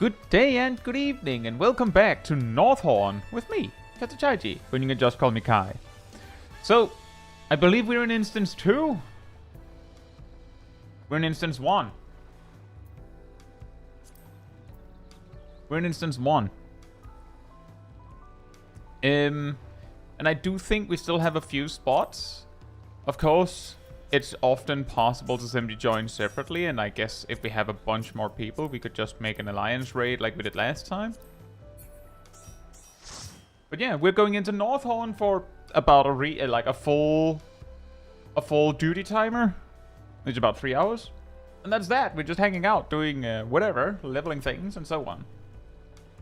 Good day and good evening, and welcome back to Northhorn with me, Chaiji, but you can just call me Kai. So, I believe we're in instance 2. We're in instance 1. We're in instance 1. And I do think we still have a few spots. Of course, it's often possible to simply join separately, and I guess if we have a bunch more people, we could just make an alliance raid like we did last time. But yeah, we're going into Northhorn for about a full duty timer. It's about 3 hours. And that's that. We're just hanging out, doing whatever, leveling things, and so on.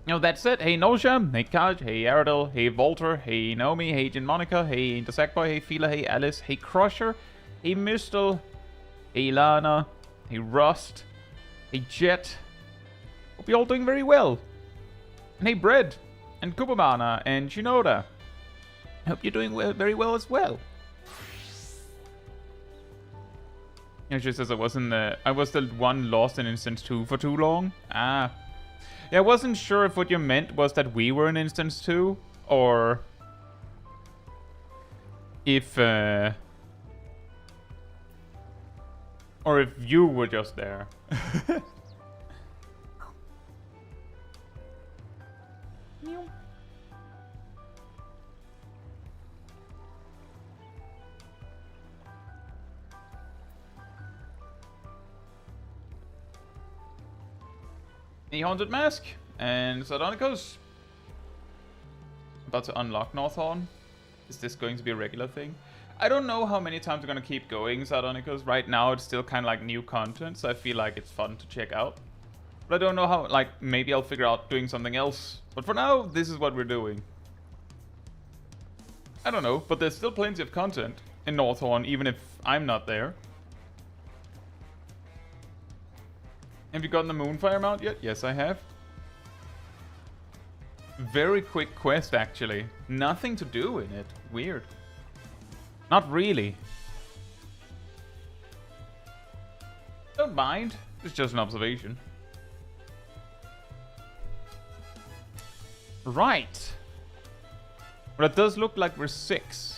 You know, that's it. Hey Nosha, hey Kaj, hey Aradil, hey Volter, hey Naomi, hey Jin Monica, hey Intersackboy, hey Fila, hey Alice, hey Crusher, hey Mistel, hey Lana, hey Rust, hey Jet. Hope you're all doing very well. And hey Bread, and Kubamana, and Shinoda. Hope you're doing very well as well. It just says I was the one lost in instance 2 for too long. Ah. Yeah, I wasn't sure if what you meant was that we were in instance 2, or if you were just there. The Haunted Mask and Sardonicus. About to unlock Northhorn. Is this going to be a regular thing? I don't know how many times we're going to keep going Sardonicus. Right now it's still kind of like new content, so I feel like it's fun to check out. But I don't know how, like, maybe I'll figure out doing something else. But for now, this is what we're doing. I don't know, but there's still plenty of content in Northhorn, even if I'm not there. Have you gotten the Moonfire mount yet? Yes, I have. Very quick quest, actually. Nothing to do in it. Weird. Not really. Don't mind. It's just an observation. Right. Well, it does look like we're 6.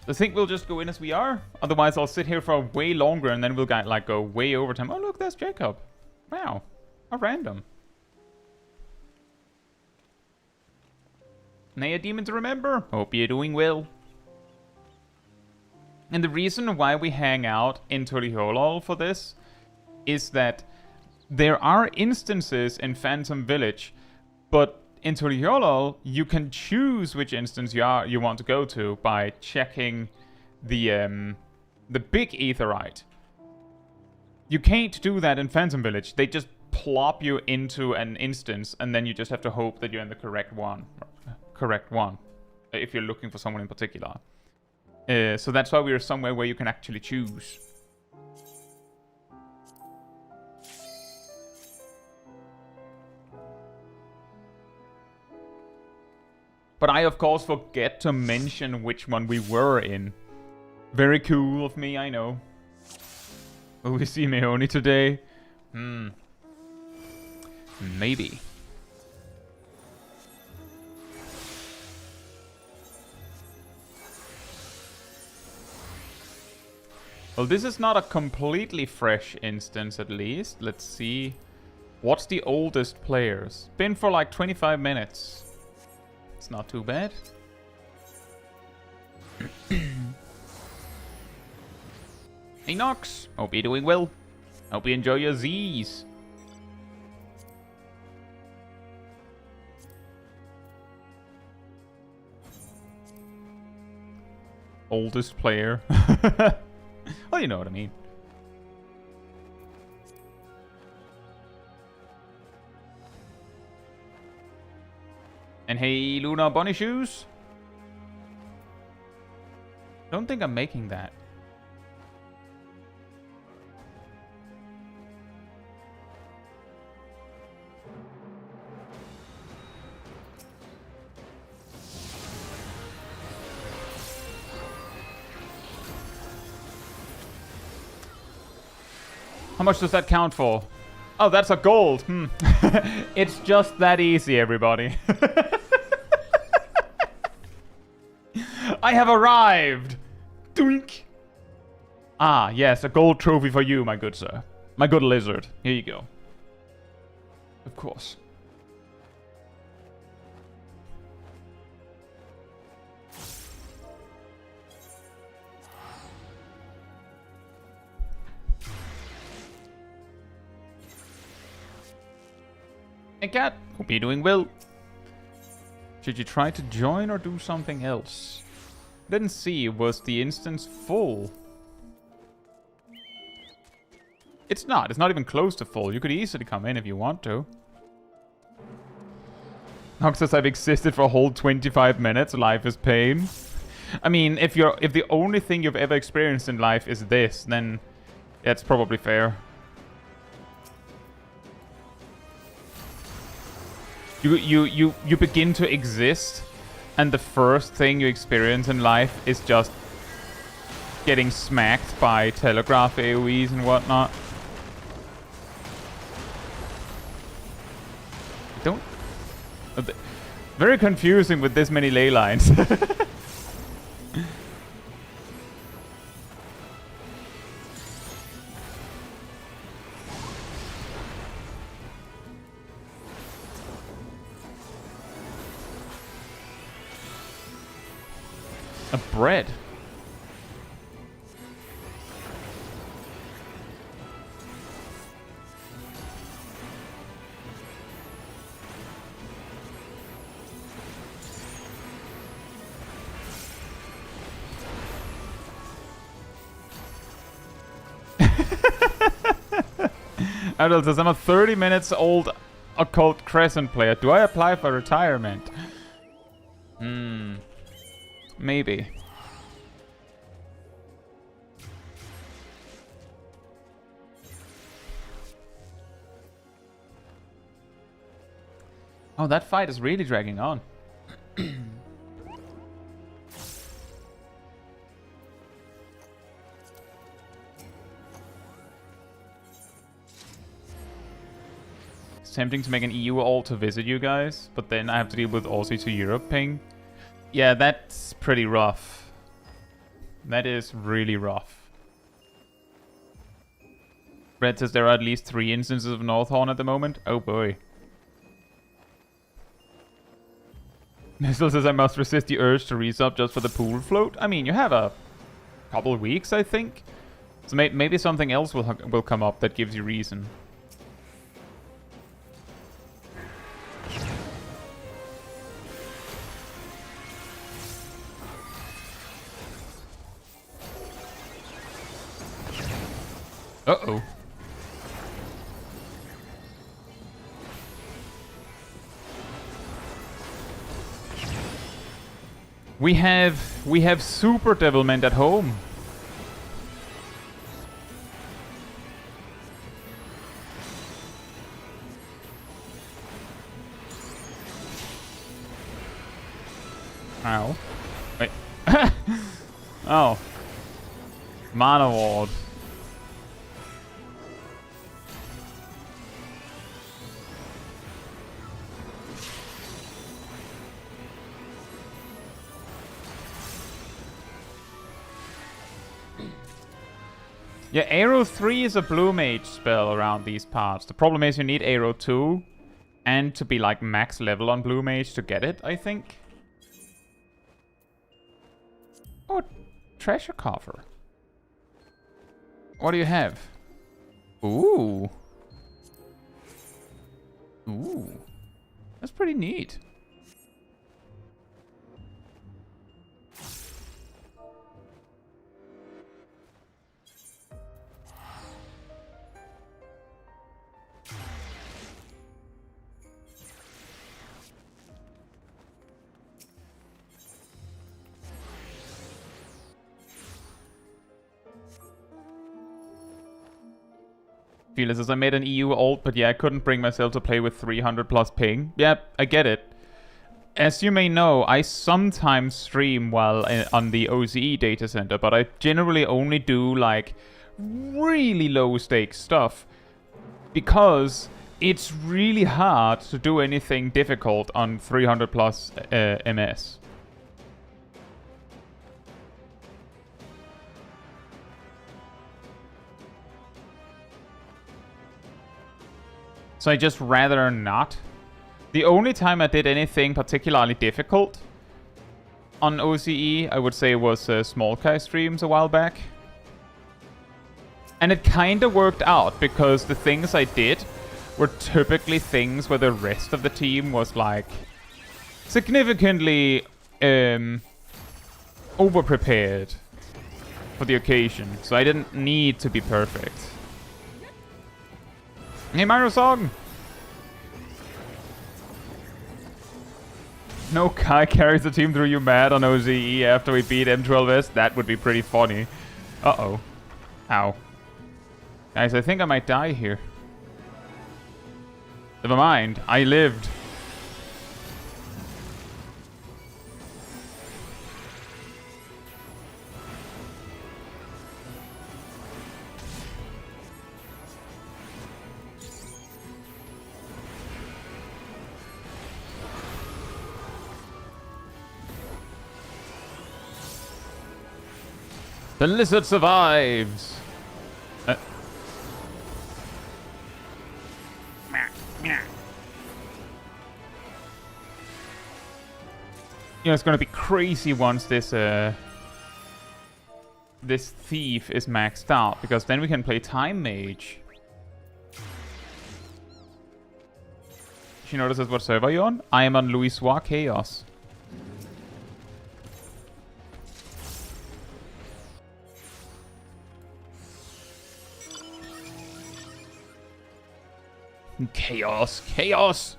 I think we'll just go in as we are. Otherwise, I'll sit here for way longer and then we'll go way over time. Oh, look, there's Jacob. Wow. How random. Nay, a demon to remember. Hope you're doing well. And the reason why we hang out in Tuliholol for this is that there are instances in Phantom Village, but in Tuliholol, you can choose which instance you want to go to by checking the big aetherite. You can't do that in Phantom Village. They just plop you into an instance, and then you just have to hope that you're in the correct one. If you're looking for someone in particular. So that's why we're somewhere where you can actually choose. But I, of course, forget to mention which one we were in. Very cool of me, I know. Will we see Meoni today? Maybe. Well, this is not a completely fresh instance, at least. Let's see. What's the oldest players? Been for like 25 minutes. It's not too bad. Hey Nox, hope you're doing well. Hope you enjoy your Z's. Oldest player. Well, you know what I mean. And hey, Luna Bunny Shoes. Don't think I'm making that. How much does that count for? Oh, that's a gold. It's just that easy, everybody. I have arrived. Doink. Ah, yes, a gold trophy for you, my good sir. My good lizard. Here you go. Of course. Hey cat, hope you're doing well. Should you try to join or do something else? Didn't see, was the instance full? It's not even close to full. You could easily come in if you want to. Nox says I've existed for a whole 25 minutes, life is pain. I mean, if the only thing you've ever experienced in life is this, then that's probably fair. You begin to exist, and the first thing you experience in life is just getting smacked by telegraph AoEs and whatnot. Don't... Very confusing with this many ley lines. A bread. Adult says, I'm a 30 minutes old Occult Crescent player. Do I apply for retirement? Maybe. Oh, that fight is really dragging on. It's tempting to make an EU ult to visit you guys, but then I have to deal with Aussie to Europe ping. Yeah, that's pretty rough. That is really rough. Red says there are at least 3 instances of Northhorn at the moment. Oh boy. Nestle says I must resist the urge to resub just for the pool float. I mean, you have a couple of weeks, I think. So maybe something else will come up that gives you reason. Uh-oh. We have Super Devilment at home. Ow. Wait. Oh. Mana Ward. Yeah, Aero 3 is a blue mage spell around these parts. The problem is you need Aero 2 and to be like max level on blue mage to get it, I think. Oh, treasure coffer. What do you have? Ooh. Ooh. That's pretty neat. Fearless says I made an EU ult, but yeah, I couldn't bring myself to play with 300 plus ping. Yep, I get it. As you may know, I sometimes stream while on the OCE data center, but I generally only do like really low stakes stuff. Because it's really hard to do anything difficult on 300 plus MS. So I just rather not. The only time I did anything particularly difficult on OCE, I would say, was Small Kai streams a while back. And it kind of worked out, because the things I did were typically things where the rest of the team was, like, significantly over-prepared for the occasion. So I didn't need to be perfect. Hey, Mario Song! No Kai carries the team through you mad on OZE after we beat M12S? That would be pretty funny. Uh-oh. Ow. Guys, I think I might die here. Never mind. I lived. The lizard survives! You know, it's gonna be crazy once this this thief is maxed out, because then we can play Time Mage. She notices what server you're on? I am on Louisoix Chaos. Chaos! Chaos!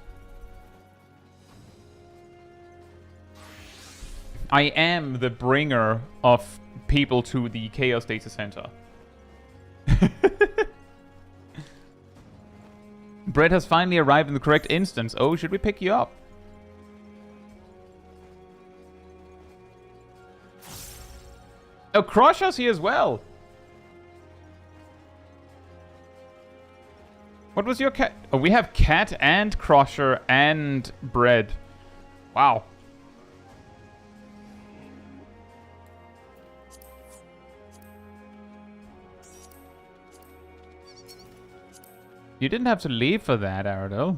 I am the bringer of people to the Chaos Data Center. Brett has finally arrived in the correct instance. Oh, should we pick you up? Oh, Crusher's here as well. What was your cat? Oh, we have Cat and Crusher and Bread. Wow. You didn't have to leave for that, Aradel.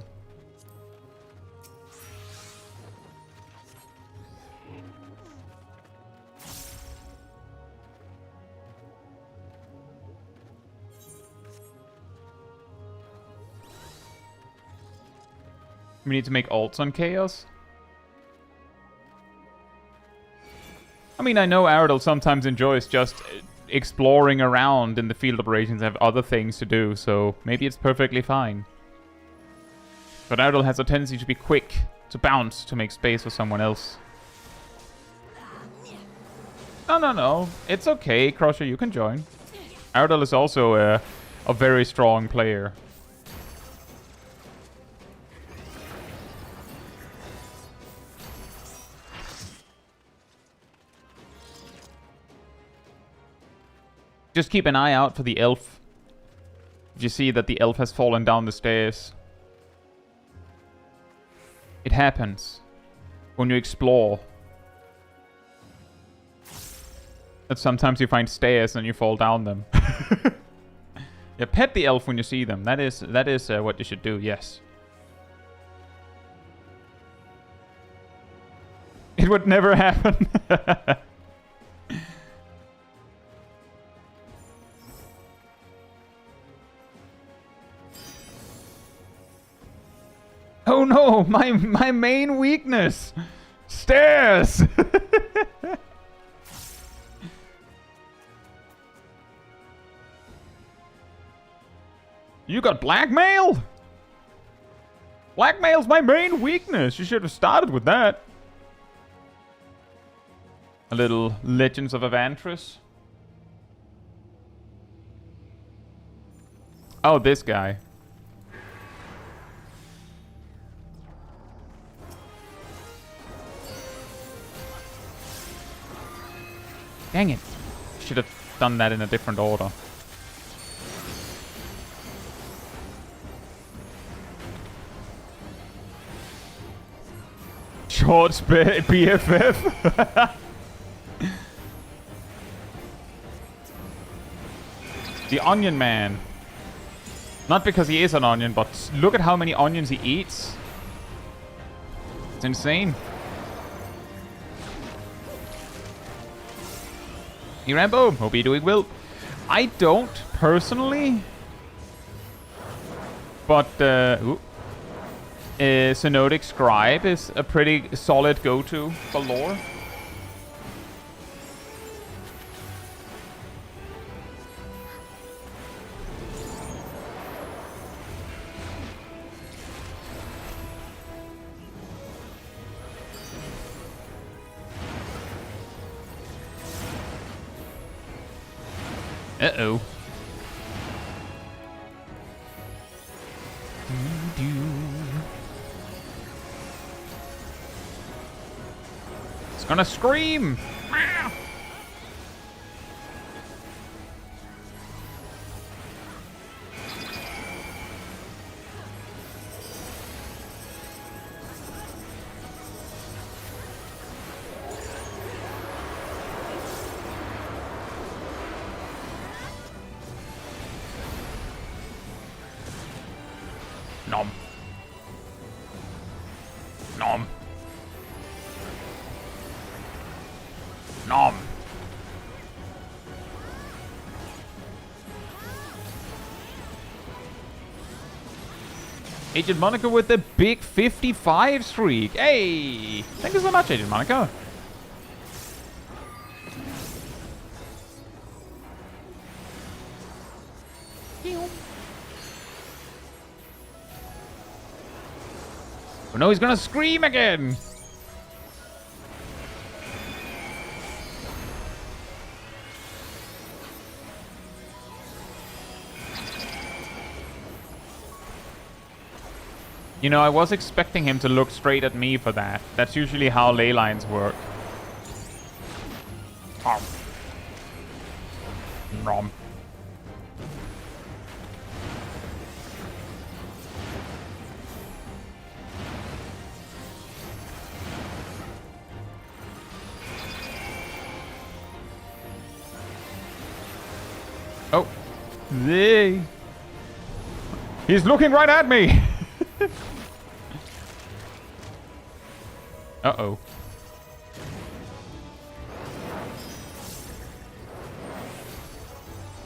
We need to make ults on Chaos. I mean, I know Aradel sometimes enjoys just exploring around in the field operations and have other things to do, so maybe it's perfectly fine. But Aradel has a tendency to be quick, to bounce, to make space for someone else. No. It's okay, Crusher, you can join. Aradel is also a very strong player. Just keep an eye out for the elf. If you see that the elf has fallen down the stairs. It happens when you explore. That sometimes you find stairs and you fall down them. Yeah, pet the elf when you see them. That is what you should do, yes. It would never happen. Oh no, my main weakness! Stairs! You got blackmail? Blackmail's my main weakness. You should have started with that. A little Legends of Evantris. Oh, this guy. Dang it. Should have done that in a different order. George BFF. The Onion Man. Not because he is an onion, but look at how many onions he eats. It's insane. Hey Rambo, hope you're doing well. I don't personally, but Synodic Scribe is a pretty solid go-to for lore. Uh-oh. It's gonna scream! Nom. Nom. Nom. Agent Monica with the big 55 streak. Hey! Thank you so much, Agent Monica. Oh no, he's gonna scream again! You know, I was expecting him to look straight at me for that. That's usually how ley lines work. Nom. Oh. Yay. He's looking right at me. Uh-oh.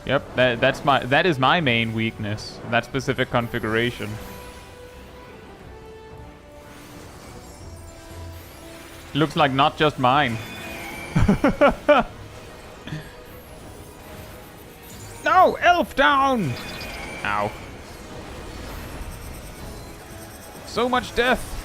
Yep, that is my main weakness. That specific configuration. Looks like not just mine. No! Elf down! Ow. So much death.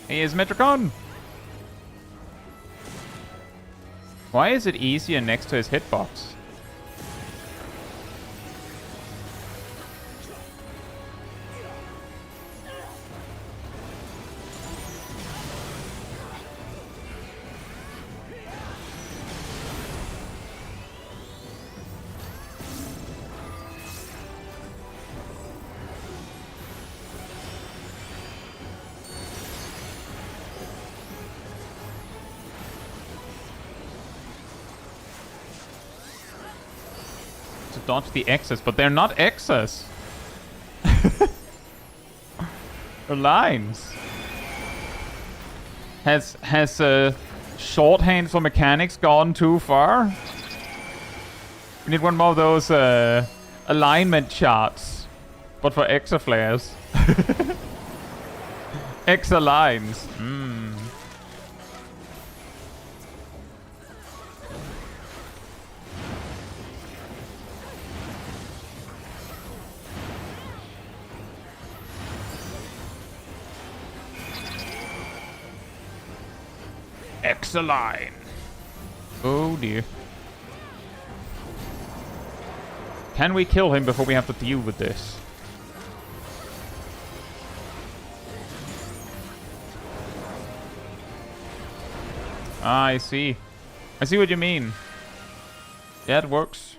Hey, is Metricon? Why is it easier next to his hitbox? Dodge the X's, but they're not X's. They're lines. Has shorthand for mechanics gone too far? We need one more of those alignment charts, but for Exa flares. Exa lines. Exa-line. Oh dear. Can we kill him before we have to deal with this? Ah, I see. I see what you mean. Yeah, it works.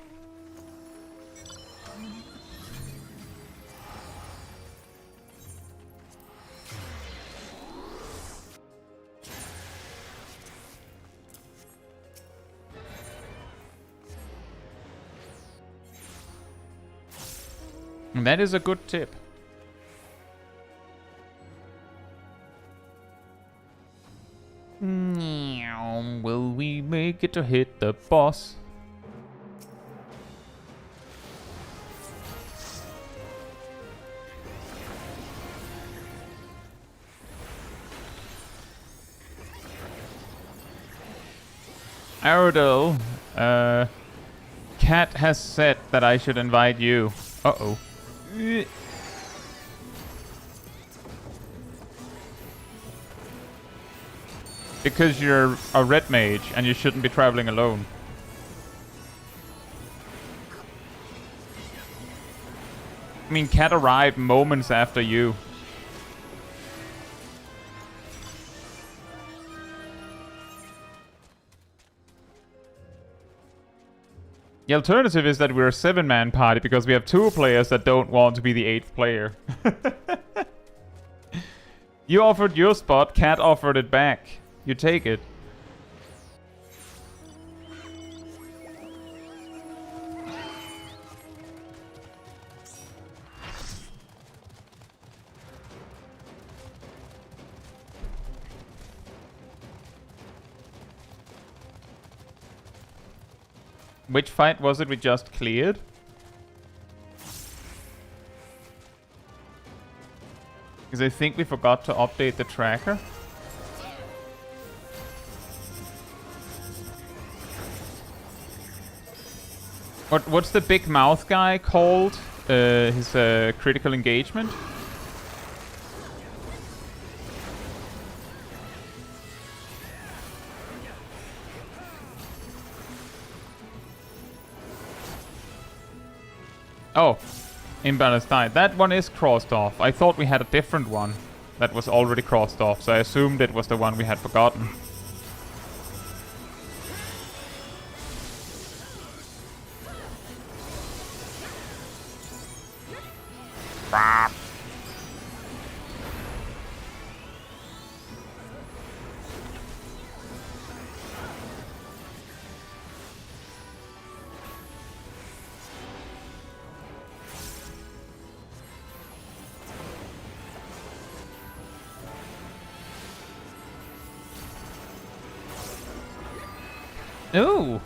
And that is a good tip. Will we make it to hit the boss? Aerodel, Cat has said that I should invite you. Uh-oh. Because you're a red mage and you shouldn't be traveling alone. I mean, Cat arrived moments after you. The alternative is that we're a 7-man party because we have 2 players that don't want to be the 8th player. You offered your spot, Cat offered it back. You take it. Which fight was it we just cleared? Because I think we forgot to update the tracker. What's the big mouth guy called? His critical engagement? Oh, imbalanced die. That one is crossed off. I thought we had a different one that was already crossed off, so I assumed it was the one we had forgotten. Ooh.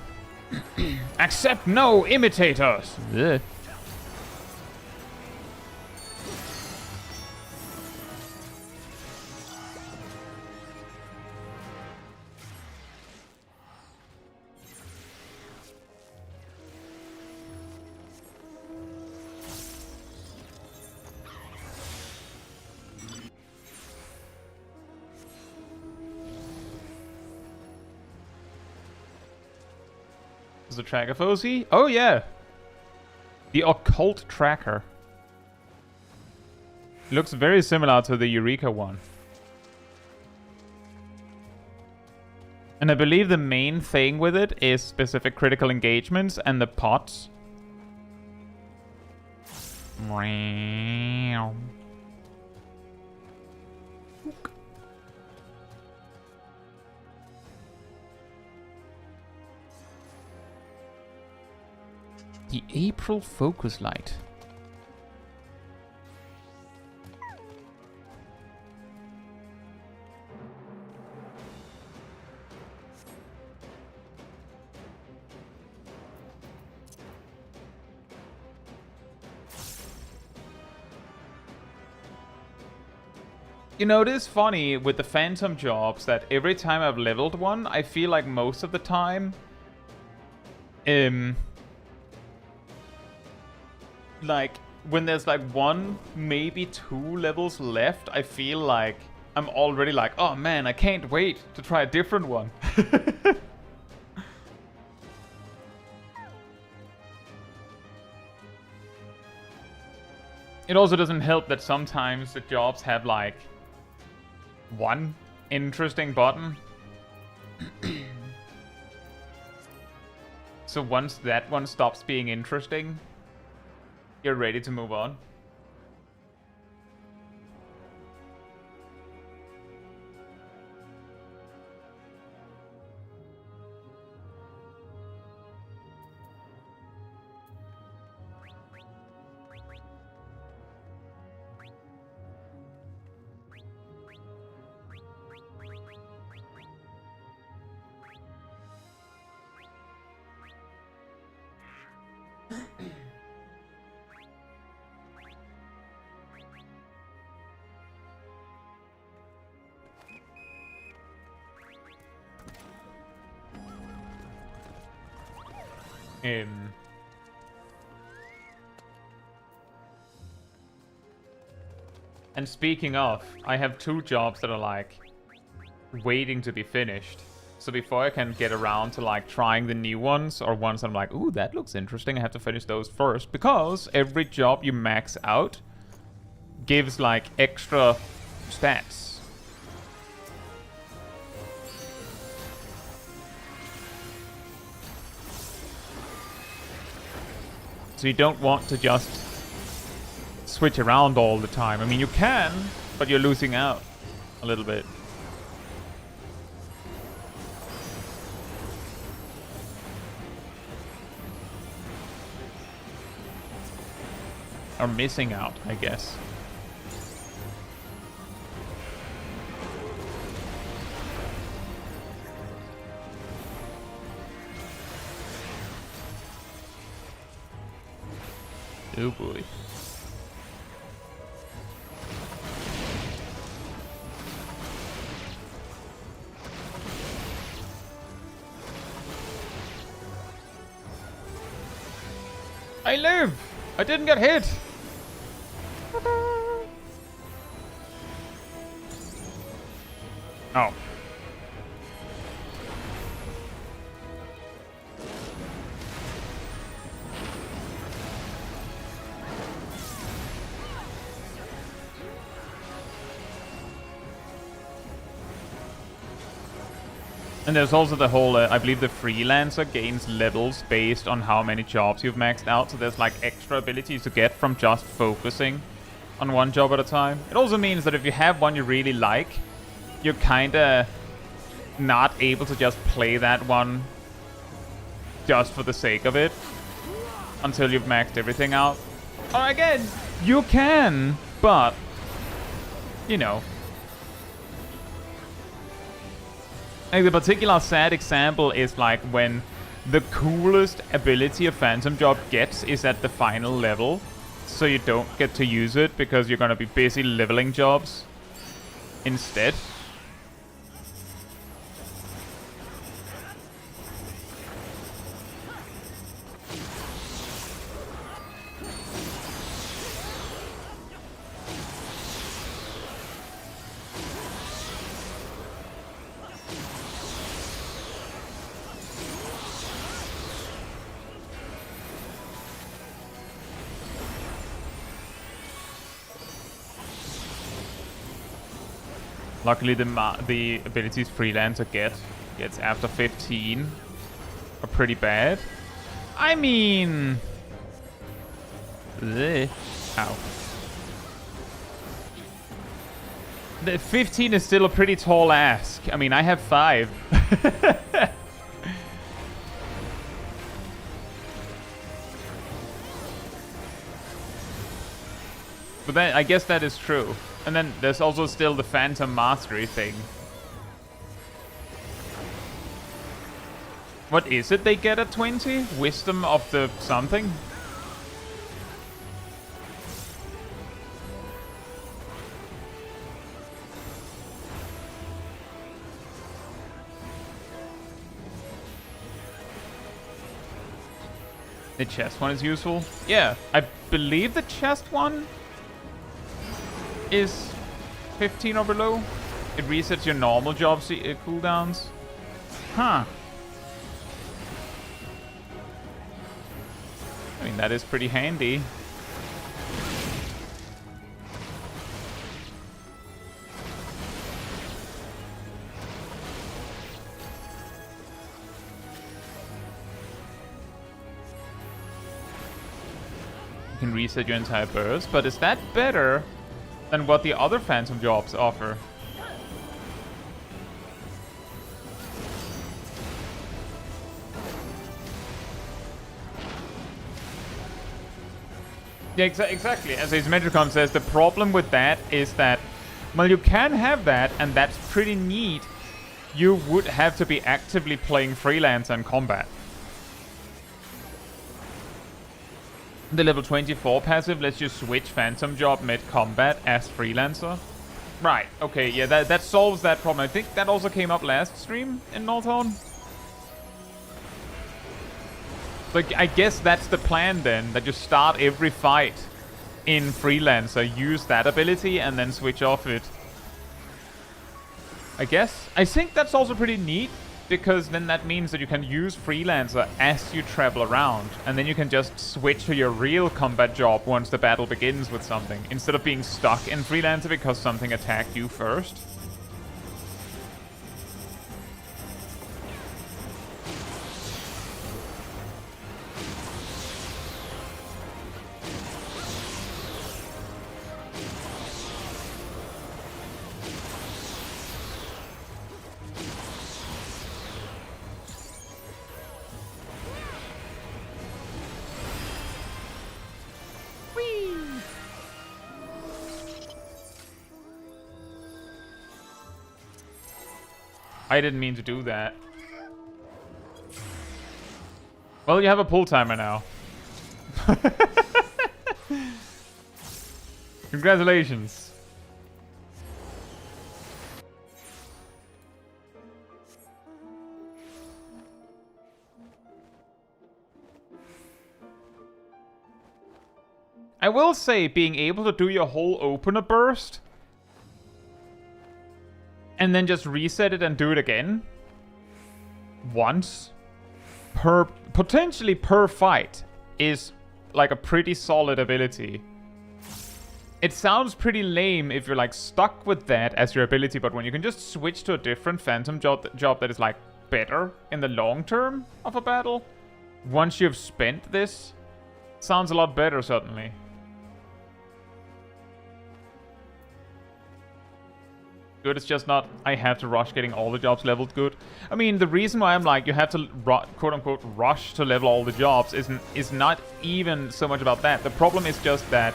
Accept no imitators. Ugh. The tracker Fozy? Oh yeah! The occult tracker. Looks very similar to the Eureka one. And I believe the main thing with it is specific critical engagements and the pots. The April focus light. You know, it is funny with the phantom jobs that every time I've leveled one, I feel like most of the time, like, when there's like 1, maybe 2 levels left, I feel like I'm already like, oh man, I can't wait to try a different one. It also doesn't help that sometimes the jobs have like 1 interesting button. So once that one stops being interesting, you're ready to move on. And speaking of, I have 2 jobs that are like waiting to be finished. So before I can get around to like trying the new ones or ones I'm like, ooh, that looks interesting, I have to finish those first, because every job you max out gives like extra stats. So you don't want to just switch around all the time. I mean, you can, but you're losing out a little bit. Or missing out, I guess. Oh boy. I live! I didn't get hit! Oh. And there's also the whole, I believe the freelancer gains levels based on how many jobs you've maxed out. So there's like extra abilities to get from just focusing on one job at a time. It also means that if you have one you really like, you're kinda not able to just play that one just for the sake of it until you've maxed everything out. Or again, you can, but, you know. Like the particular sad example is like when the coolest ability a Phantom Job gets is at the final level, so you don't get to use it because you're gonna be busy leveling jobs instead. Luckily, the abilities Freelancer gets after 15 are pretty bad. I mean... Ow. The 15 is still a pretty tall ask. I mean, I have 5. But then, I guess that is true. And then there's also still the Phantom Mastery thing. What is it they get at 20? Wisdom of the something? The chest one is useful? Yeah, I believe the chest one is 15 or below. It resets your normal job cooldowns. Huh. I mean, that is pretty handy. can reset your entire burst, but is that better than what the other Phantom jobs offer? Yeah, exactly. As Asymmetricon says, the problem with that is that, well, you can have that, and that's pretty neat. You would have to be actively playing Freelancer and combat. The level 24 passive lets you switch Phantom job mid-combat as Freelancer. Right, okay, yeah, that solves that problem. I think that also came up last stream in Northhorn. Like, I guess that's the plan then, that you start every fight in Freelancer, use that ability, and then switch off it. I guess. I think that's also pretty neat, because then that means that you can use Freelancer as you travel around, and then you can just switch to your real combat job once the battle begins with something, instead of being stuck in Freelancer because something attacked you first. I didn't mean to do that. Well, you have a pull timer now. Congratulations. I will say, being able to do your whole opener burst and then just reset it and do it again once potentially per fight is like a pretty solid ability. It sounds pretty lame if you're like stuck with that as your ability, but when you can just switch to a different Phantom job that is like better in the long term of a battle, once you've spent this, sounds a lot better certainly. Good, it's just not, I have to rush getting all the jobs leveled good. I mean, the reason why I'm like, you have to quote-unquote rush to level all the jobs is not even so much about that. The problem is just that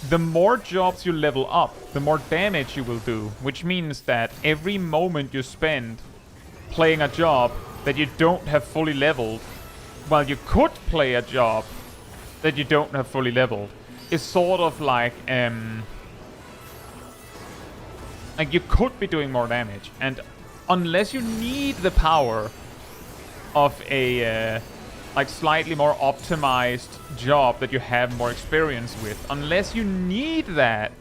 the more jobs you level up, the more damage you will do, which means that every moment you spend playing a job that you don't have fully leveled, while you could play a job that you don't have fully leveled, is sort of like you could be doing more damage, and unless you need the power of a like slightly more optimized job that you have more experience with, unless you need that,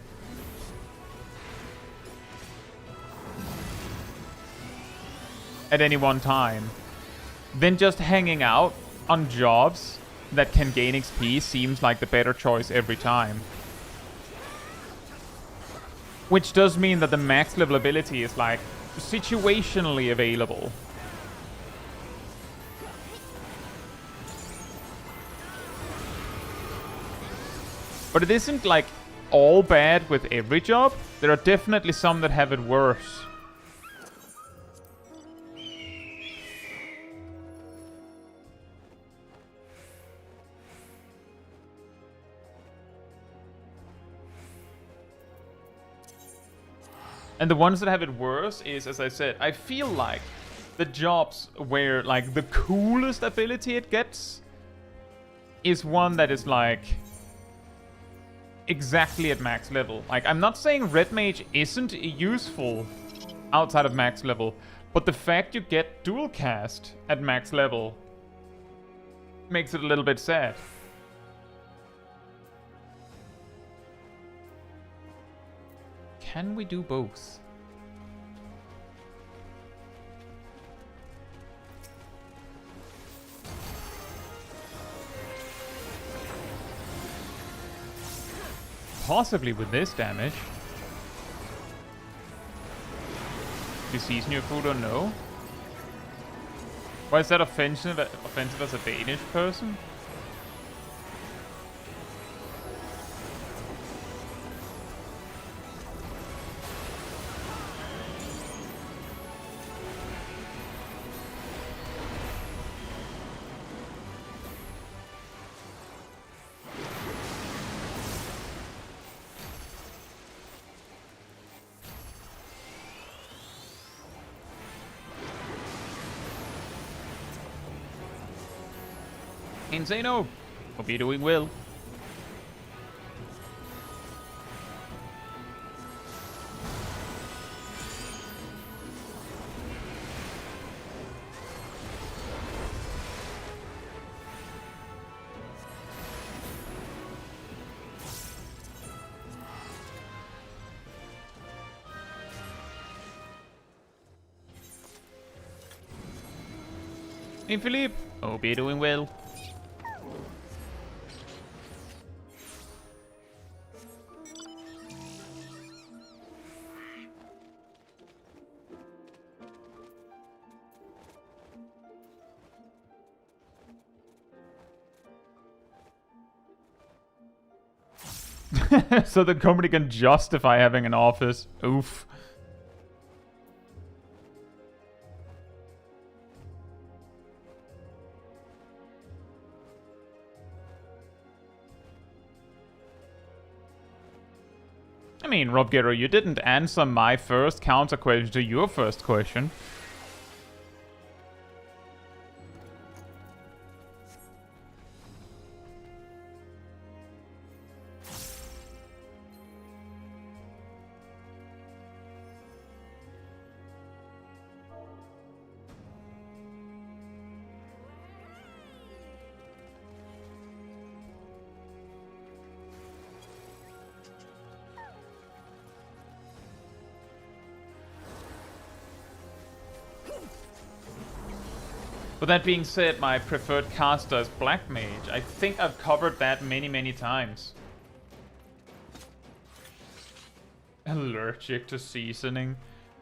at any one time, then just hanging out on jobs that can gain XP seems like the better choice every time. Which does mean that the max level ability is like situationally available. But it isn't like all bad with every job. There are definitely some that have it worse. And the ones that have it worse is, as I said, I feel like the jobs where, like, the coolest ability it gets is one that is, like, exactly at max level. Like, I'm not saying Red Mage isn't useful outside of max level, but the fact you get dual cast at max level makes it a little bit sad. Can we do both? Possibly with this damage. You season your food or no? Why is that offensive as a Danish person? Insano! Hope you're doing well. Hey Philippe, hope you're doing well. So the company can justify having an office. Oof. I mean, Rob Guerrero, you didn't answer my first counter question to your first question. But that being said, my preferred caster is Black Mage. I think I've covered that many times. Allergic to seasoning.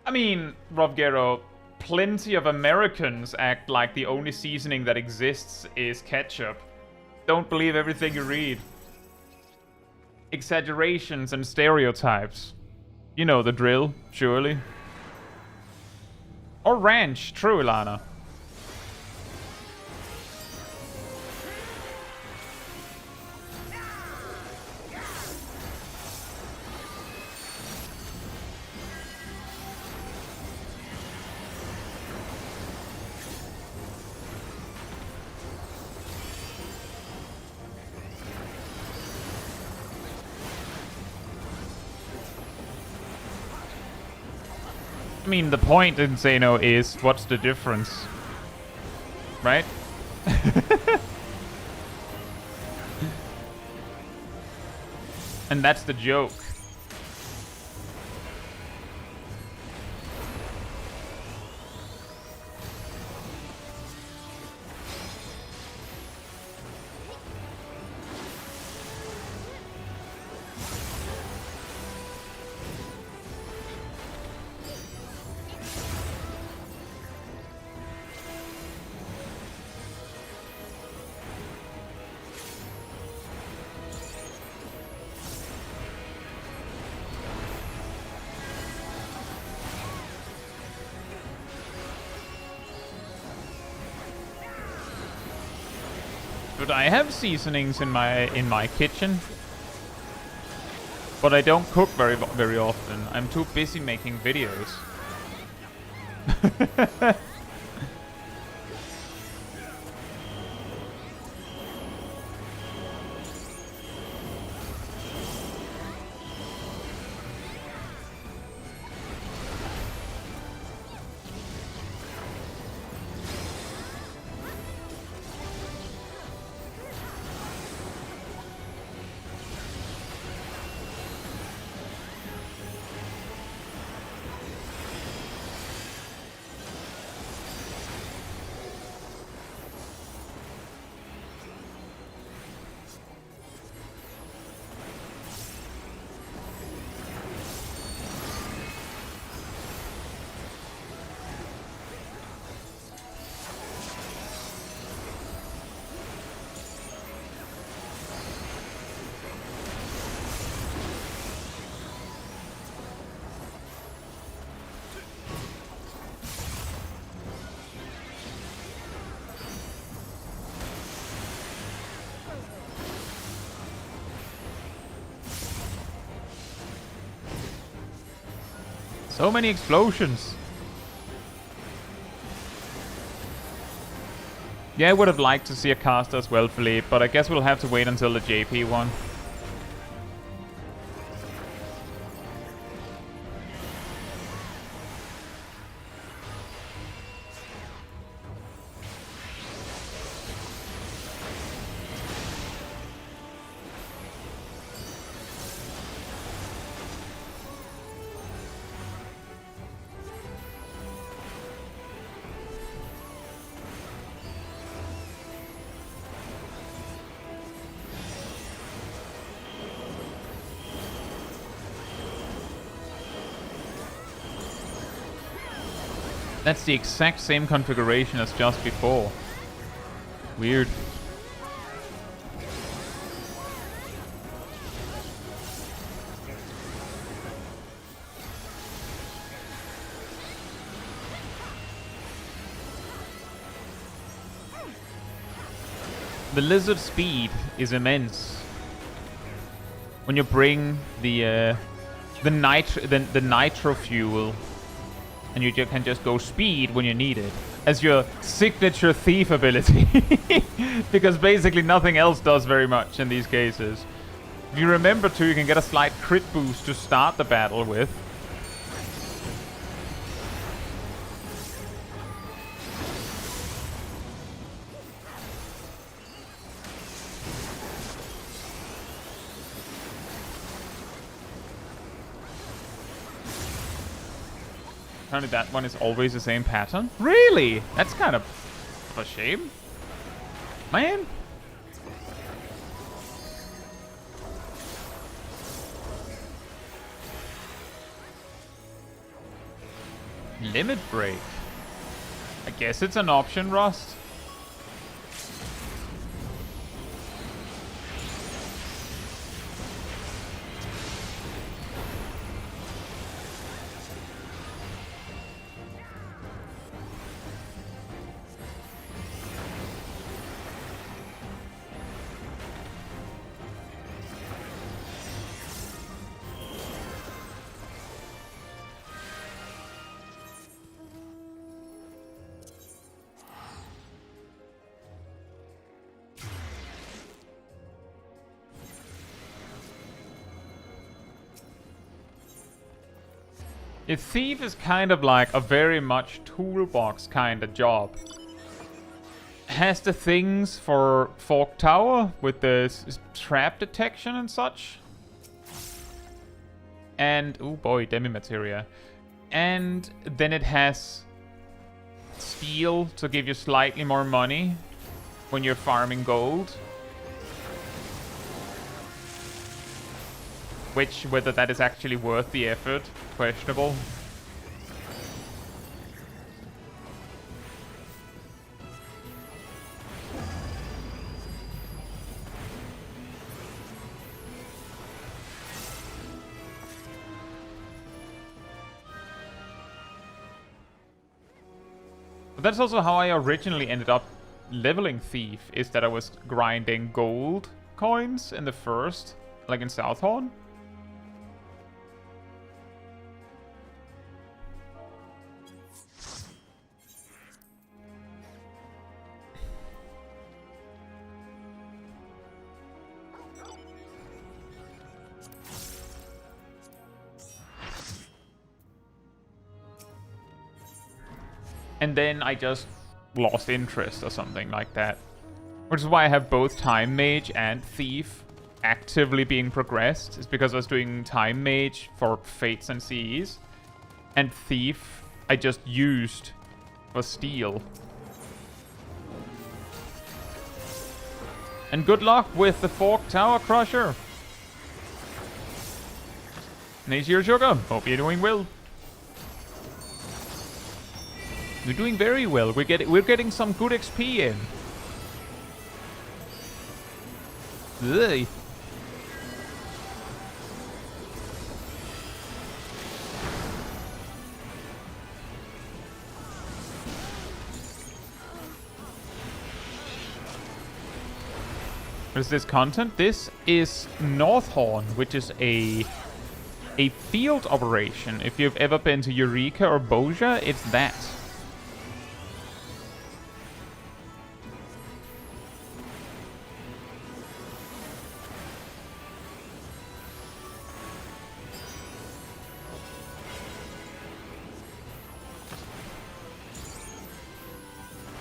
I mean, Rob Guerrero, plenty of Americans act like the only seasoning that exists is ketchup. Don't believe everything you read. Exaggerations and stereotypes. You know the drill, surely. Or ranch, true, Ilana. I mean, the point in Zeno is, what's the difference? Right? And that's the joke. But I have seasonings in my kitchen. But I don't cook very often. I'm too busy making videos. So many explosions. Yeah, I would have liked to see a caster as well, Philippe, but I guess we'll have to wait until the JP one. That's the exact same configuration as just before. Weird. The lizard speed is immense. When you bring the nitro fuel, and you can just go speed when you need it as your signature thief ability. Because basically nothing else does very much in these cases. If you remember too, you can get a slight crit boost to start the battle with. Apparently that one is always the same pattern. Really? That's kind of a shame. Man. Limit break. I guess it's an option, Rust. A thief is kind of like a very much toolbox kind of job. Has the things for Fork Tower with the trap detection and such. And, oh boy, demi-materia. And then it has steel to give you slightly more money when you're farming gold. Which, whether that is actually worth the effort, questionable. But that's also how I originally ended up leveling Thief, is that I was grinding gold coins in the first, like in Southhorn. And then I just lost interest or something like that. Which is why I have both Time Mage and Thief actively being progressed. It's because I was doing Time Mage for Fates and CEs. And Thief I just used for Steel. And good luck with the Fork Tower Crusher. Nice your sugar. Hope you're doing well. We're doing very well. We're getting some good XP in. Ugh. What is this content? This is Northhorn, which is a field operation. If you've ever been to Eureka or Boja, it's that.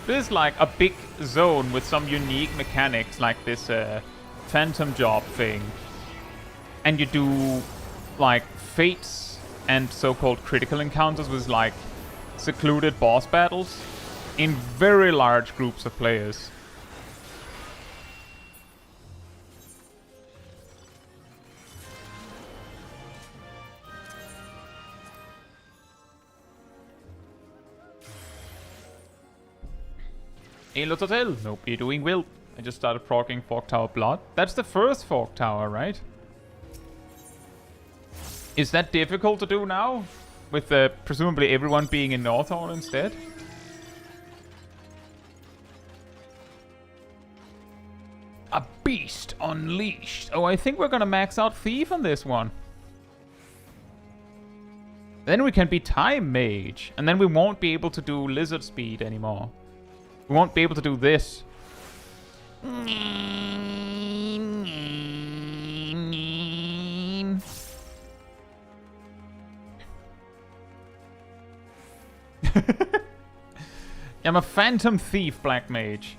This is like a big zone with some unique mechanics, like this phantom job thing. And you do like fates and so-called critical encounters with like secluded boss battles in very large groups of players. Hey, Hotel. Nope, you're doing well. I just started proccing Fog Tower Blood. That's the first Fog Tower, right? Is that difficult to do now? With presumably everyone being in Northhorn instead? A beast unleashed. Oh, I think we're gonna max out Thief on this one. Then we can be Time Mage. And then we won't be able to do Lizard Speed anymore. We won't be able to do this. I'm a Phantom Thief Black Mage.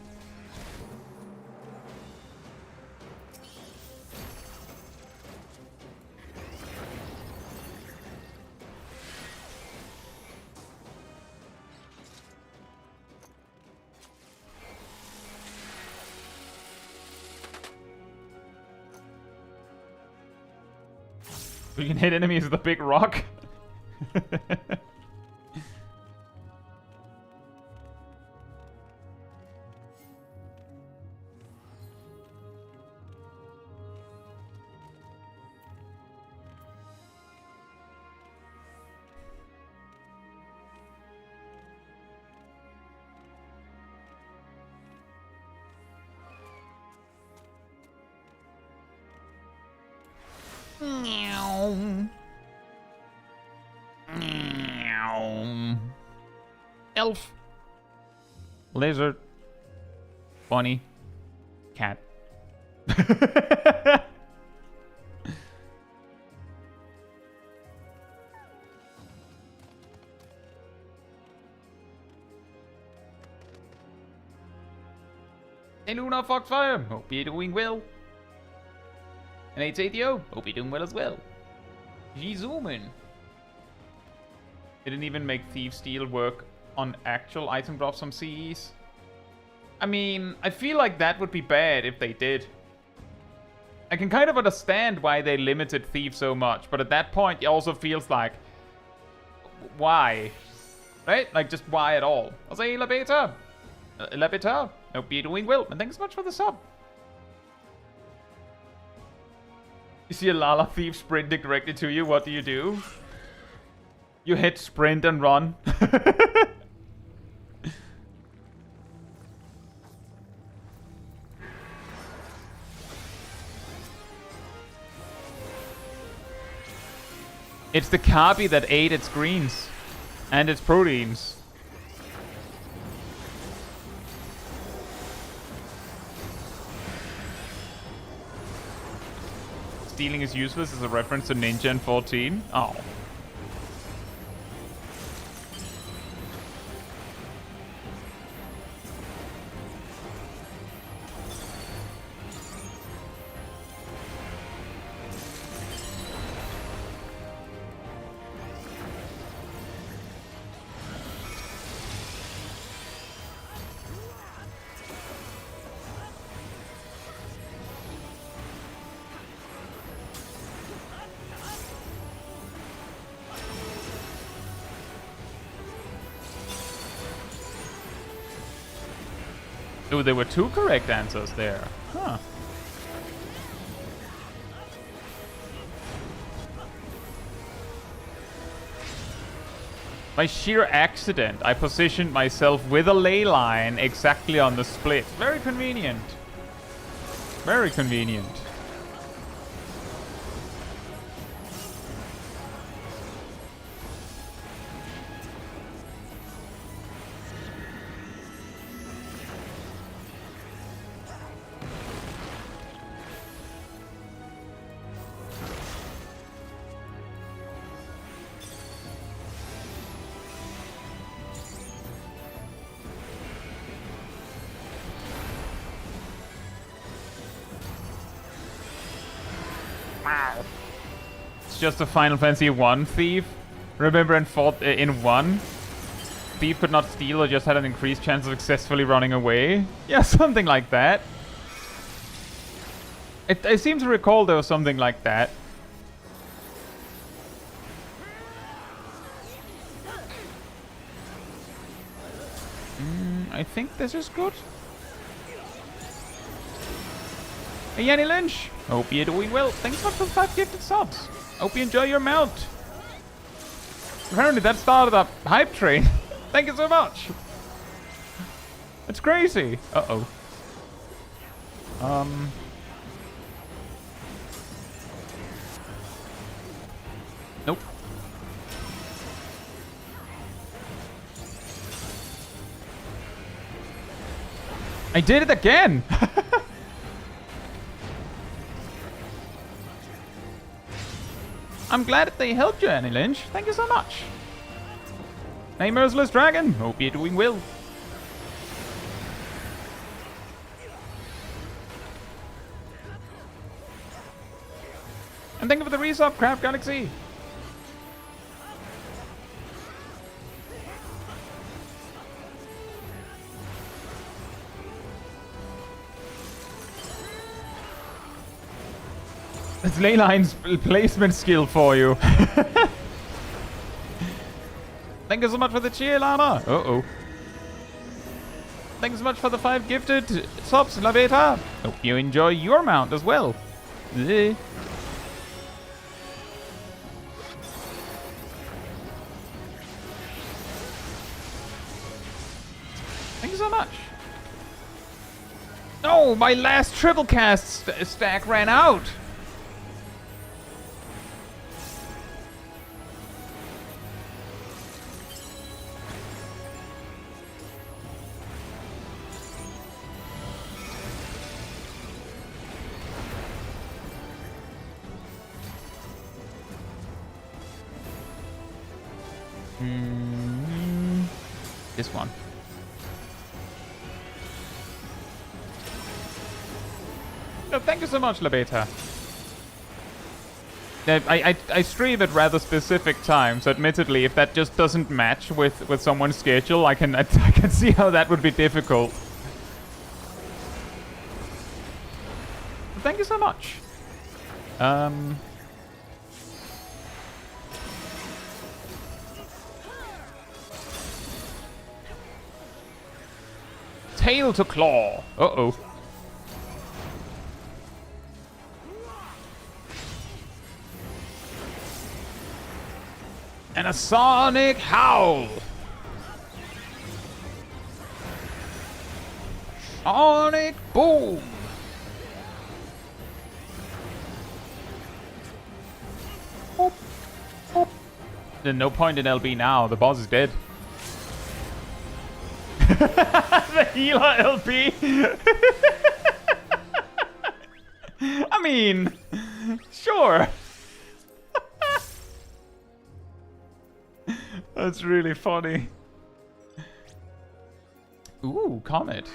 We can hit enemies with a big rock. Elf. Lizard. Bunny. Cat. Hey Luna Foxfire, hope you're doing well. And hey Tathio, hope you're doing well as well. G-Zoomin. Didn't even make Thief Steel work on actual item drops from CEs. I mean, I feel like that would be bad if they did. I can kind of understand why they limited Thief so much, but at that point it also feels like, why? Right? Like, just why at all? I'll say Labeta. Labeta, hope you're doing well, and thanks so much for the sub. You see a Lala Thief sprinting directly to you, what do? You hit sprint and run. It's the Kabi that ate its greens and its proteins. Stealing is useless as a reference to Ninja in 14. Oh. Oh, there were two correct answers there. Huh. By sheer accident, I positioned myself with a ley line exactly on the split. Very convenient. Very convenient. It's just a Final Fantasy 1 thief. Remember in 1? Thief could not steal or just had an increased chance of successfully running away? Yeah, something like that. I seem to recall there was something like that. I think this is good. Hey, Yanni Lynch. Hope you're doing well. Thanks so much for the 5 gifted subs. Hope you enjoy your mount. Apparently that started a hype train. Thank you so much. That's crazy. Uh-oh. Nope. I did it again! I'm glad that they helped you, Annie Lynch. Thank you so much. Hey, Merciless Dragon. Hope you're doing well. And thank you for the resub, Craft Galaxy. It's Leyline's placement skill for you. Thank you so much for the cheer, Lana. Uh-oh. Thanks so much for the 5 gifted subs, Laveta. Hope you enjoy your mount as well. Thank you so much. Oh, my last triple cast stack ran out. This one. No, thank you so much, Labeta. I stream at rather specific times, so admittedly, if that just doesn't match with someone's schedule, I can see how that would be difficult. But thank you so much. Tail to claw. Uh-oh. And a sonic howl. Sonic boom. Hop, hop. There's no point in LB now. The boss is dead. The healer LP. I mean, sure. That's really funny. Ooh, Comet.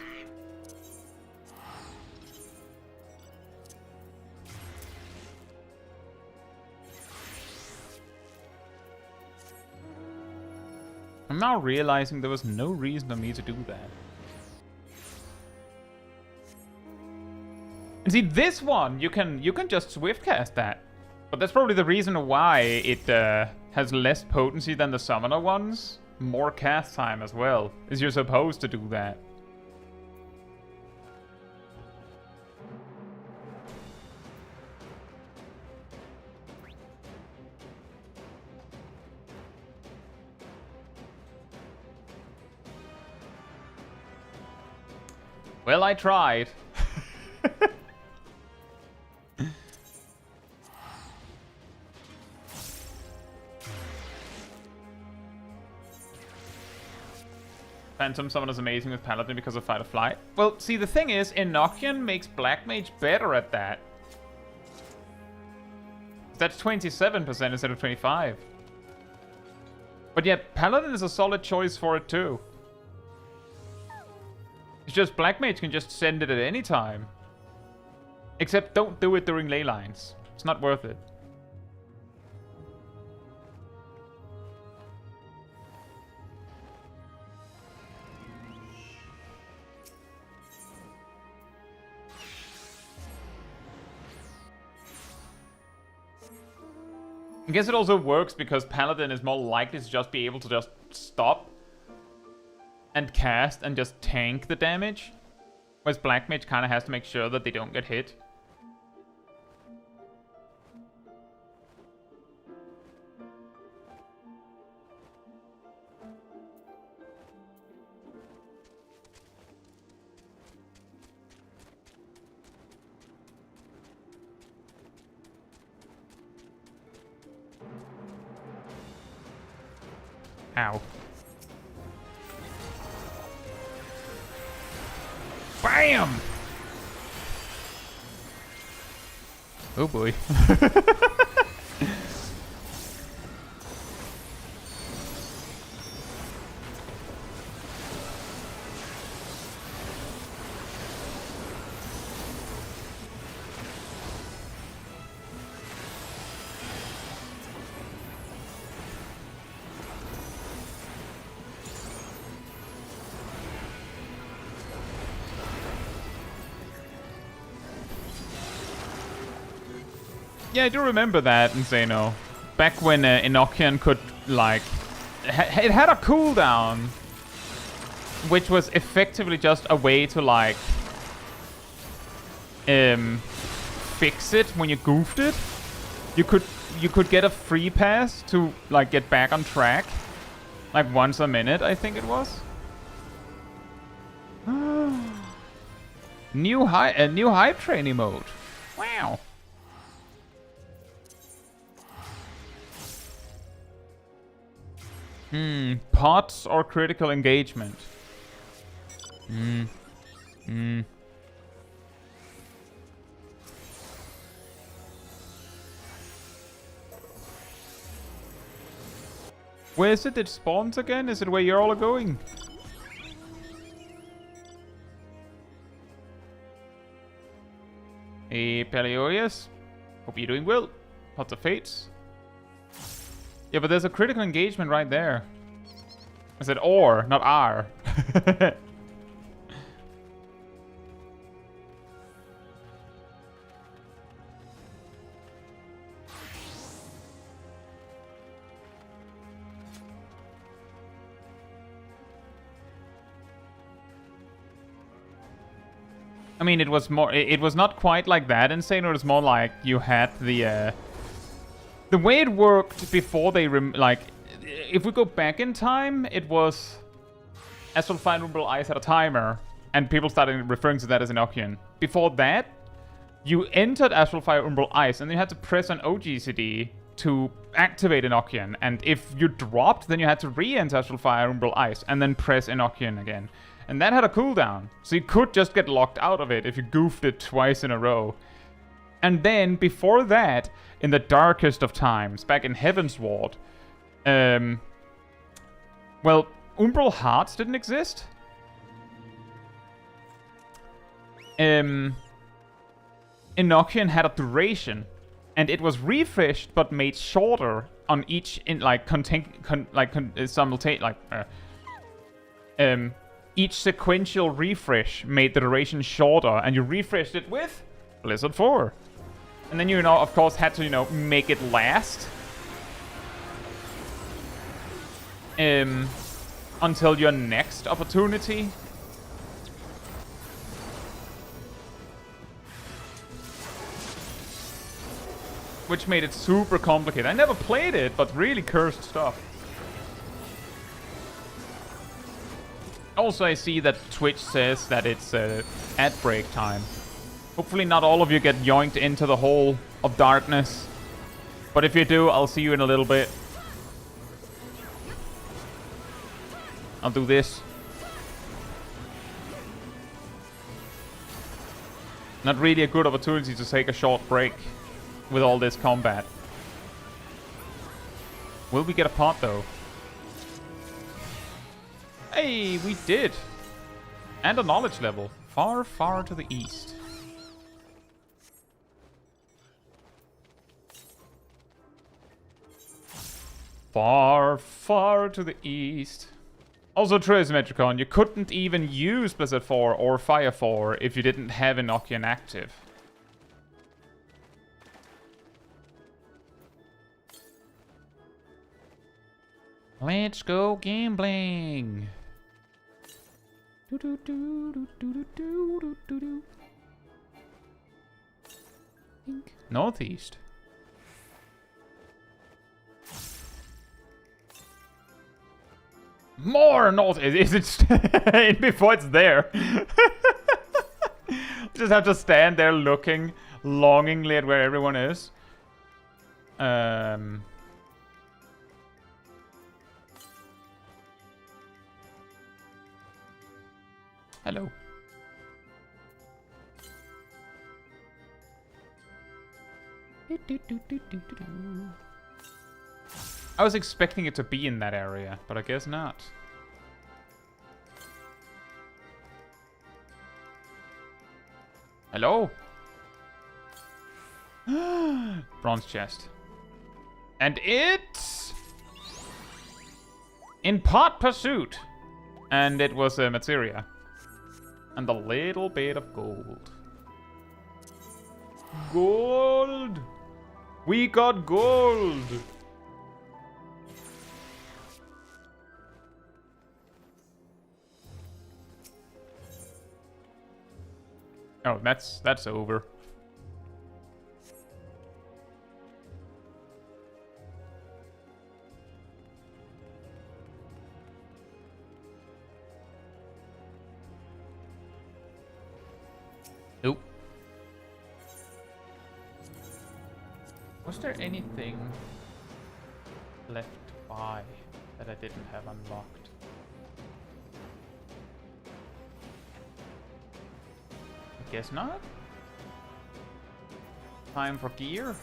I'm now realizing there was no reason for me to do that. And see, this one, you can just swift cast that. But that's probably the reason why it has less potency than the summoner ones. More cast time as well, is you're supposed to do that. Well, I tried. Phantom Summon is amazing with Paladin because of Fight or Flight. Well, see, the thing is, Enochian makes Black Mage better at that. That's 27% instead of 25%. But yet, Paladin is a solid choice for it too. It's just Black Mage can just send it at any time. Except don't do it during ley lines. It's not worth it. I guess it also works because Paladin is more likely to just be able to just stop and cast and just tank the damage. Whereas Black Mage kind of has to make sure that they don't get hit. Ow. Bam! Oh boy. Yeah, I do remember that, Insano. Back when Enochian could, like... It had a cooldown, which was effectively just a way to, like... fix it when you goofed it. You could get a free pass to, like, get back on track. Like, once a minute, I think it was. New hype train emote. Wow. Pots or critical engagement? Where is it that spawns again? Is it where you're all going? Hey, Peleorius. Hope you're doing well. Pots of Fates. Yeah, but there's a critical engagement right there. I said or, not R. I mean, it was more. It was not quite like that insane. It was more like you had the way it worked before they like. If we go back in time, it was Astral Fire Umbral Ice had a timer, and people started referring to that as Enochian. Before that, you entered Astral Fire Umbral Ice, and then you had to press an OGCD to activate Enochian. And if you dropped, then you had to re-enter Astral Fire Umbral Ice, and then press Enochian again. And that had a cooldown, so you could just get locked out of it if you goofed it twice in a row. And then, before that, in the darkest of times, back in Heaven's Ward, well, Umbral Hearts didn't exist. Enochian had a duration, and it was refreshed but made shorter on each each sequential refresh made the duration shorter, and you refreshed it with Blizzard 4. And then you know, of course, had to, you know, make it last until your next opportunity. Which made it super complicated. I never played it, but really cursed stuff. Also, I see that Twitch says that it's ad break time. Hopefully not all of you get yoinked into the hole of darkness. But if you do, I'll see you in a little bit. I'll do this. Not really a good opportunity to take a short break with all this combat. Will we get a pot, though? Hey, we did! And a knowledge level. Far, far to the east. Far, far to the east. Also true as Metricon, you couldn't even use Blizzard 4 or Fire 4 if you didn't have Enochian active. Let's go gambling. Northeast. More north. Is it before it's there? Just have to stand there looking longingly at where everyone is. Hello. I was expecting it to be in that area, but I guess not. Hello? Bronze chest. And it's in Pot Pursuit. And it was a materia. And a little bit of gold. Gold! We got gold! Oh, that's over. Nope. Was there anything left to buy that I didn't have unlocked? I guess not. Time for gear.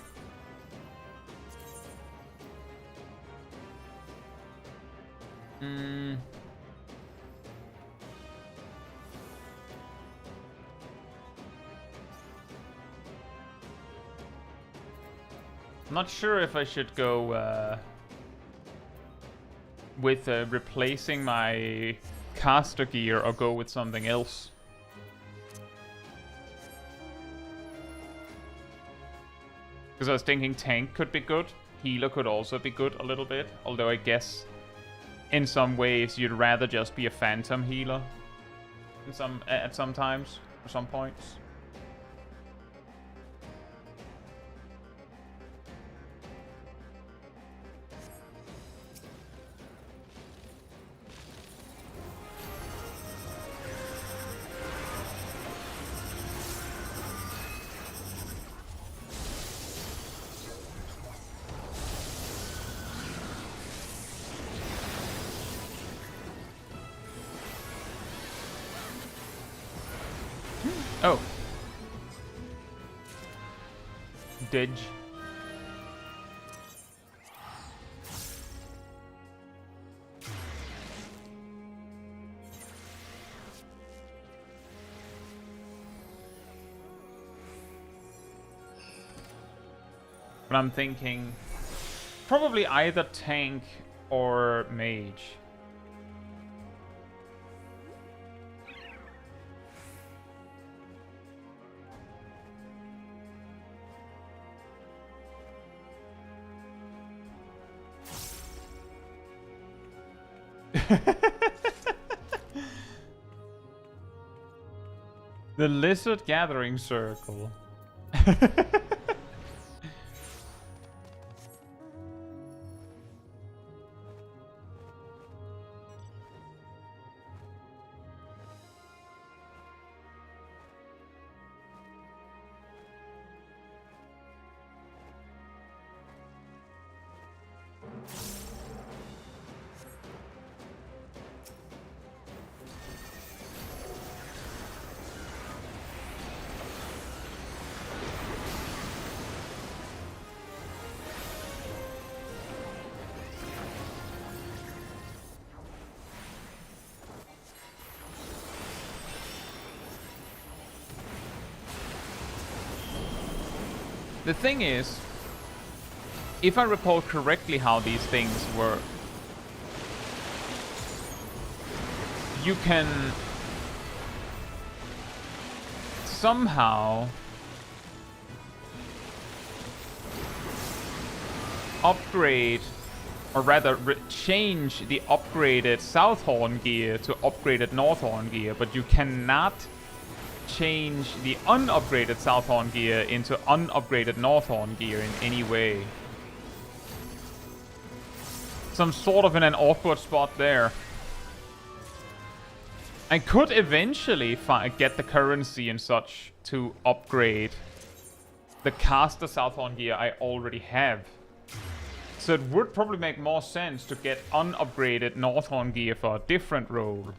I'm not sure if I should go with replacing my caster gear or go with something else. Because I was thinking tank could be good, healer could also be good a little bit, although I guess in some ways you'd rather just be a phantom healer at some times, or some points. Oh. Didge. But I'm thinking probably either tank or mage. The Lizard Gathering Circle. The thing is, if I recall correctly how these things work, you can somehow upgrade, or rather change the upgraded Southhorn gear to upgraded Northhorn gear, but you cannot change the unupgraded Southhorn gear into unupgraded Northhorn gear in any way. So I'm sort of in an awkward spot there. I could eventually get the currency and such to upgrade the caster Southhorn gear I already have. So it would probably make more sense to get unupgraded Northhorn gear for a different role.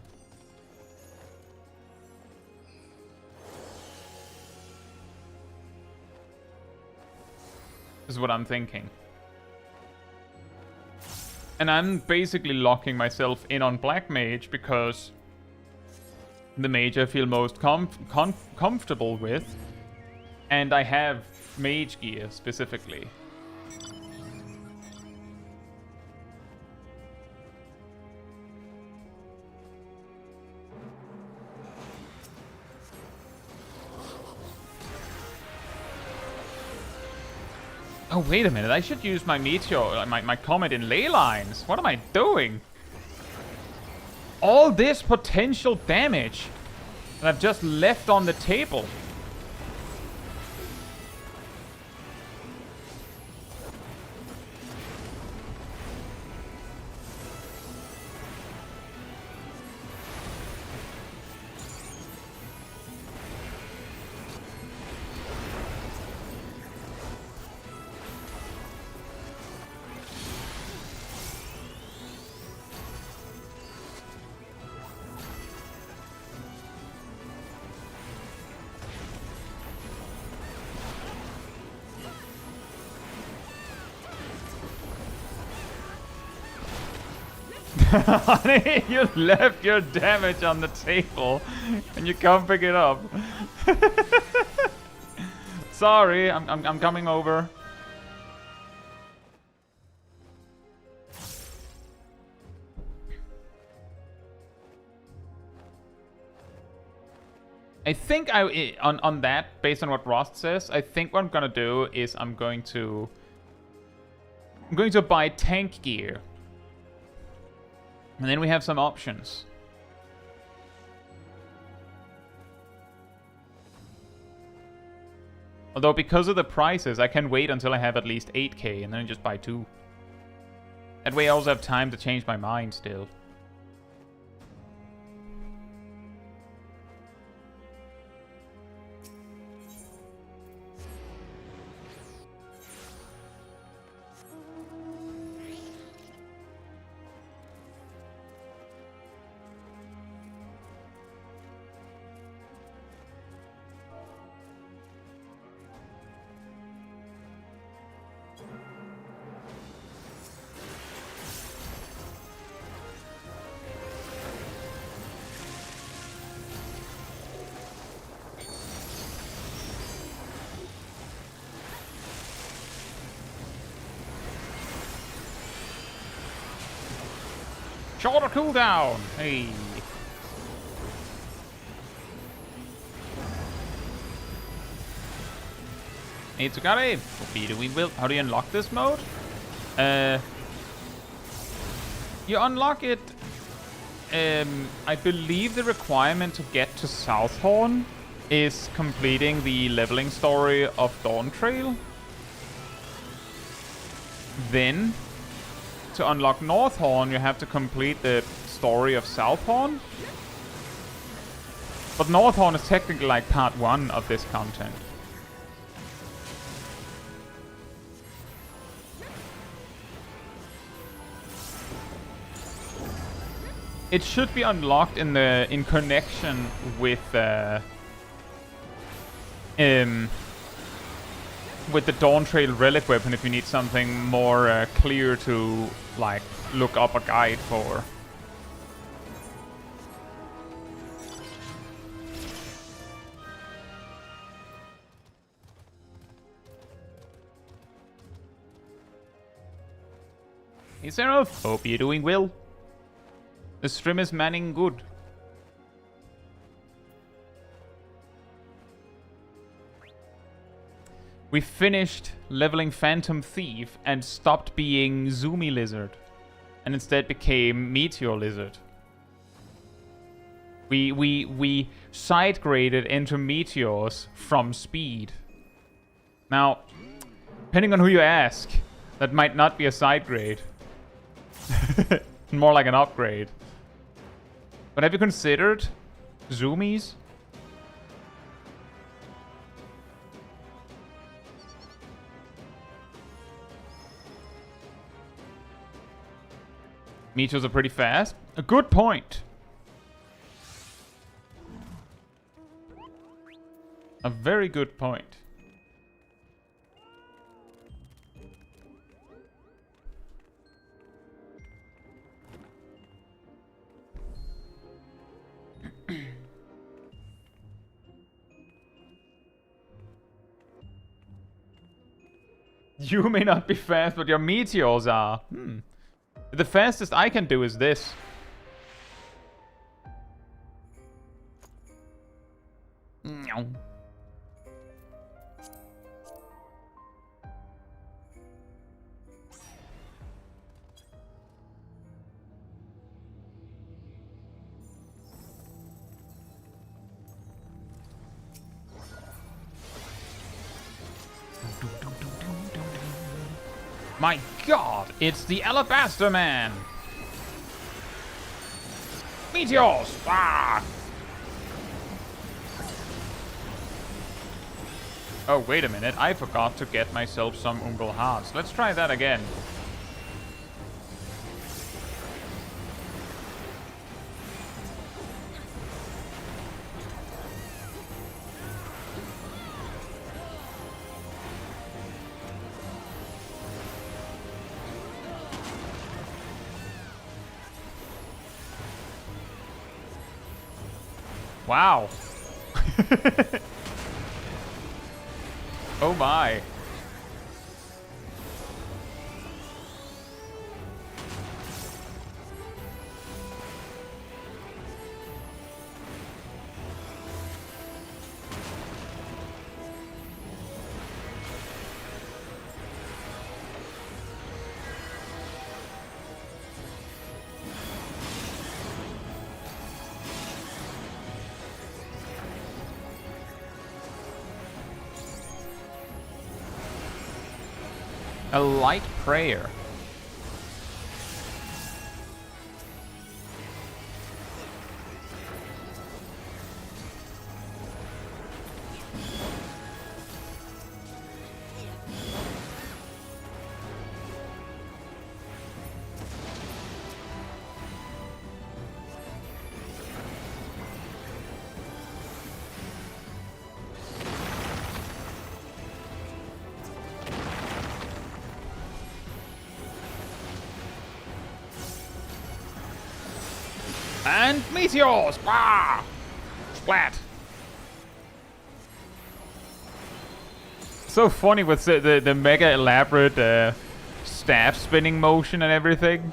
Is what I'm thinking. And I'm basically locking myself in on Black Mage because the mage I feel most comfortable with. And I have mage gear specifically. Oh, wait a minute. I should use my meteor, my comet in ley lines. What am I doing? All this potential damage that I've just left on the table. Honey, you left your damage on the table and you can't pick it up. Sorry, I'm coming over. I think on that, based on what Rost says, I think what I'm gonna do is I'm going to buy tank gear. And then we have some options. Although because of the prices, I can wait until I have at least 8k and then just buy 2. That way I also have time to change my mind still. Shorter cooldown! Hey! It's okay. How do you unlock this mode? You unlock it. I believe the requirement to get to Southhorn is completing the leveling story of Dawntrail. Then, to unlock Northhorn, you have to complete the story of Southhorn. But Northhorn is technically like part 1 of this content. It should be unlocked in connection with the Dawntrail relic weapon if you need something more clear to like look up a guide for. Hey Seraph, hope you're doing well. The stream is manning good. We finished leveling Phantom Thief and stopped being Zoomy Lizard. And instead became Meteor Lizard. We side graded into meteors from speed. Now, depending on who you ask, that might not be a side grade. More like an upgrade. But have you considered zoomies? Meteors are pretty fast. A good point. A very good point. You may not be fast, but your meteors are. The fastest I can do is this. My god, it's the Alabaster Man! Meteors! Ah! Oh, wait a minute, I forgot to get myself some Umbral Hearts. Let's try that again. Wow. Oh my. A light prayer. And meteors! Ah! Splat! So funny with the mega elaborate staff spinning motion and everything.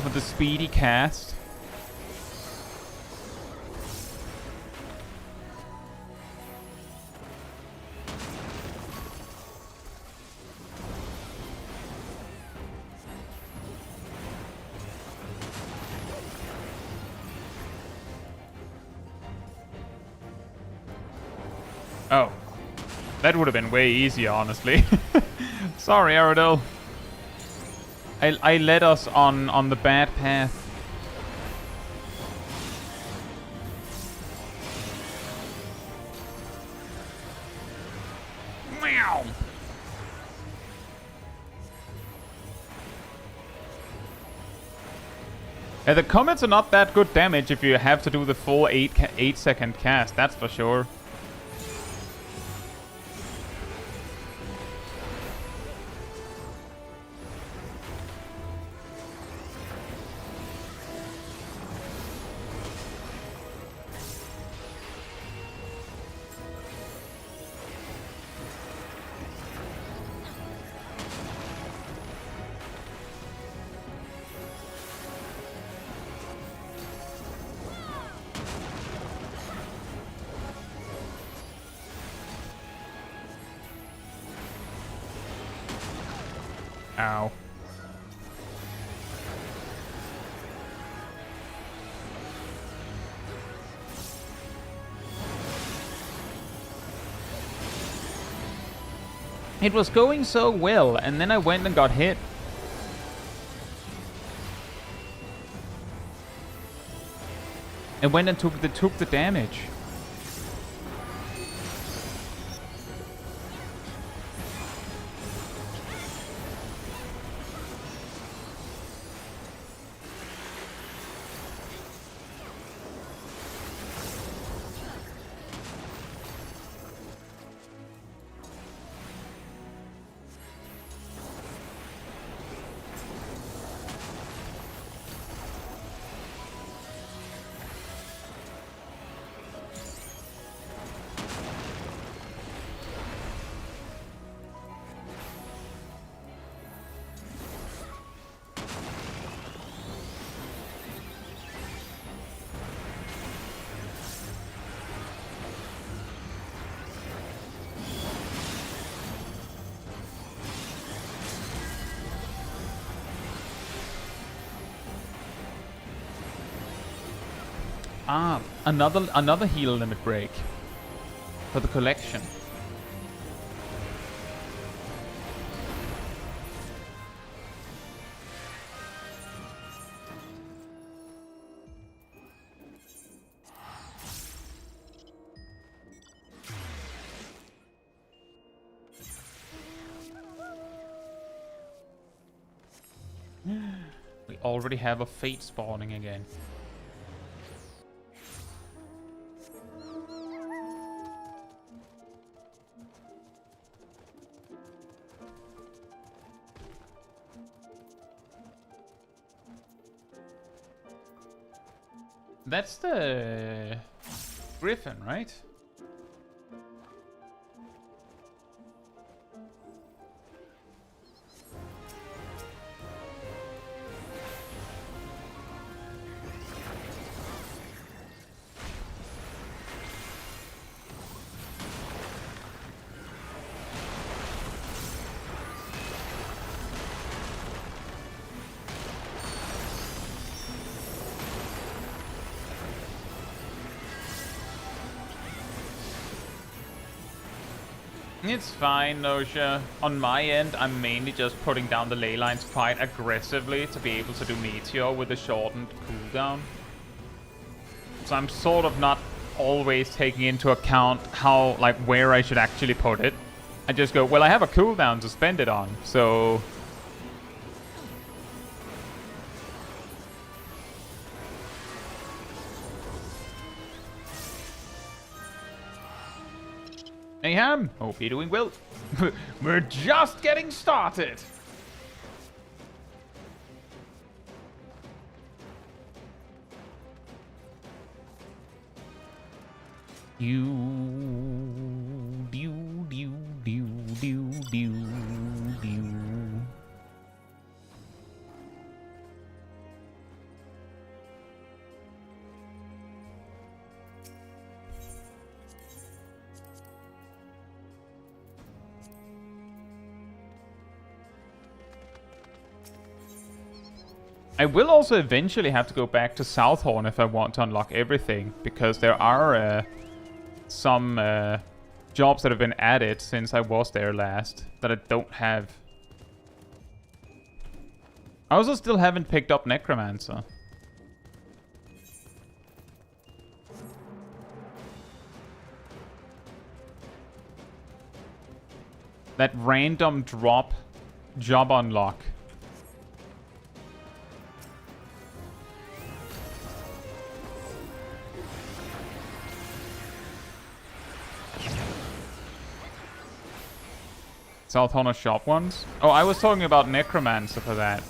With the speedy cast. Oh. That would have been way easier, honestly. Sorry, Aerodel. I led us on the bad path. Meow. Yeah, the comets are not that good damage if you have to do the full 8-second cast, that's for sure. Ow. It was going so well, and then I went and got hit. And went and took the damage. Ah, another heal limit break for the collection. We already have a fate spawning again. That's the Griffin, right? It's fine, Nosha. On my end, I'm mainly just putting down the ley lines quite aggressively to be able to do Meteor with a shortened cooldown. So I'm sort of not always taking into account how, like, where I should actually put it. I just go, well, I have a cooldown to spend it on, so... Mayhem, hope you're doing well. We're just getting started. I will also eventually have to go back to Southhorn if I want to unlock everything, because there are some jobs that have been added since I was there last that I don't have. I also still haven't picked up Necromancer. That random drop job unlock. Southhorn shop ones? Oh, I was talking about Necromancer for that.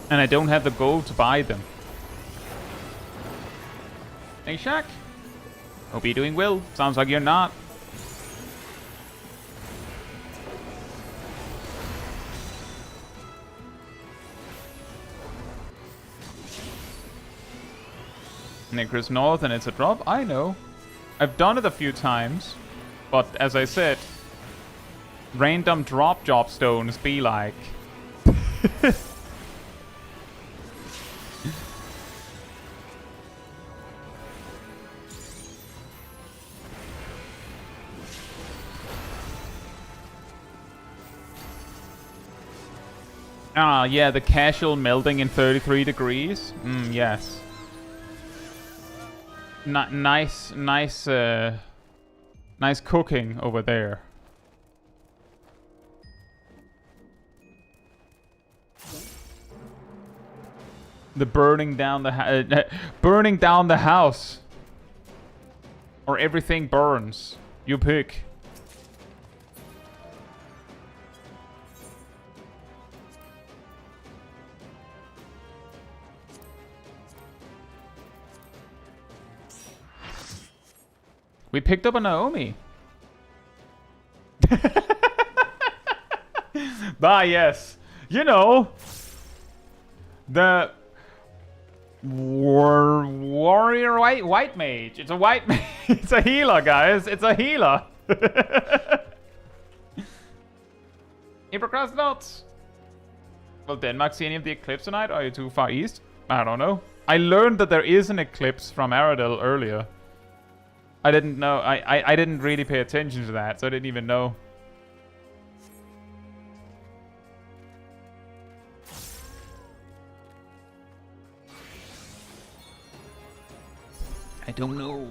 And I don't have the gold to buy them. Hey, Shaq. Hope you're doing well. Sounds like you're not. Necros North and it's a drop? I know. I've done it a few times, but as I said, random drop stones be like. Ah, yeah, the casual melting in 33 degrees. Yes. Nice cooking over there. The burning down the house, or everything burns. You pick. We picked up a Naomi. Ah, yes. You know, the warrior white mage. It's a white mage. It's a healer, guys. It's a healer. Hypercross notes. Will Denmark see any of the eclipse tonight? Are you too far east? I don't know. I learned that there is an eclipse from Aradel earlier. I didn't know. I didn't really pay attention to that, so I didn't even know. I don't know.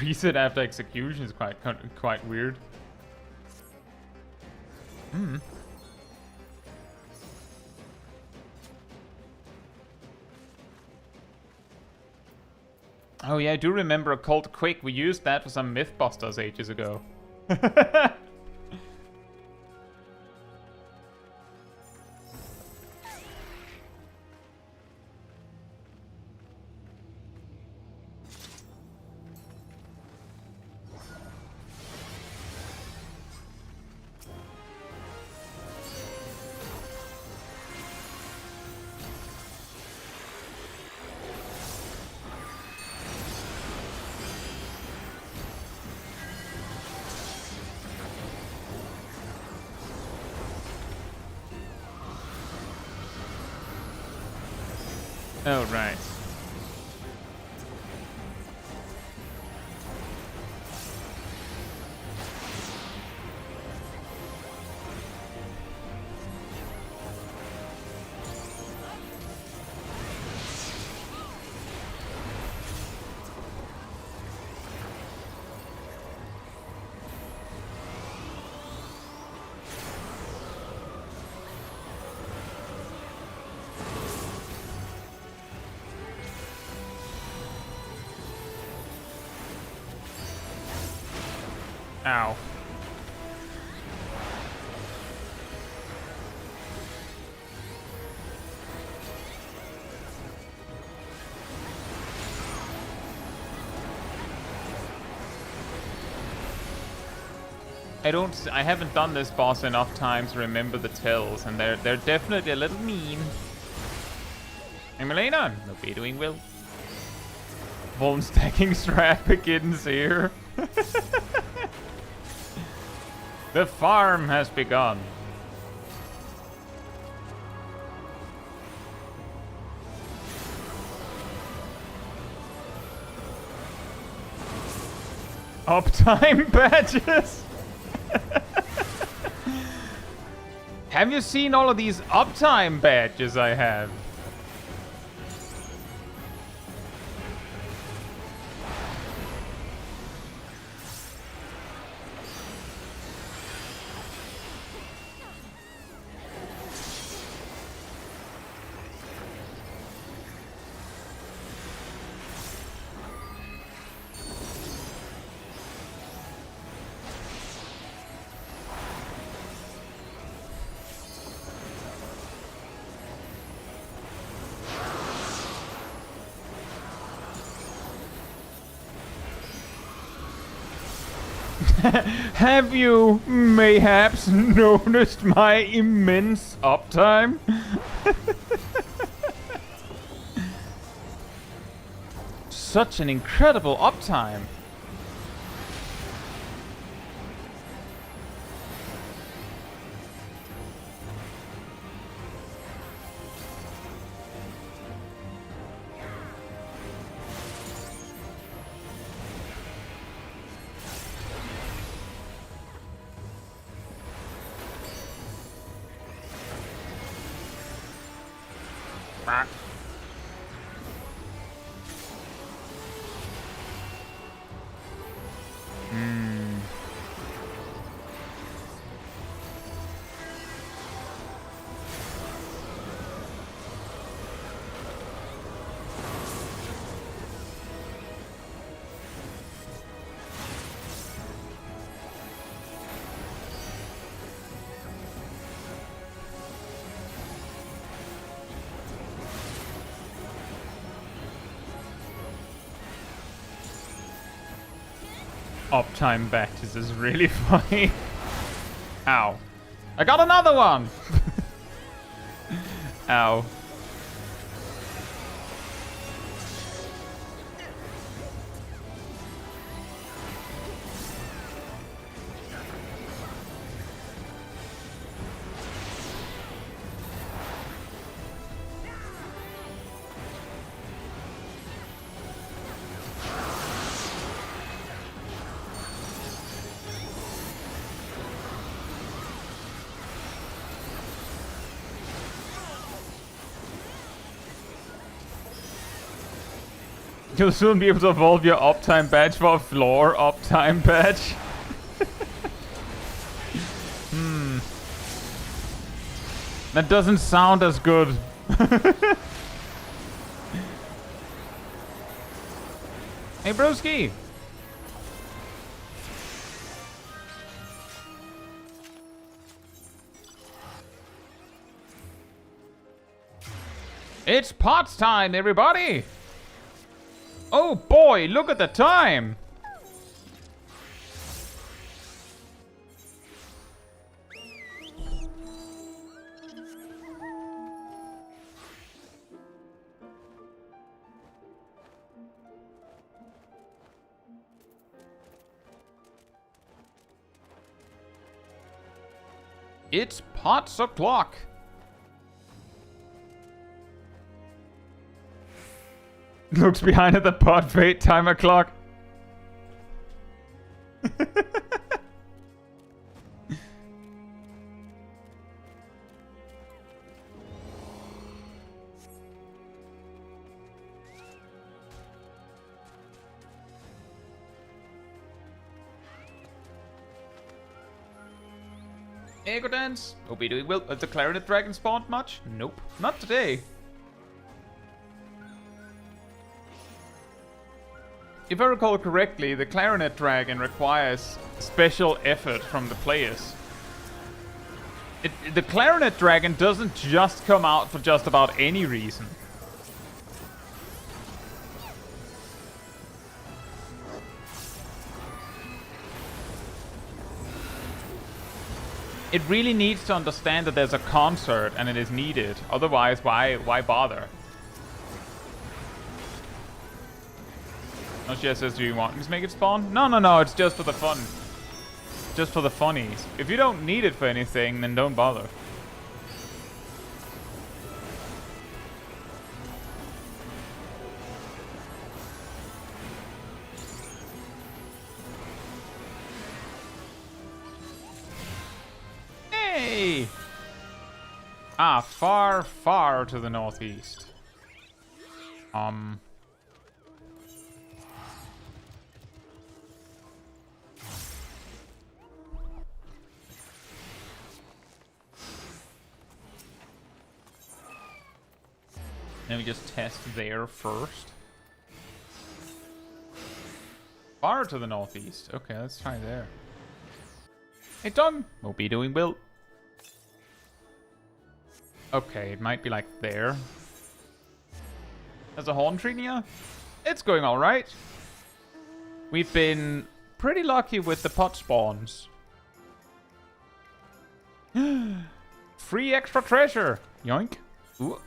Reset after execution is quite weird. Oh yeah, I do remember a Cold Quick. We used that for some Mythbusters ages ago. Oh, right. Ow. I haven't done this boss enough times to remember the tells, and they're definitely a little mean. Hey Melina, no be doing well. Bone stacking strap begins here. The farm has begun. Uptime badges. Have you seen all of these uptime badges I have? Have you mayhaps noticed my immense uptime? Such an incredible uptime. Uptime Baptist is really funny. Ow. I got another one! Ow. You'll soon be able to evolve your uptime badge for a floor uptime badge. That doesn't sound as good. Hey, broski. It's pots time, everybody. Oh boy, look at the time! It's pots o'clock. Looks behind at the pot fate timer clock. Ego dance. Hope you're doing well. Has the clarinet dragon spawned much? Nope. Not today. If I recall correctly, the clarinet dragon requires special effort from the players. The clarinet dragon doesn't just come out for just about any reason. It really needs to understand that there's a concert and it is needed. Otherwise, why bother? Oh, she says, do you want me to make it spawn? No, it's just for the fun. Just for the funnies. If you don't need it for anything, then don't bother. Hey! Ah, far to the northeast. Let me just test there first. Far to the northeast. Okay, let's try there. Hey, Tom! Hope you're doing well. Okay, it might be like there. There's a horn tree near. It's going alright. We've been pretty lucky with the pot spawns. Free extra treasure! Yoink. Ooh.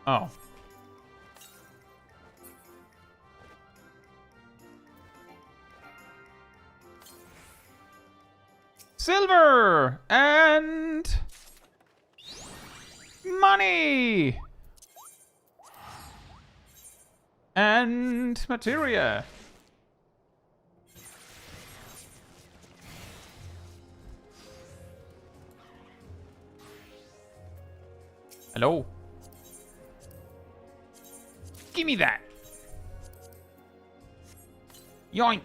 Oh. Silver! And... money! And materia. Hello? Give me that! Yoink!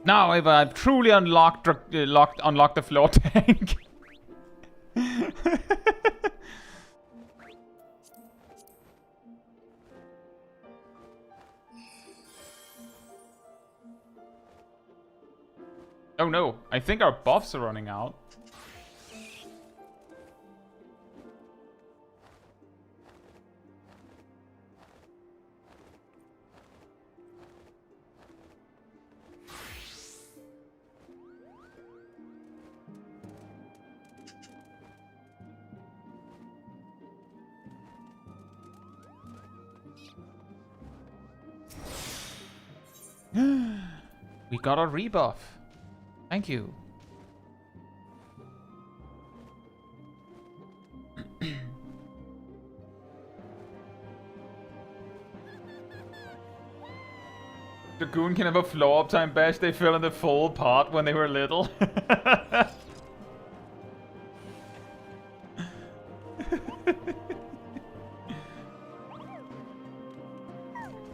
Now I've truly unlocked the floor tank. Oh no, I think our buffs are running out. We got a rebuff. Thank you. The goon can have a floor uptime badge. They fell in the full pot when they were little.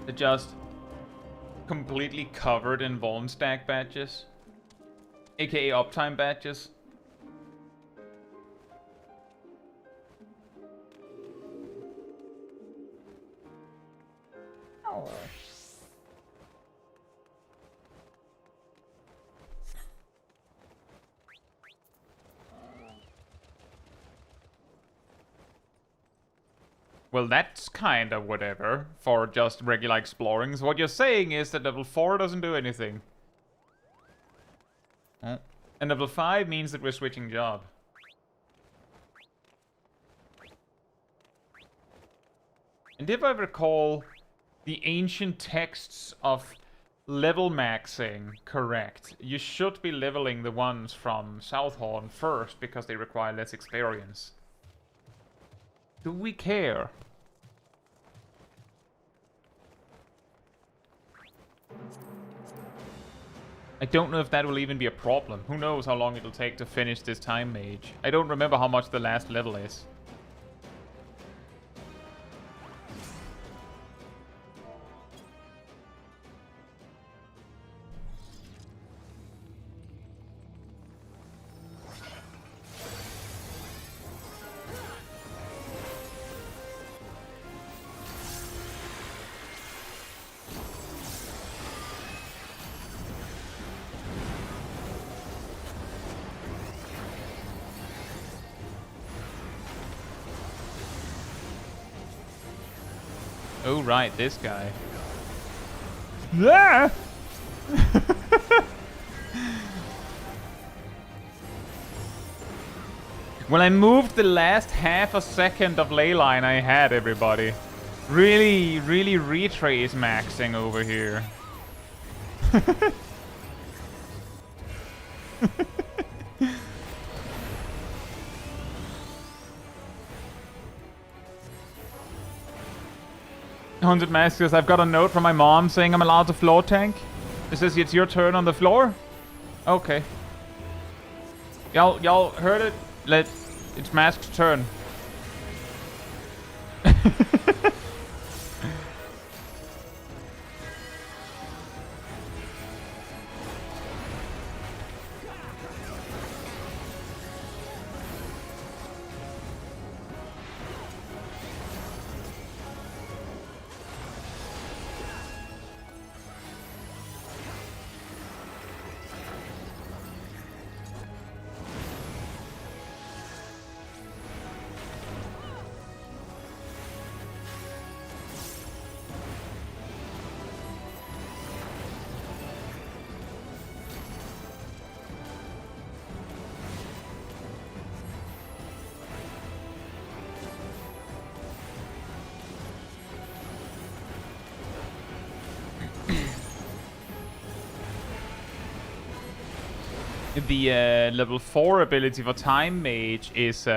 They're just completely covered in Vuln stack badges. AKA uptime badges. Oh. Well, that's kind of whatever for just regular exploring. So what you're saying is that level 4 doesn't do anything. Oh. And level 5 means that we're switching job. And if I recall the ancient texts of level maxing correct, you should be leveling the ones from Southhorn first because they require less experience. Do we care? I don't know if that will even be a problem. Who knows how long it'll take to finish this time mage. I don't remember how much the last level is. Oh, right, this guy. Yeah! When I moved the last half a second of leyline I had, everybody. Really, really retrace maxing over here. 100 masters. I've got a note from my mom saying I'm allowed to floor tank. It says it's your turn on the floor. Okay. Y'all heard it? It's Mask's turn. the level 4 ability for Time Mage is,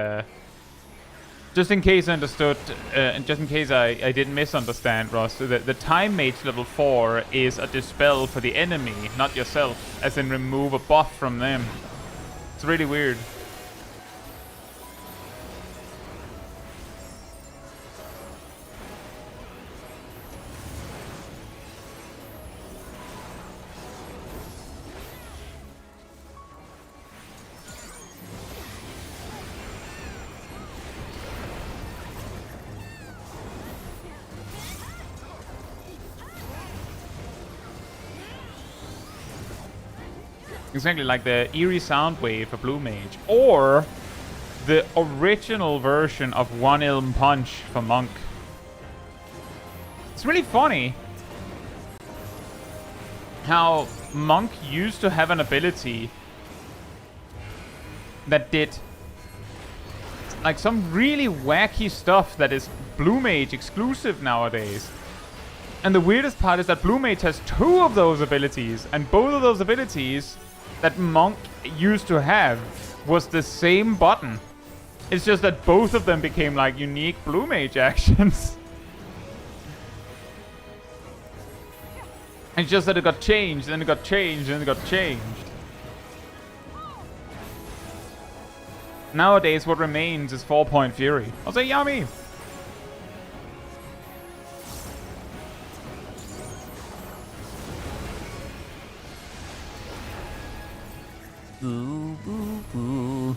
just in case I understood, and just in case I didn't misunderstand, Ross, the Time Mage level 4 is a dispel for the enemy, not yourself, as in remove a buff from them. It's really weird. Exactly, like the eerie sound wave for Blue Mage. Or the original version of One Ilm Punch for Monk. It's really funny how Monk used to have an ability that did like some really wacky stuff that is Blue Mage exclusive nowadays. And the weirdest part is that Blue Mage has 2 of those abilities, and both of those abilities that Monk used to have was the same button. It's just that both of them became like unique Blue Mage actions. It's just that it got changed, then it got changed, then it got changed. Nowadays what remains is 4-point Fury. I'll say yummy! Ooh, ooh, ooh.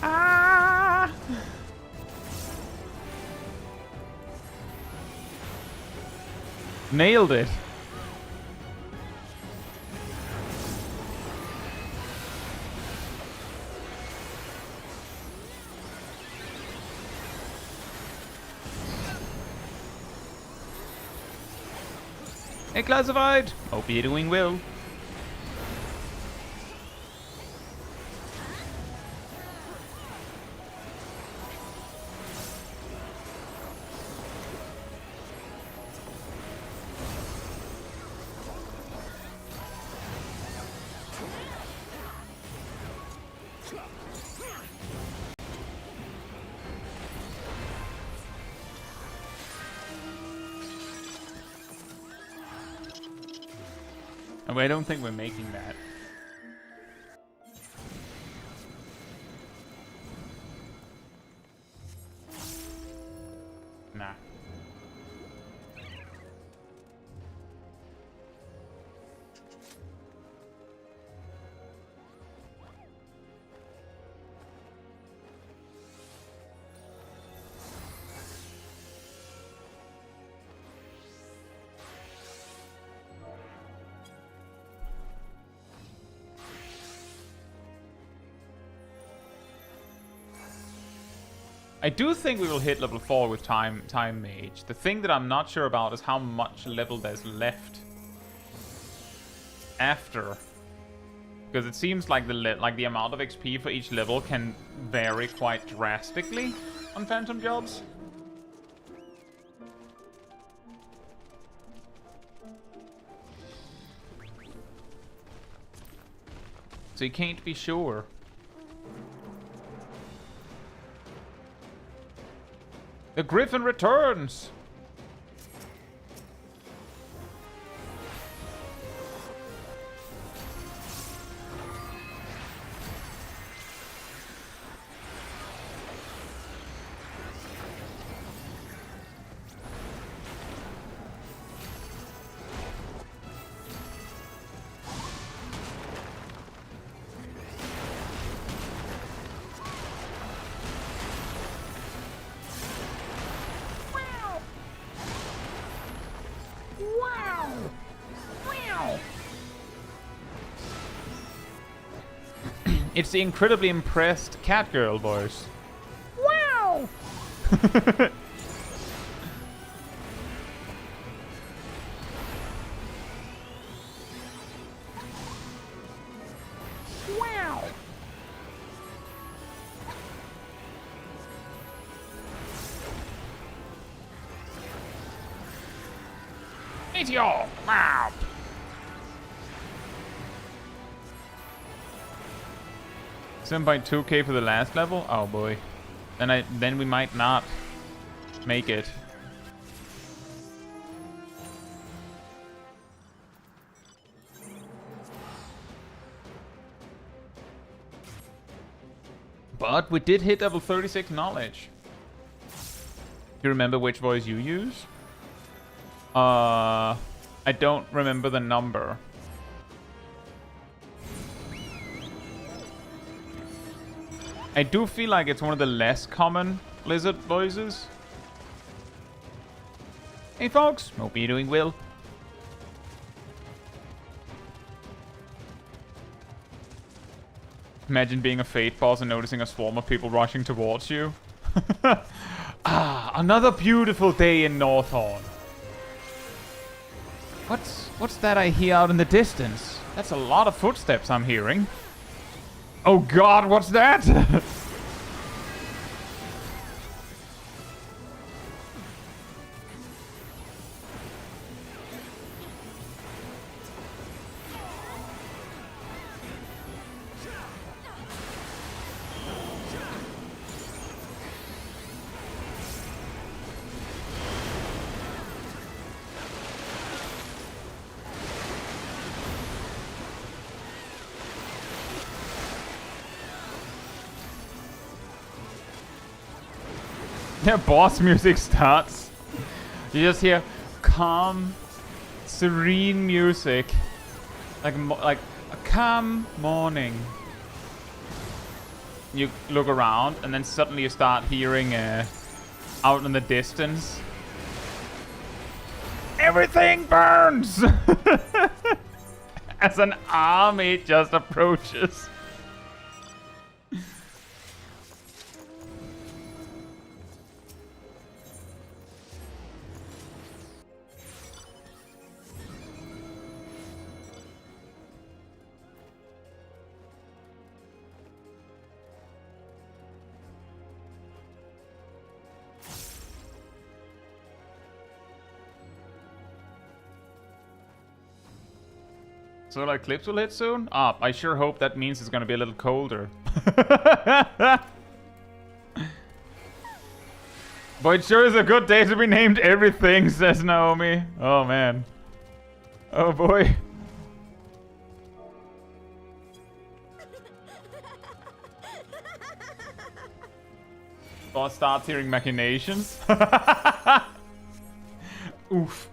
Ah! Nailed it. Hey, classified. Hope you're doing well. I don't think we're making that. Nah. I do think we will hit level 4 with Time Mage. The thing that I'm not sure about is how much level there's left after, because it seems like the amount of XP for each level can vary quite drastically on Phantom Jobs. So you can't be sure. The Griffin returns! It's the incredibly impressed cat girl voice. Wow! Meteor! Wow! 7.2k for the last level? Oh boy. Then we might not make it. But we did hit level 36 knowledge. Do you remember which voice you use? I don't remember the number. I do feel like it's one of the less common lizard voices. Hey folks, hope you're doing well. Imagine being a Fate boss and noticing a swarm of people rushing towards you. Ah, another beautiful day in Northhorn. What's that I hear out in the distance? That's a lot of footsteps I'm hearing. Oh god, what's that? Yeah, boss music starts. You just hear calm, serene music, like a calm morning. You look around, and then suddenly you start hearing out in the distance, everything burns as an army just approaches. So like clips will hit soon? Ah, I sure hope that means it's gonna be a little colder. But it sure is a good day to be named everything, says Naomi. Oh man. Oh boy. Boss starts hearing machinations. Oof.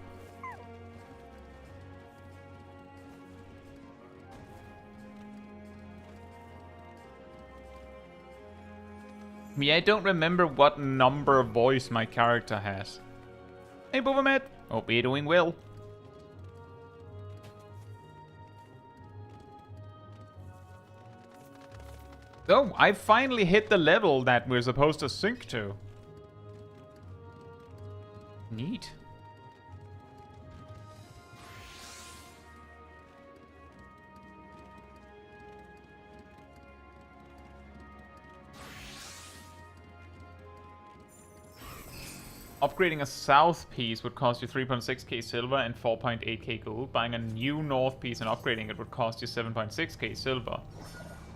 Yeah, I don't remember what number of voice my character has. Hey, Bobamet. Hope you're doing well. Oh, I finally hit the level that we're supposed to sync to. Neat. Upgrading a south piece would cost you 3.6k silver and 4.8k gold. Buying a new north piece and upgrading it would cost you 7.6k silver.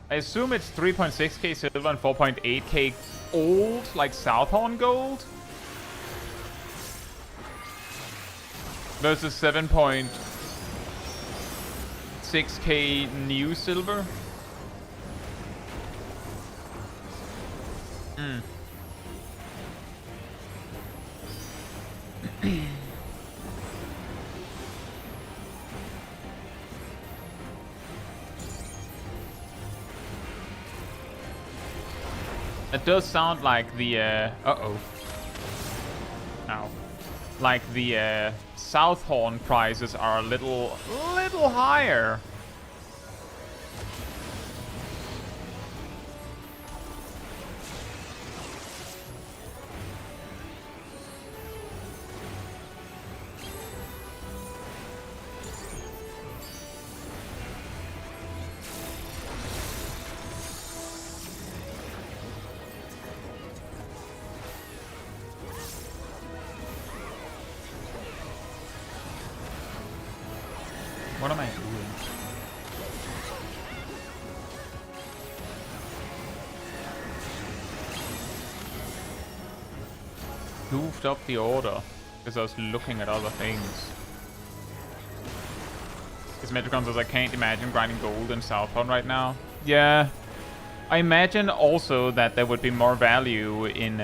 I assume it's 3.6k silver and 4.8k old, like Southhorn gold? Versus 7.6k new silver? Hmm. It does sound like the uh-oh. Ow. Like the Southhorn prices are a little higher. What am I doing? Moved up the order because I was looking at other things. Because Metricon says I can't imagine grinding gold in Southbound right now. Yeah. I imagine also that there would be more value in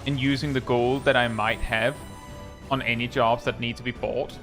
using the gold that I might have on any jobs that need to be bought.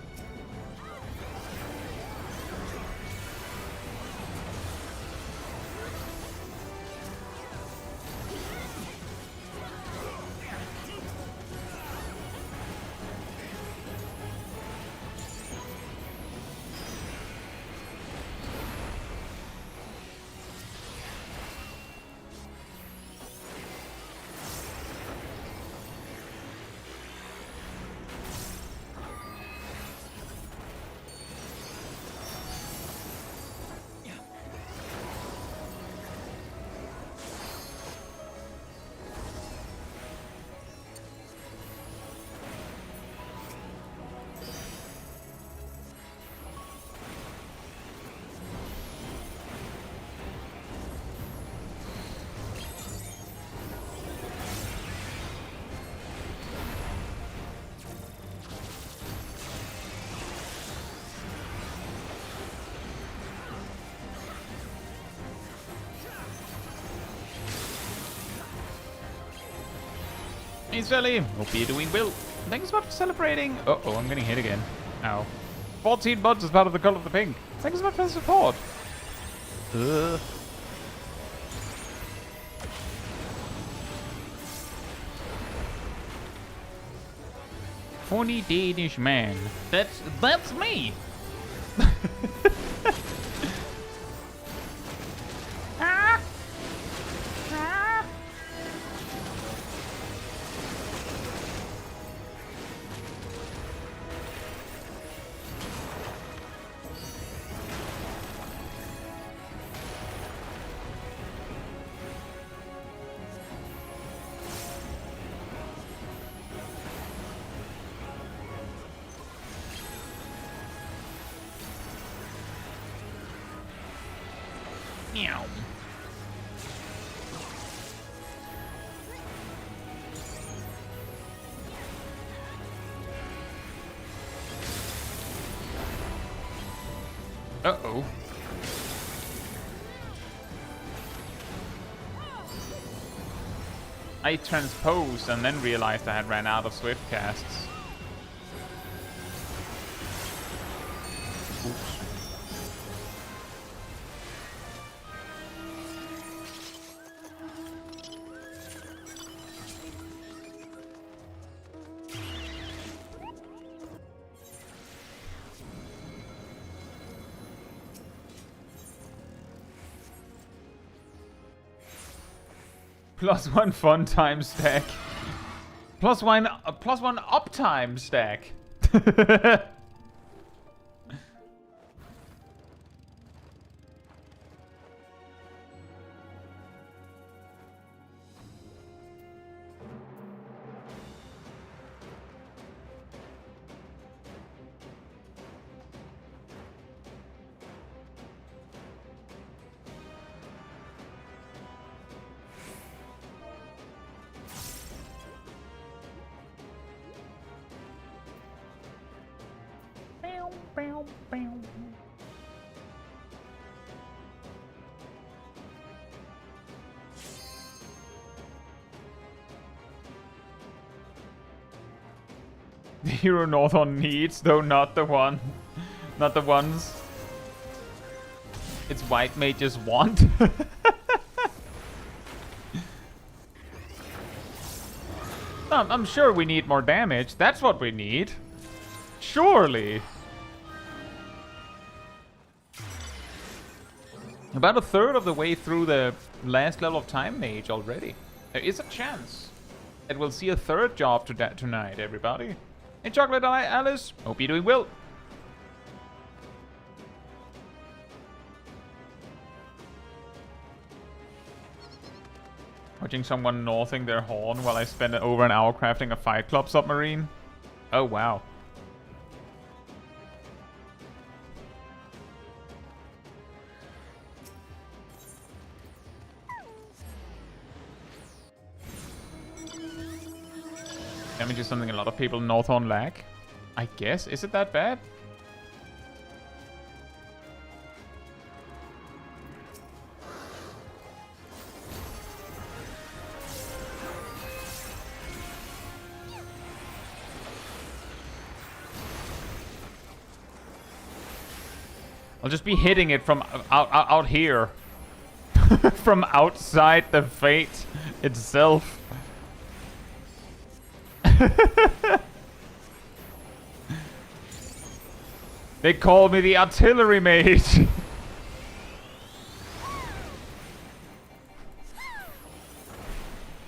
Hey Sally, hope you're doing well. Thanks so much for celebrating. Uh-oh, I'm getting hit again. Ow. 14 months is part of the color of the pink. Thanks so much for the support. 40 Danish man. That's me. Meow. Uh-oh. I transposed and then realized I had ran out of swift casts. Oops. +1 fun time stack. +1 uptime stack. The hero Northon needs, though not the one. Not the ones its white mages want. I'm sure we need more damage. That's what we need. Surely. About a third of the way through the last level of Time Mage already. There is a chance that we'll see a third job tonight, everybody. Hey, Chocolate Eye Alice. Hope you're doing well. Watching someone northing their horn while I spend over an hour crafting a Fight Club submarine. Oh, wow. Damage is something a lot of people in Northhorn lack. I guess. Is it that bad? I'll just be hitting it from out here. From outside the Fate itself. They call me the artillery mage.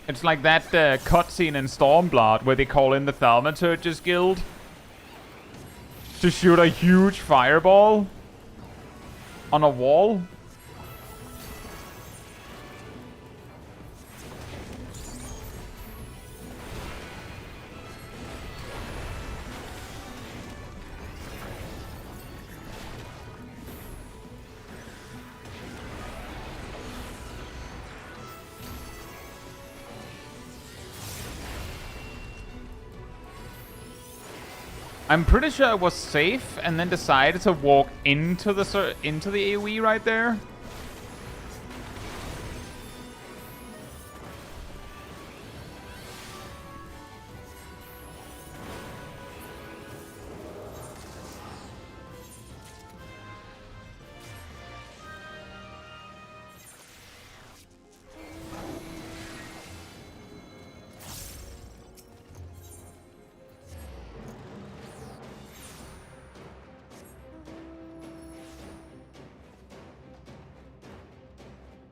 It's like that cutscene in Stormblood where they call in the Thaumaturgist Guild to shoot a huge fireball on a wall. I'm pretty sure I was safe and then decided to walk into the AoE right there.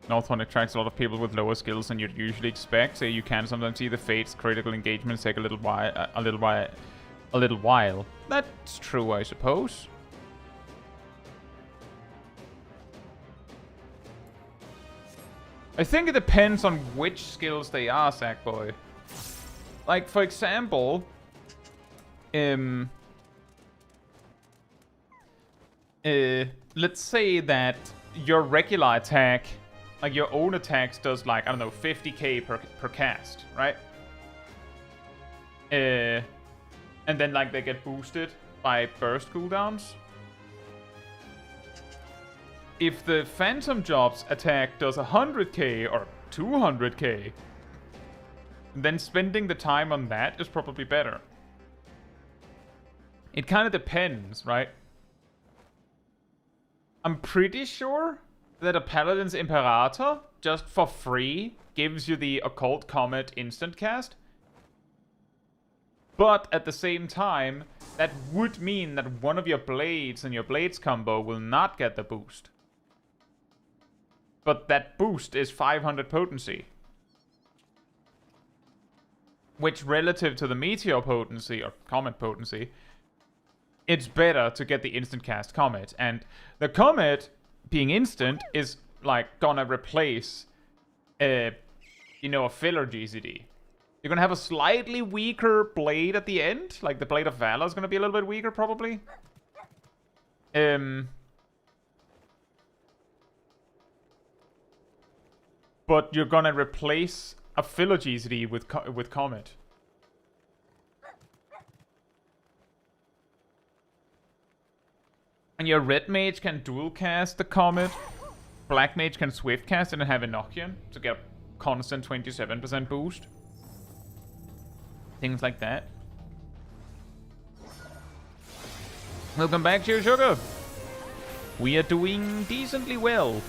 Northhorn attracts a lot of people with lower skills than you'd usually expect, so you can sometimes see the Fate's critical engagements take a little while. That's true, I suppose. I think it depends on which skills they are, Sackboy. Like, for example, let's say that your regular attack, like your own attacks, does like, I don't know, 50k per cast, right? And then like they get boosted by burst cooldowns. If the Phantom Job's attack does 100k or 200k, then spending the time on that is probably better. It kind of depends, right? I'm pretty sure that a Paladin's Imperator, just for free, gives you the Occult Comet instant cast. But at the same time, that would mean that one of your blades and your blades combo will not get the boost. But that boost is 500 potency. Which, relative to the Meteor potency, or Comet potency, it's better to get the instant cast Comet. And the Comet, being instant, is like gonna replace a filler GCD. You're gonna have a slightly weaker blade at the end, like the Blade of Valor is gonna be a little bit weaker probably. But you're gonna replace a filler GCD with Comet. And your red mage can dual cast the Comet. Black mage can swift cast and have Enochian to get a constant 27% boost. Things like that. Welcome back, Cheer Sugar. We are doing decently well.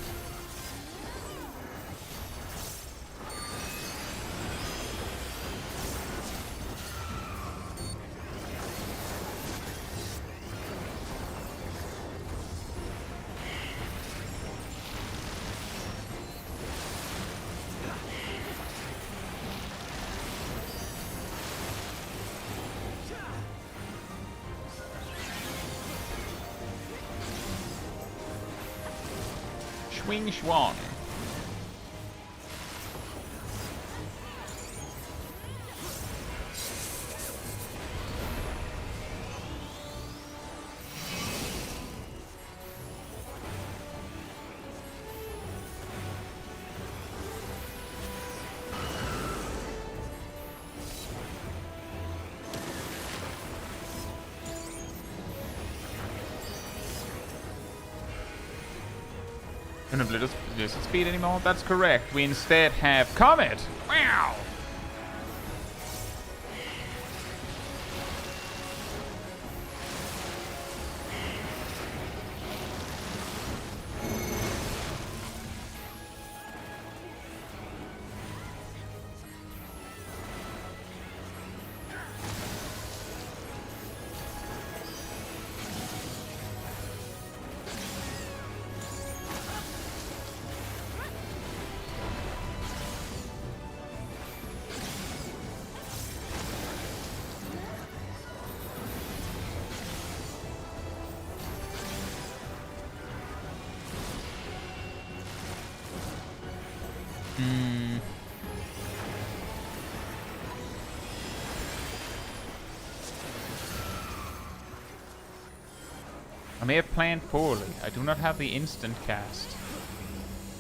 Swing Schwan. even blizzard speed anymore. That's correct. We instead have Comet. Wow. I may have planned poorly. I do not have the instant cast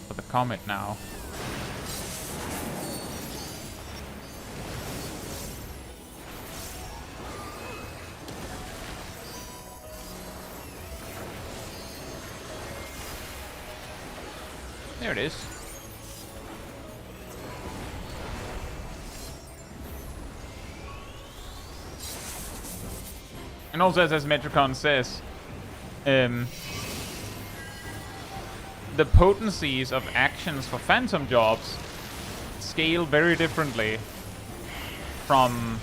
for the Comet now. There it is. And also, as Metricon says, the potencies of actions for phantom jobs scale very differently from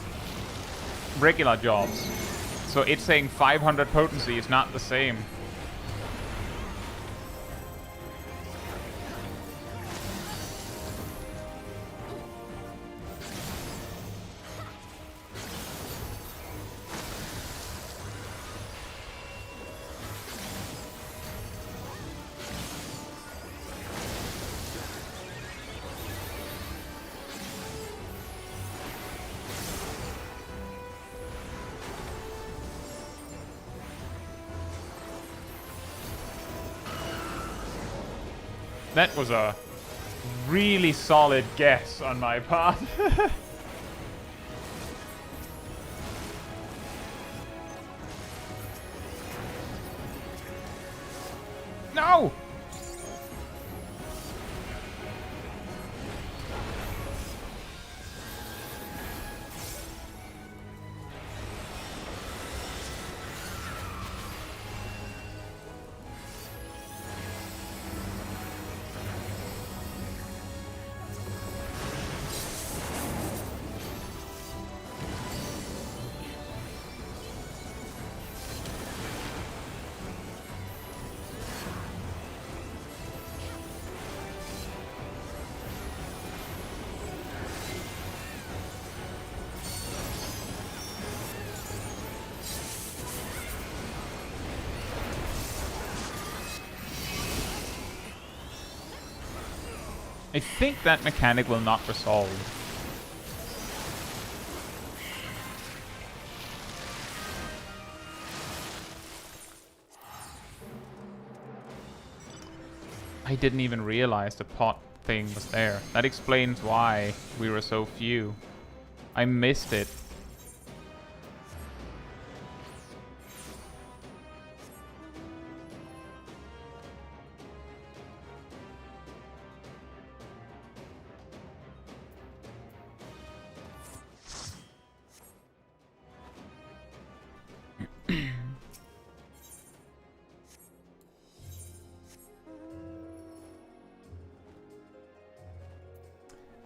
regular jobs. So it's saying 500 potency is not the same. That was a really solid guess on my part. No! I think that mechanic will not resolve. I didn't even realize the pot thing was there. That explains why we were so few. I missed it.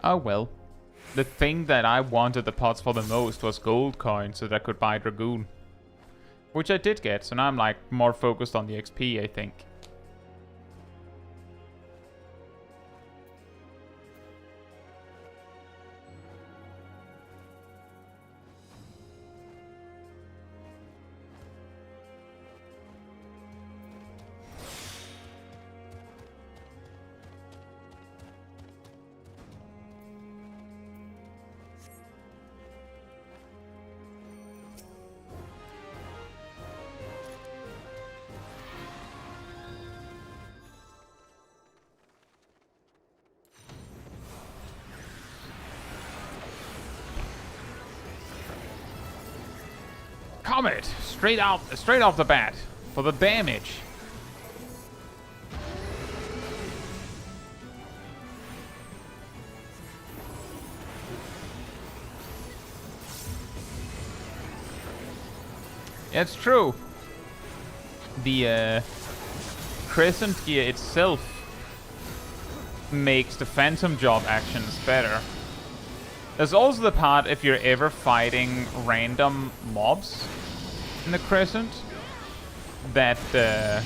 Oh well. The thing that I wanted the pots for the most was gold coins so that I could buy Dragoon. Which I did get, so now I'm like more focused on the XP, I think. Comet! Straight off the bat. For the damage. Yeah, it's true. The Crescent gear itself makes the Phantom Job actions better. There's also the part if you're ever fighting random mobs in the Crescent that the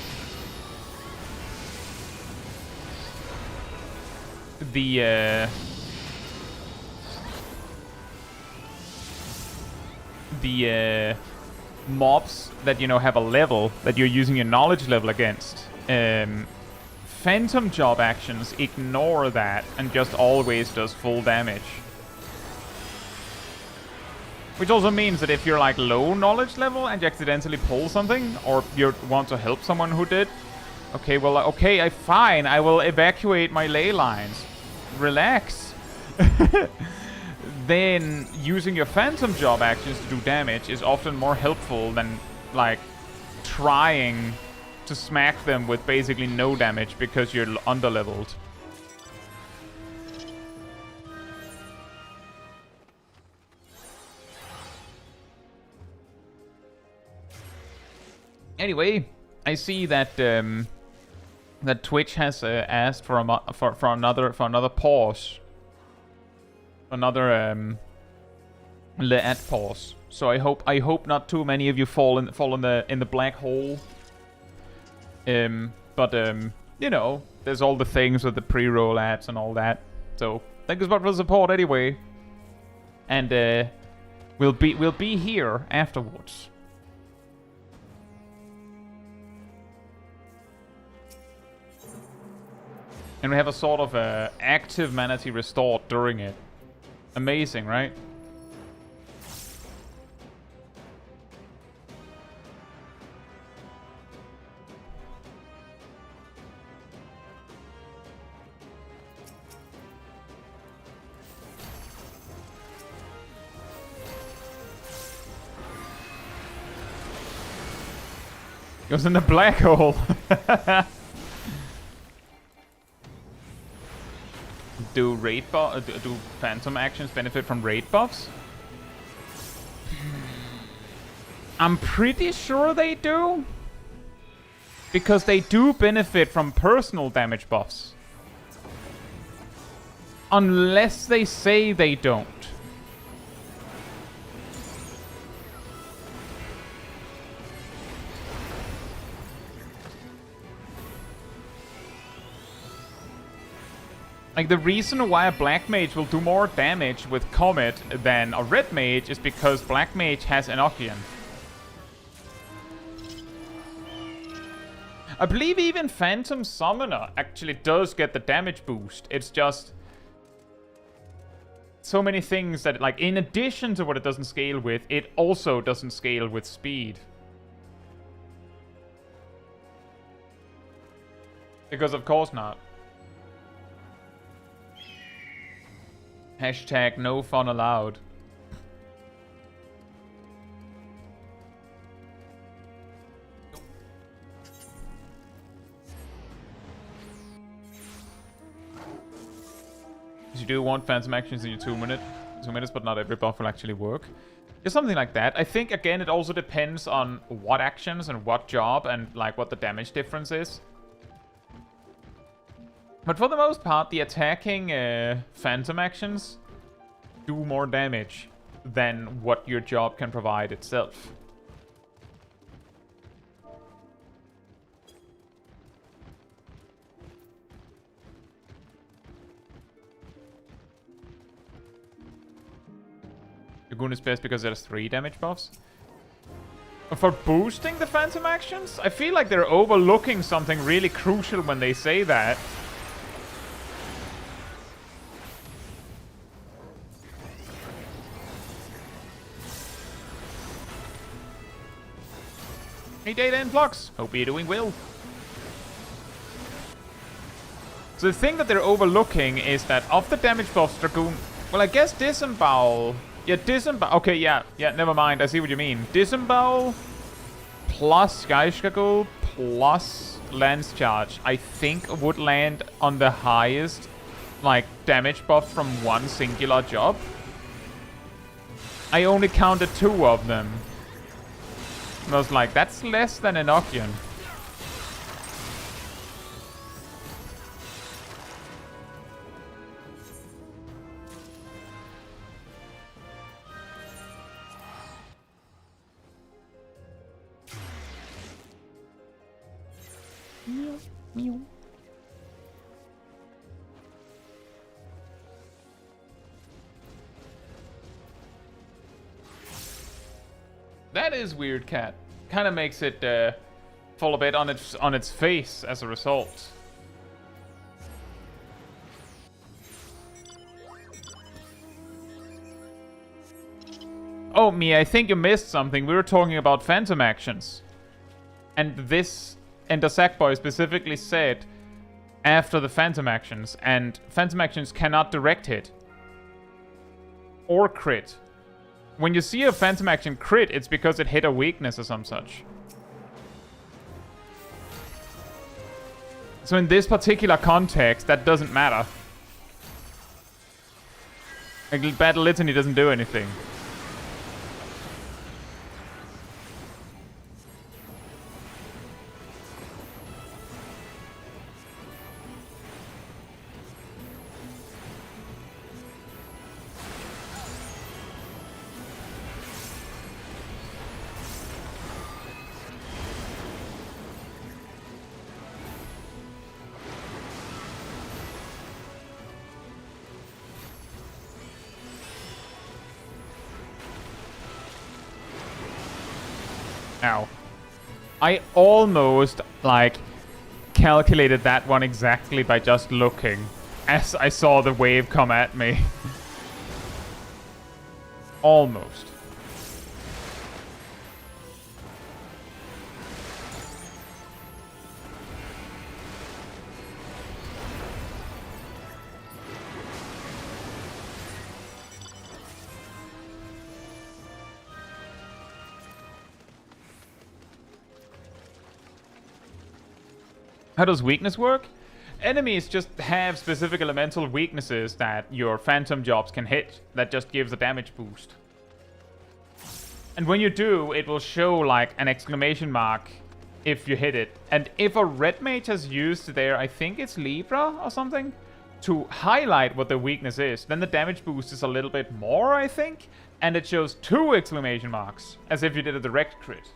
mobs that, you know, have a level that you're using your knowledge level against, Phantom Job actions ignore that and just always does full damage. Which also means that if you're like low knowledge level and you accidentally pull something, or you want to help someone who did, okay, well, okay, fine, I will evacuate my ley lines. Relax. Then using your Phantom Job actions to do damage is often more helpful than like trying to smack them with basically no damage because you're underleveled. Anyway, I see that that Twitch has asked for another pause, another ad pause. So I hope not too many of you fall in the black hole. But you know, there's all the things with the pre-roll ads and all that. So thank you for the support anyway, and we'll be here afterwards. And we have a sort of active manatee restored during it. Amazing, right? Goes in the black hole. Do Phantom actions benefit from raid buffs? I'm pretty sure they do. Because they do benefit from personal damage buffs. Unless they say they don't. Like, the reason why a Black Mage will do more damage with Comet than a Red Mage is because Black Mage has Enochian. I believe even Phantom Summoner actually does get the damage boost. It's just so many things that, like, in addition to what it doesn't scale with, it also doesn't scale with speed. Because of course not. Hashtag no fun allowed. You do want Phantom actions in your 2 minutes, but not every buff will actually work. Just something like that. I think, again, it also depends on what actions and what job and, like, what the damage difference is. But for the most part, the attacking Phantom actions do more damage than what your job can provide itself. Dragoon is best because there's 3 damage buffs. For boosting the Phantom actions? I feel like they're overlooking something really crucial when they say that. Hey, Data Influx! Hope you're doing well. So the thing that they're overlooking is that of the damage buffs, Dragoon... Well, I guess Disembowel... Yeah, Disembowel... Okay, yeah, never mind. I see what you mean. Disembowel plus Geistgagel plus Lance Charge, I think would land on the highest, like, damage buff from one singular job. I only counted 2 of them. And I was like, that's less than Enochian. Meow, meow. That is weird, cat. Kind of makes it fall a bit on its face as a result. Oh, Mia, I think you missed something. We were talking about phantom actions. And the Sackboy specifically said after the phantom actions, and phantom actions cannot direct hit. Or crit. When you see a phantom action crit, it's because it hit a weakness or some such. So in this particular context, that doesn't matter. Like, Battle Litany doesn't do anything. Ow. I almost, like, calculated that one exactly by just looking as I saw the wave come at me. Almost. How does weakness work? Enemies just have specific elemental weaknesses that your phantom jobs can hit. That just gives a damage boost. And when you do, it will show like an exclamation mark if you hit it. And if a red mage has used their, I think it's Libra or something, to highlight what the weakness is, then the damage boost is a little bit more, I think. And it shows 2 exclamation marks, as if you did a direct crit.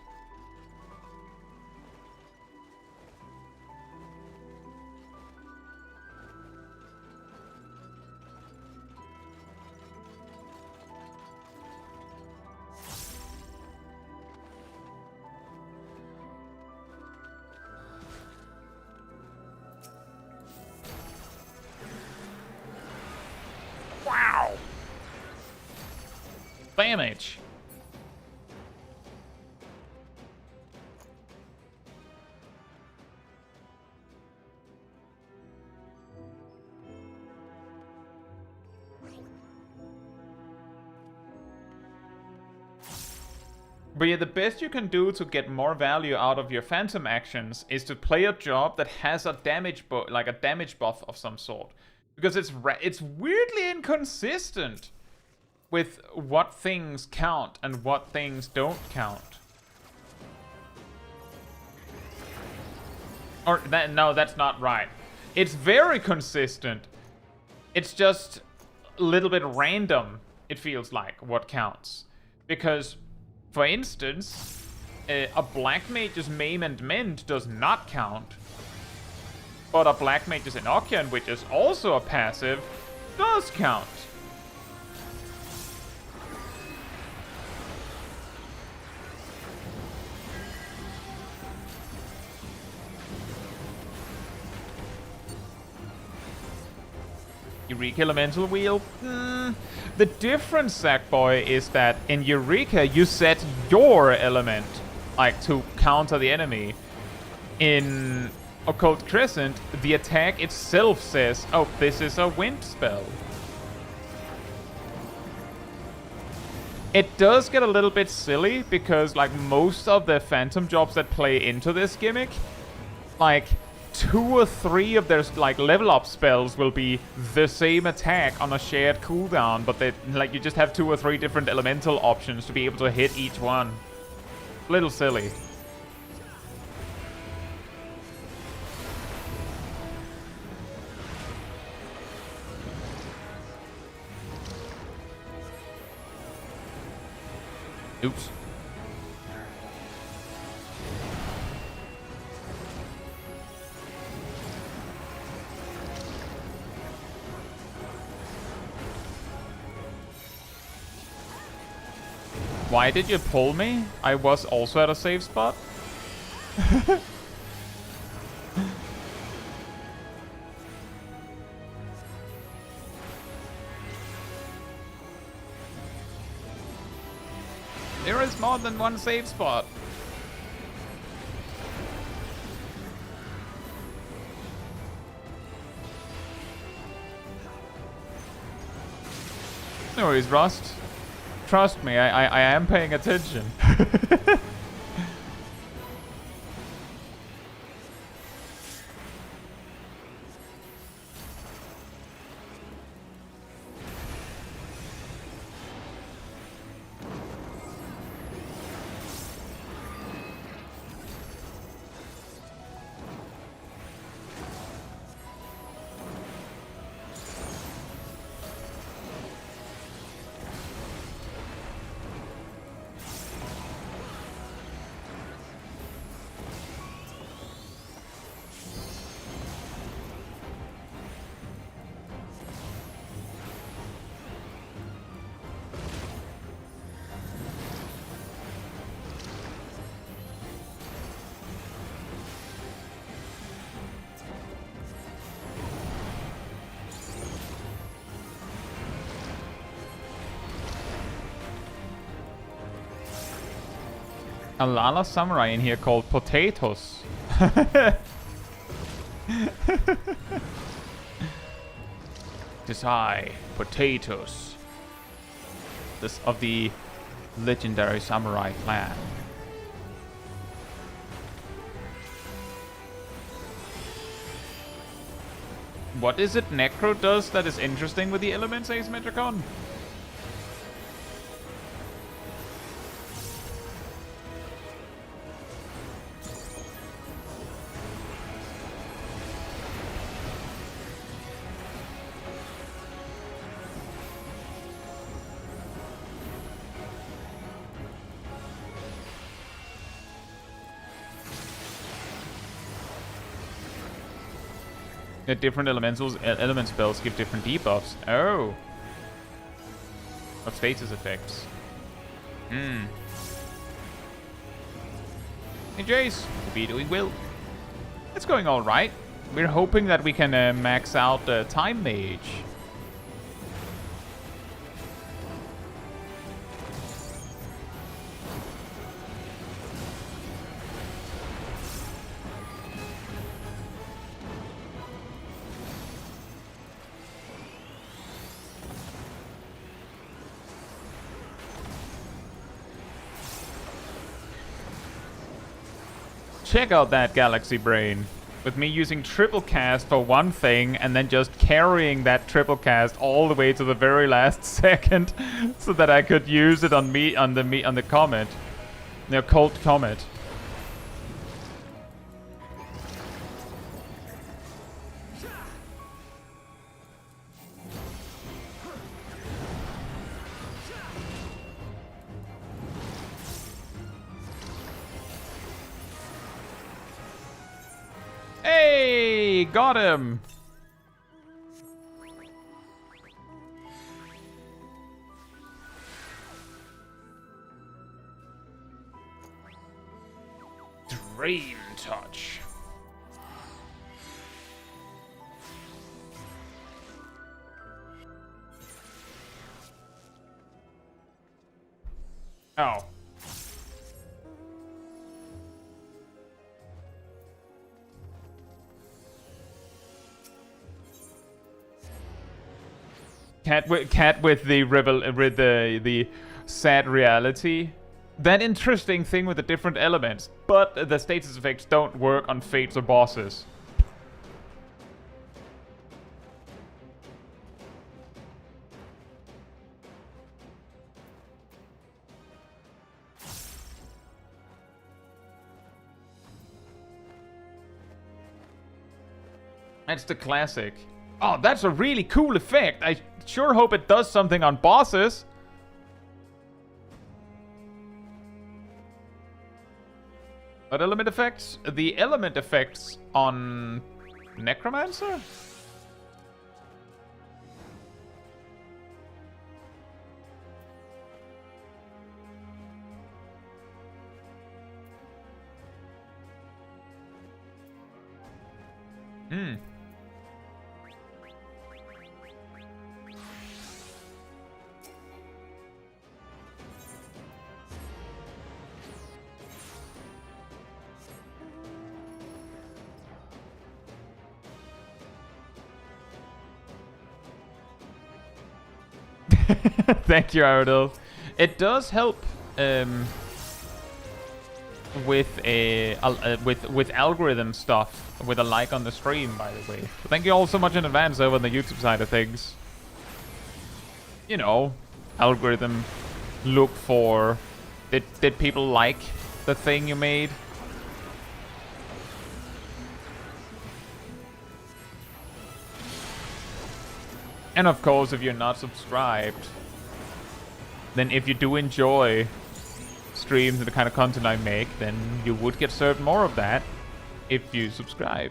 Wow! Damage. But yeah, the best you can do to get more value out of your phantom actions is to play a job that has a damage buff of some sort. Because it's weirdly inconsistent with what things count and what things don't count. Or no, that's not right. It's very consistent. It's just a little bit random, it feels like, what counts. Because, for instance, a Black Mage's Maim and Mend does not count. But a Black Mage's Enochian, which is also a passive, does count. Eureka Elemental Wheel? The difference, Sackboy, is that in Eureka you set your element, like, to counter the enemy. In Occult Crescent, the attack itself says, oh, this is a wind spell. It does get a little bit silly, because, like, most of the phantom jobs that play into this gimmick, like, 2 or 3 of their, like, level up spells will be the same attack on a shared cooldown, but they, like, you just have 2 or 3 different elemental options to be able to hit each one. Little silly. Oops. Why did you pull me? I was also at a safe spot. There is more than one safe spot. No worries, Rust. Trust me, I am paying attention. A Lala Samurai in here called Potatoes. Tis I, Potatoes. This of the legendary samurai clan. What is it Necro does that is interesting with the elements, Asymmetricon? Different elementals, element spells give different debuffs. Oh. Of status effects. Hmm. Hey Jace, be doing well. It's going alright. We're hoping that we can max out Time Mage. Check out that Galaxy Brain. With me using triple cast for one thing and then just carrying that triple cast all the way to the very last second so that I could use it on the comet. The Colt Comet. Hey, got him. Dream Touch. Oh. Cat with the sad reality. That interesting thing with the different elements, but the status effects don't work on fates or bosses. That's the classic. Oh, that's a really cool effect. I sure hope it does something on bosses. What element effects? The element effects on Necromancer? Hmm. Thank you, Aradil. It does help with algorithm stuff with a like on the stream, by the way. But thank you all so much in advance over on the YouTube side of things. You know, algorithm look for did people like the thing you made? And of course, if you're not subscribed, then if you do enjoy streams and the kind of content I make, then you would get served more of that if you subscribe.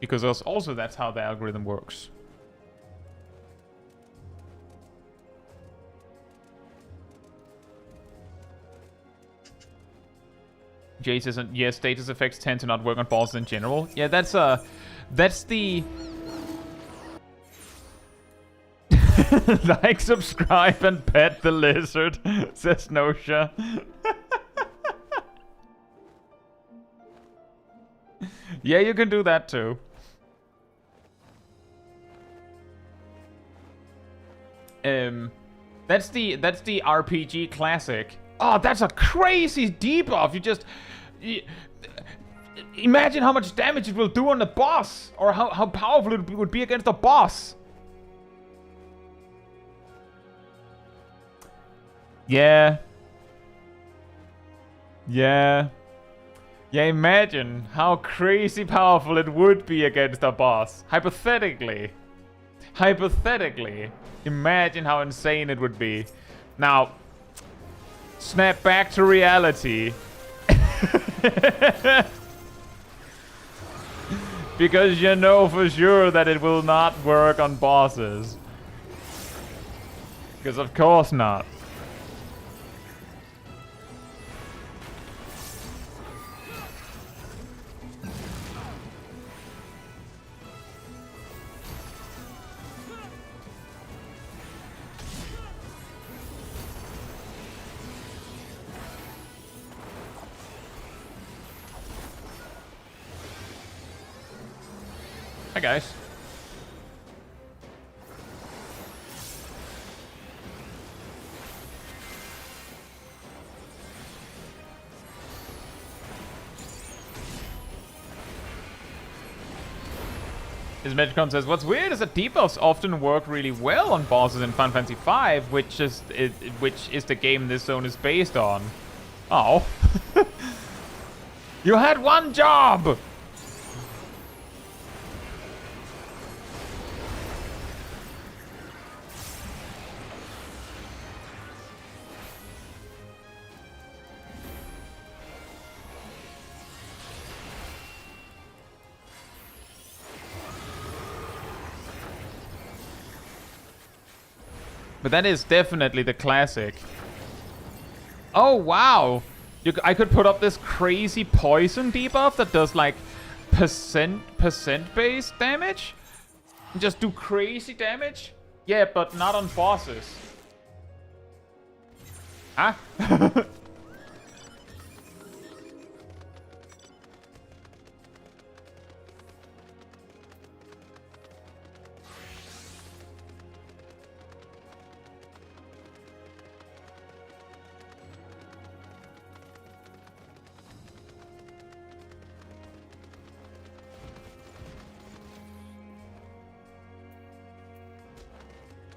Because also that's how the algorithm works. Jay says, yes, status effects tend to not work on bosses in general. Yeah, that's the... Like, subscribe, and pet the lizard, says Nosha. Yeah, you can do that too. That's the RPG classic. Oh, that's a crazy debuff. You just... imagine how much damage it will do on the boss. Or how powerful it would be against the boss. Yeah. Yeah. Yeah, imagine how crazy powerful it would be against a boss. Hypothetically. Hypothetically. Imagine how insane it would be. Now... snap back to reality. Because you know for sure that it will not work on bosses. Because of course not. Hi guys. His Magicon says, what's weird is that debuffs often work really well on bosses in Final Fantasy V, which is the game this zone is based on. Oh. You had one job! But that is definitely the classic. Oh, wow. I could put up this crazy poison debuff that does, like, percent-based damage. Just do crazy damage. Yeah, but not on bosses. Huh?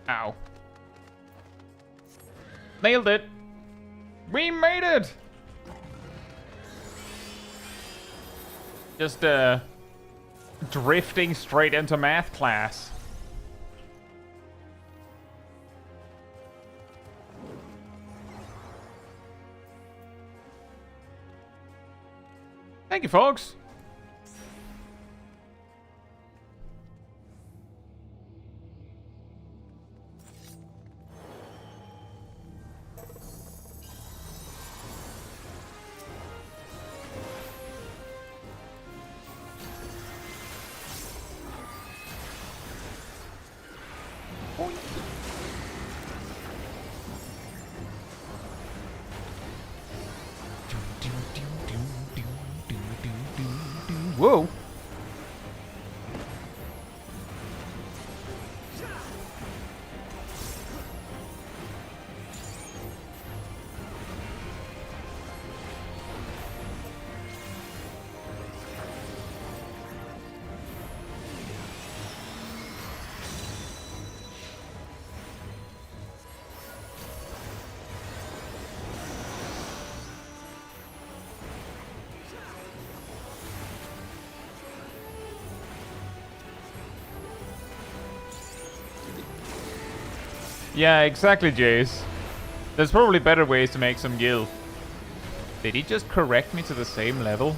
Ow. Nailed it. We made it. Just drifting straight into math class. Thank you, folks. Whoa. Yeah, exactly, Jace. There's probably better ways to make some gil. Did he just correct me to the same level?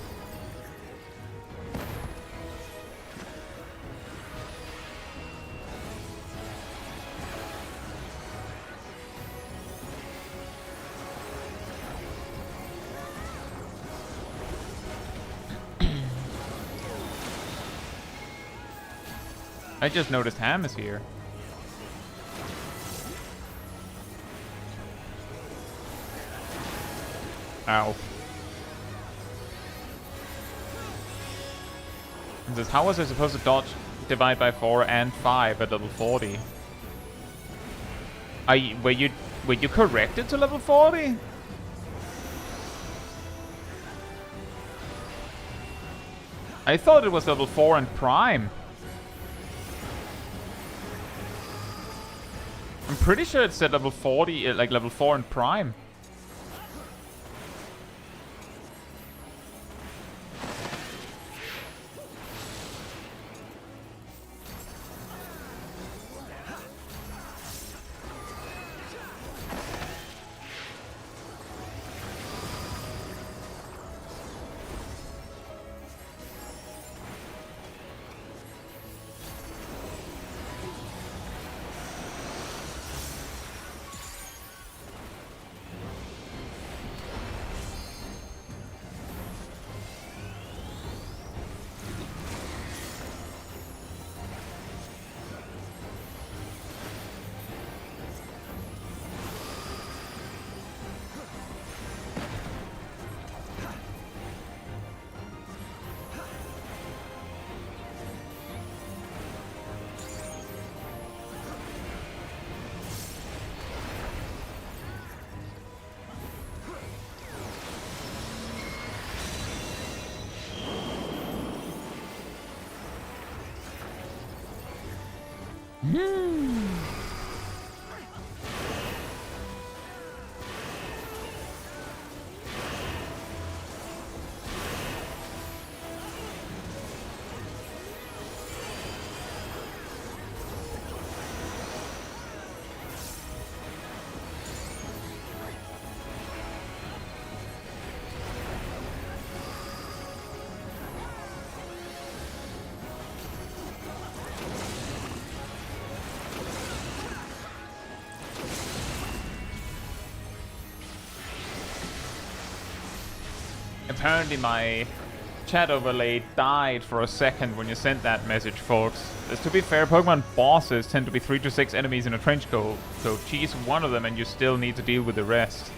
I just noticed Ham is here. Ow. It says, how was I supposed to dodge divide by 4 and 5 at level 40? Were you corrected to level 40? I thought it was level 4 and prime. I'm pretty sure it said level 40, like level 4 and prime. Apparently my chat overlay died for a second when you sent that message, folks. As to be fair, Pokemon bosses tend to be 3 to 6 enemies in a trench coat, so cheese one of them and you still need to deal with the rest.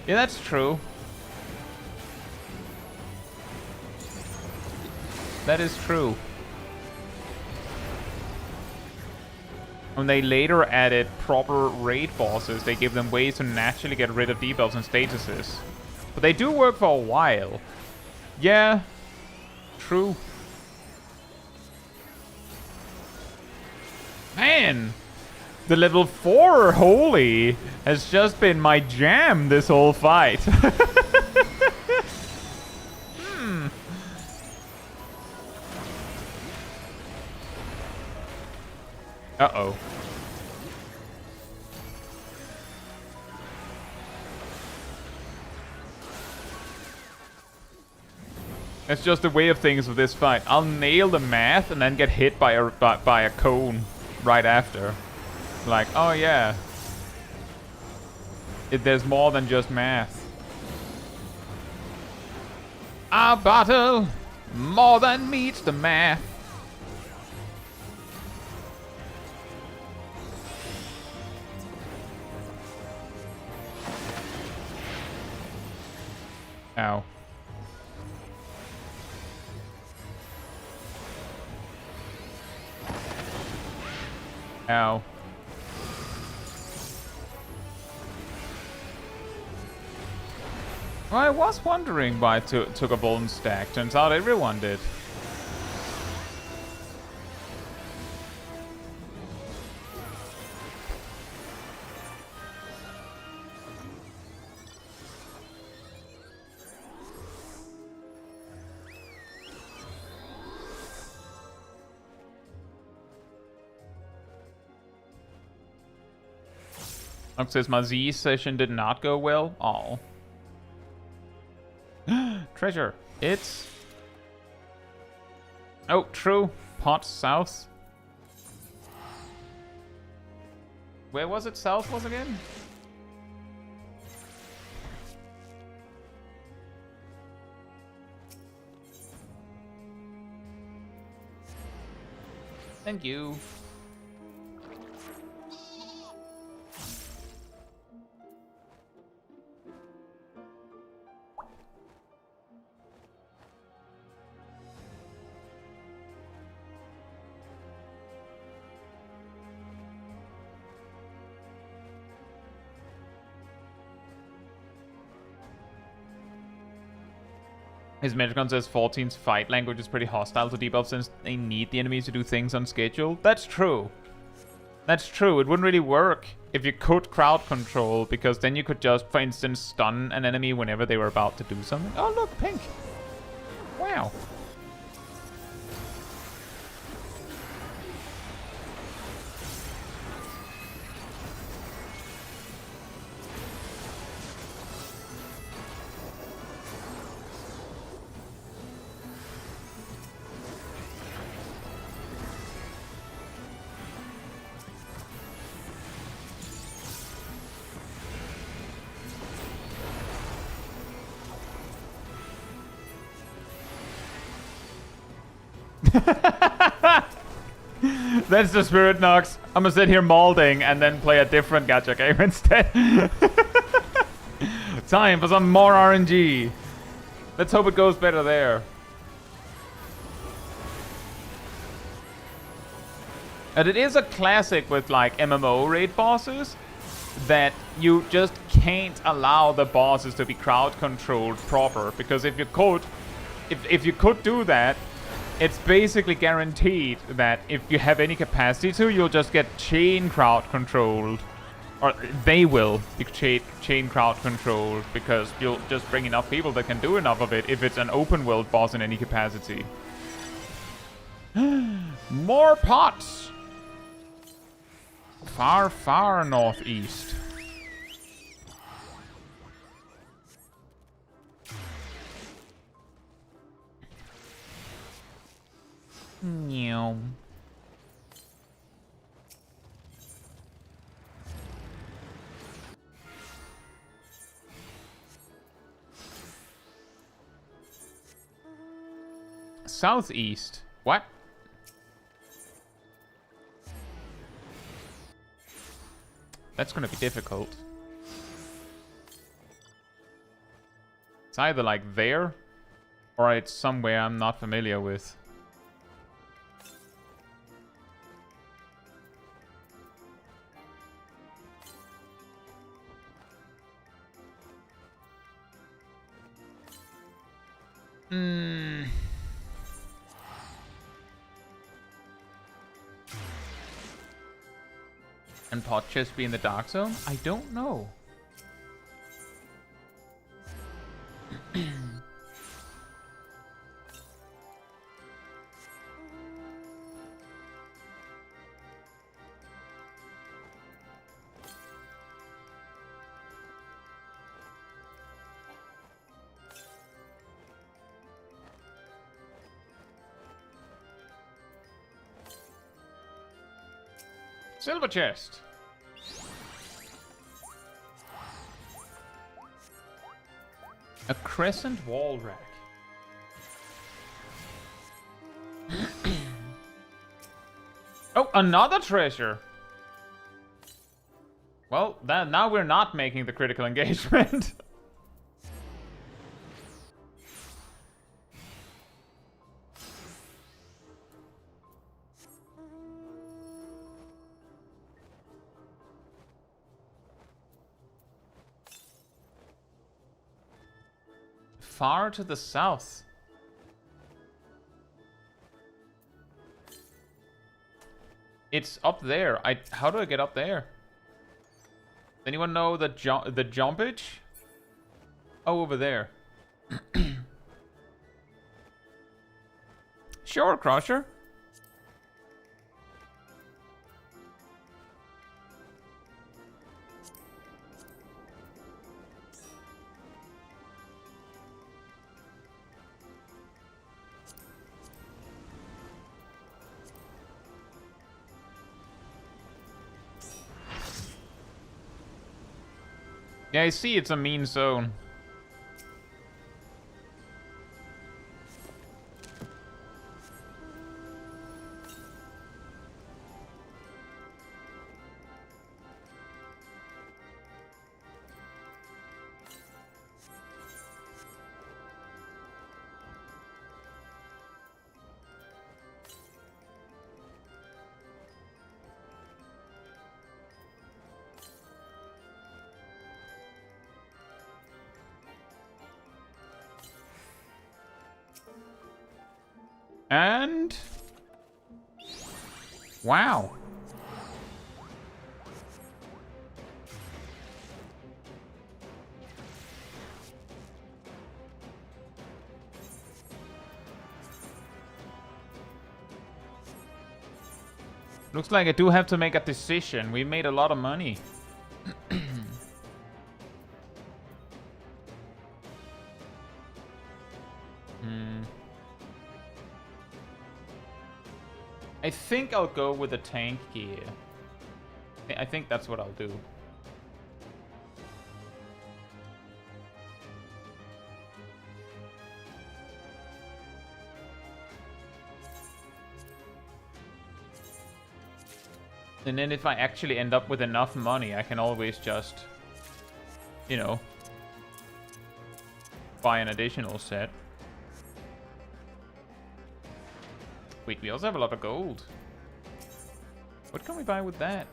Yeah, that's true. That is true. When they later added proper raid bosses, they gave them ways to naturally get rid of debuffs and statuses. But they do work for a while. Yeah, true. Man, the level 4 Holy has just been my jam this whole fight. Uh-oh. That's just the way of things with this fight. I'll nail the math and then get hit by a cone right after. Like, oh yeah. There's more than just math. Our battle more than meets the math. Ow. Ow. Well, I was wondering why it took a bone stack. Turns out everyone did. Nox says my Z session did not go well. Oh. Treasure. It's... Oh, true. Pot south. Where was it south was again? Thank you. His Metricon says 14's fight language is pretty hostile to debuff since they need the enemies to do things on schedule. That's true. That's true. It wouldn't really work if you could crowd control, because then you could just, for instance, stun an enemy whenever they were about to do something. Oh, look, pink. Wow. That's the spirit, Nox. I'm gonna sit here molding and then play a different gacha game instead. Time for some more RNG. Let's hope it goes better there. And it is a classic with like MMO raid bosses that you just can't allow the bosses to be crowd controlled proper, because if you could do that, it's basically guaranteed that if you have any capacity to, you'll just get chain crowd controlled. Or they will be chain crowd controlled, because you'll just bring enough people that can do enough of it if it's an open world boss in any capacity. More pots! Far, far northeast. Meow. Southeast. What? That's gonna be difficult. It's either like there, or it's somewhere I'm not familiar with. And pot chest be in the dark zone? I don't know. Silver chest. A crescent wall rack. Oh, another treasure. Well, now we're not making the critical engagement. Far to the south. It's up there. How do I get up there? Anyone know the jumpage? Oh, over there. Sure, Crusher. Yeah, I see it's a mean zone. And... wow. Looks like I do have to make a decision. We made a lot of money. I think I'll go with the tank gear. I think that's what I'll do. And then if I actually end up with enough money, I can always just, you know, buy an additional set. Wait, we also have a lot of gold. What can we buy with that?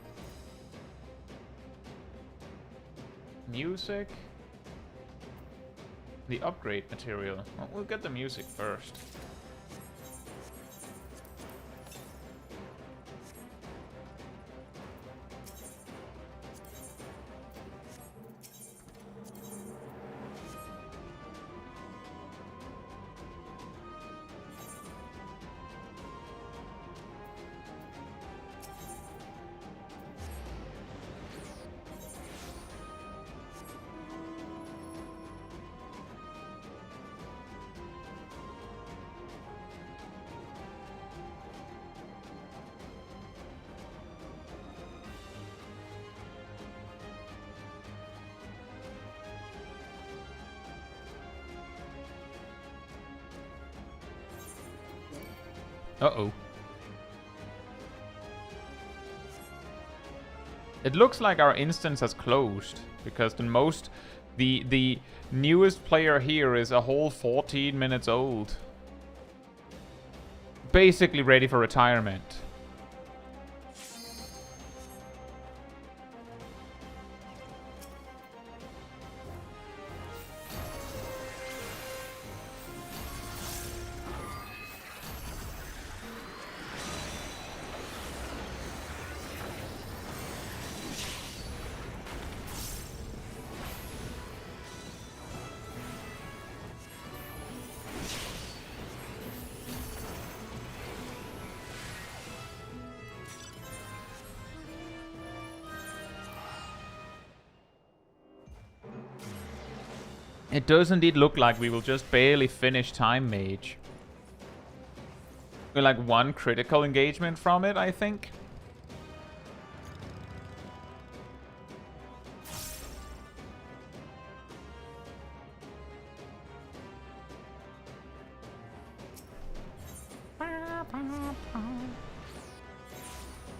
Music. The upgrade material. Well, we'll get the music first. Uh-oh. It looks like our instance has closed, because the newest player here is a whole 14 minutes old. Basically ready for retirement. It does indeed look like we will just barely finish Time Mage. We're like one critical engagement from it, I think.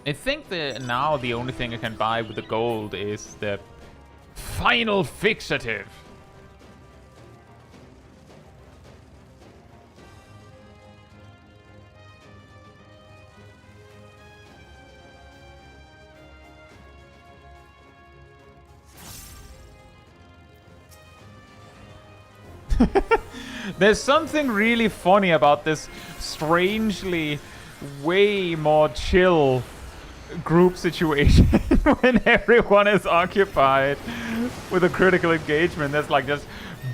I think that now the only thing I can buy with the gold is the final fixative. There's something really funny about this strangely way more chill group situation when everyone is occupied with a critical engagement. There's like just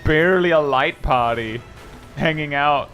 barely a light party hanging out.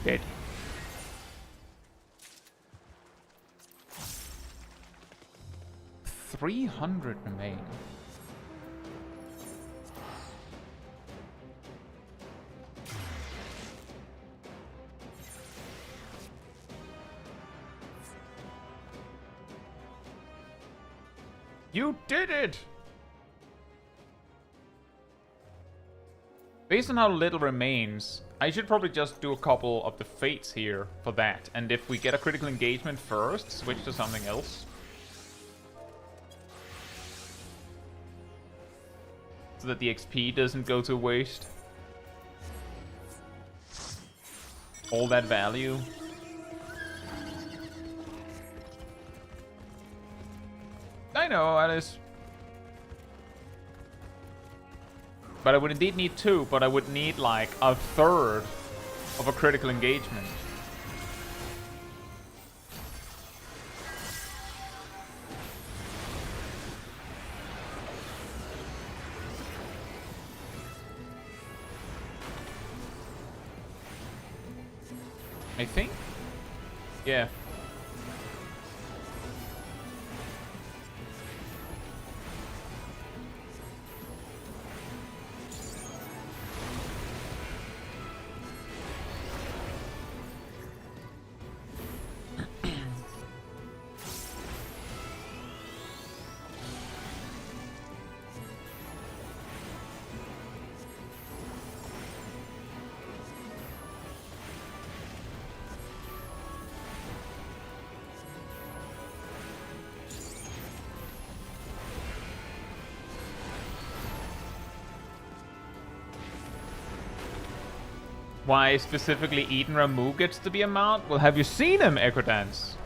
Dead. $300 remain. You did it! Based on how little remains, I should probably just do a couple of the fates here for that. And if we get a critical engagement first, switch to something else. So that the XP doesn't go to waste. All that value. I know, Alice. But I would indeed need 2, but I would need like a third of a critical engagement. I think? Yeah. Why specifically Eden Ramu gets to be a mount? Well, have you seen him, Echo Dance?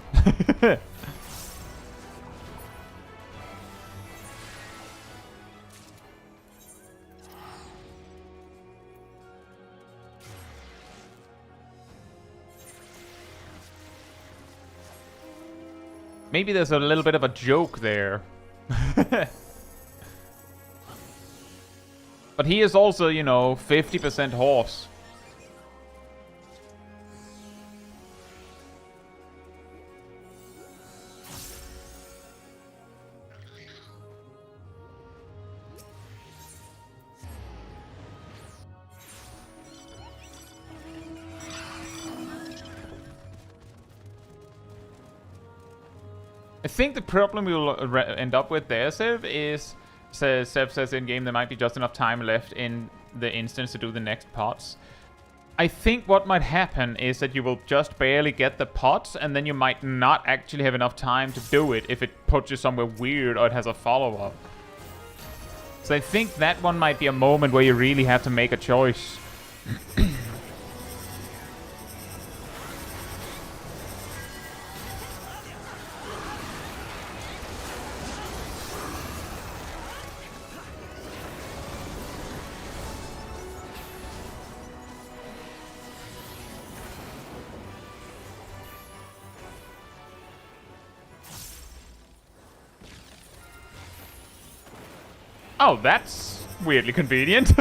Maybe there's a little bit of a joke there. But he is also, you know, 50% horse. I think the problem we'll end up with there, Sev, is... Sev says in-game there might be just enough time left in the instance to do the next pots. I think what might happen is that you will just barely get the pots, and then you might not actually have enough time to do it if it puts you somewhere weird or it has a follow-up. So I think that one might be a moment where you really have to make a choice. Oh, that's weirdly convenient.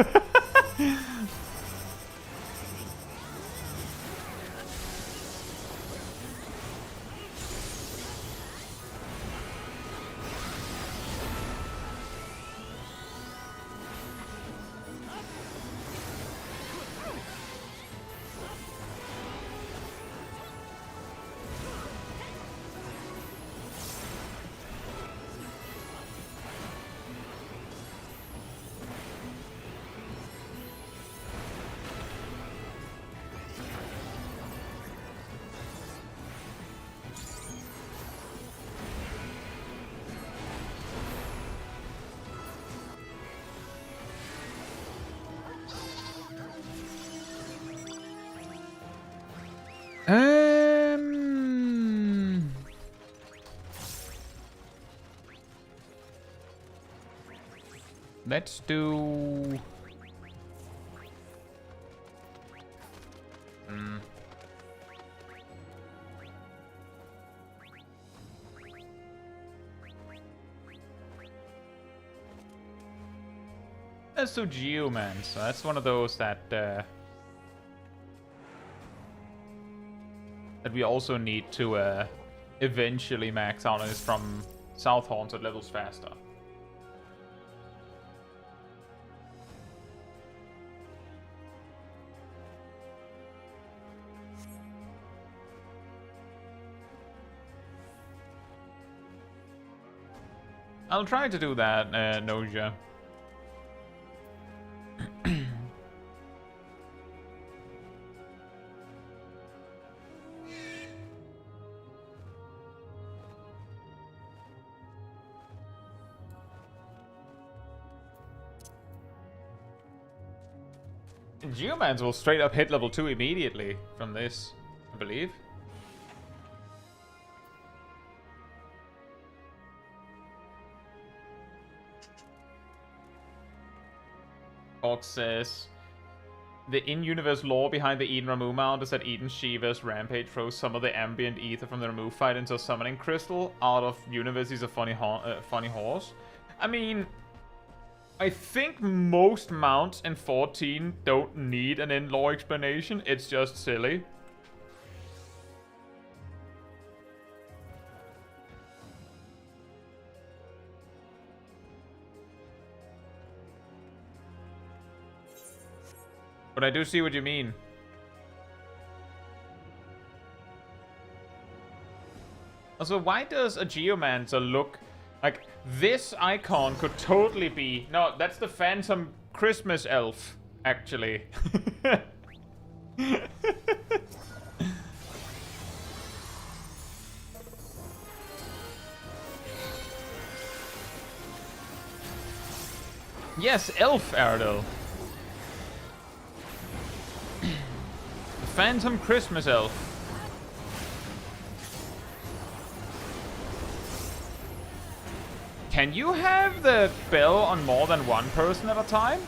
Let's do... Let's do Geomancer. That's one of those that that we also need to eventually max out on. Is from Southhorn, so it levels faster. I'll try to do that, Noja. Geomans will straight up hit level 2 immediately from this, I believe. Orc says, the in-universe lore behind the Eden Ramu mount is that Eden Shiva's rampage throws some of the ambient ether from the Ramu fight into a summoning crystal. Out of universe, he's a funny horse. I mean, I think most mounts in 14 don't need an in-lore explanation. It's just silly. But I do see what you mean. Also, why does a Geomancer look like this? Icon could totally be... No, that's the Phantom Christmas elf, actually. Yes, elf Ardell. Phantom Christmas elf. Can you have the bell on more than one person at a time?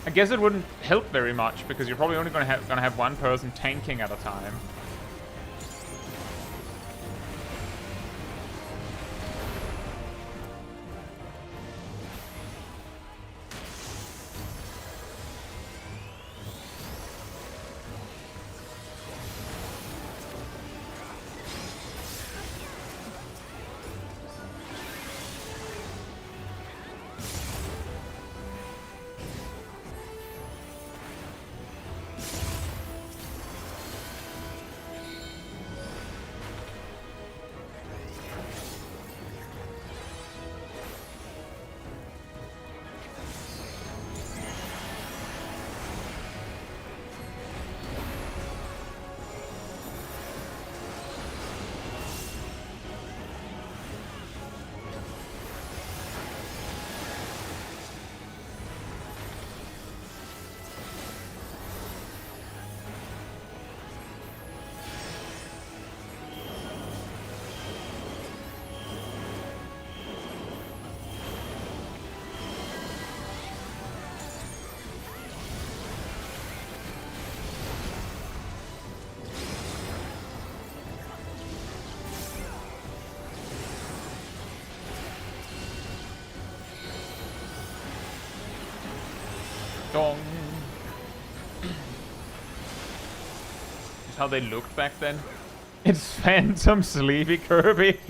I guess it wouldn't help very much because you're probably only gonna have one person tanking at a time. Dong. That's how they looked back then. It's Phantom Sleepy Kirby.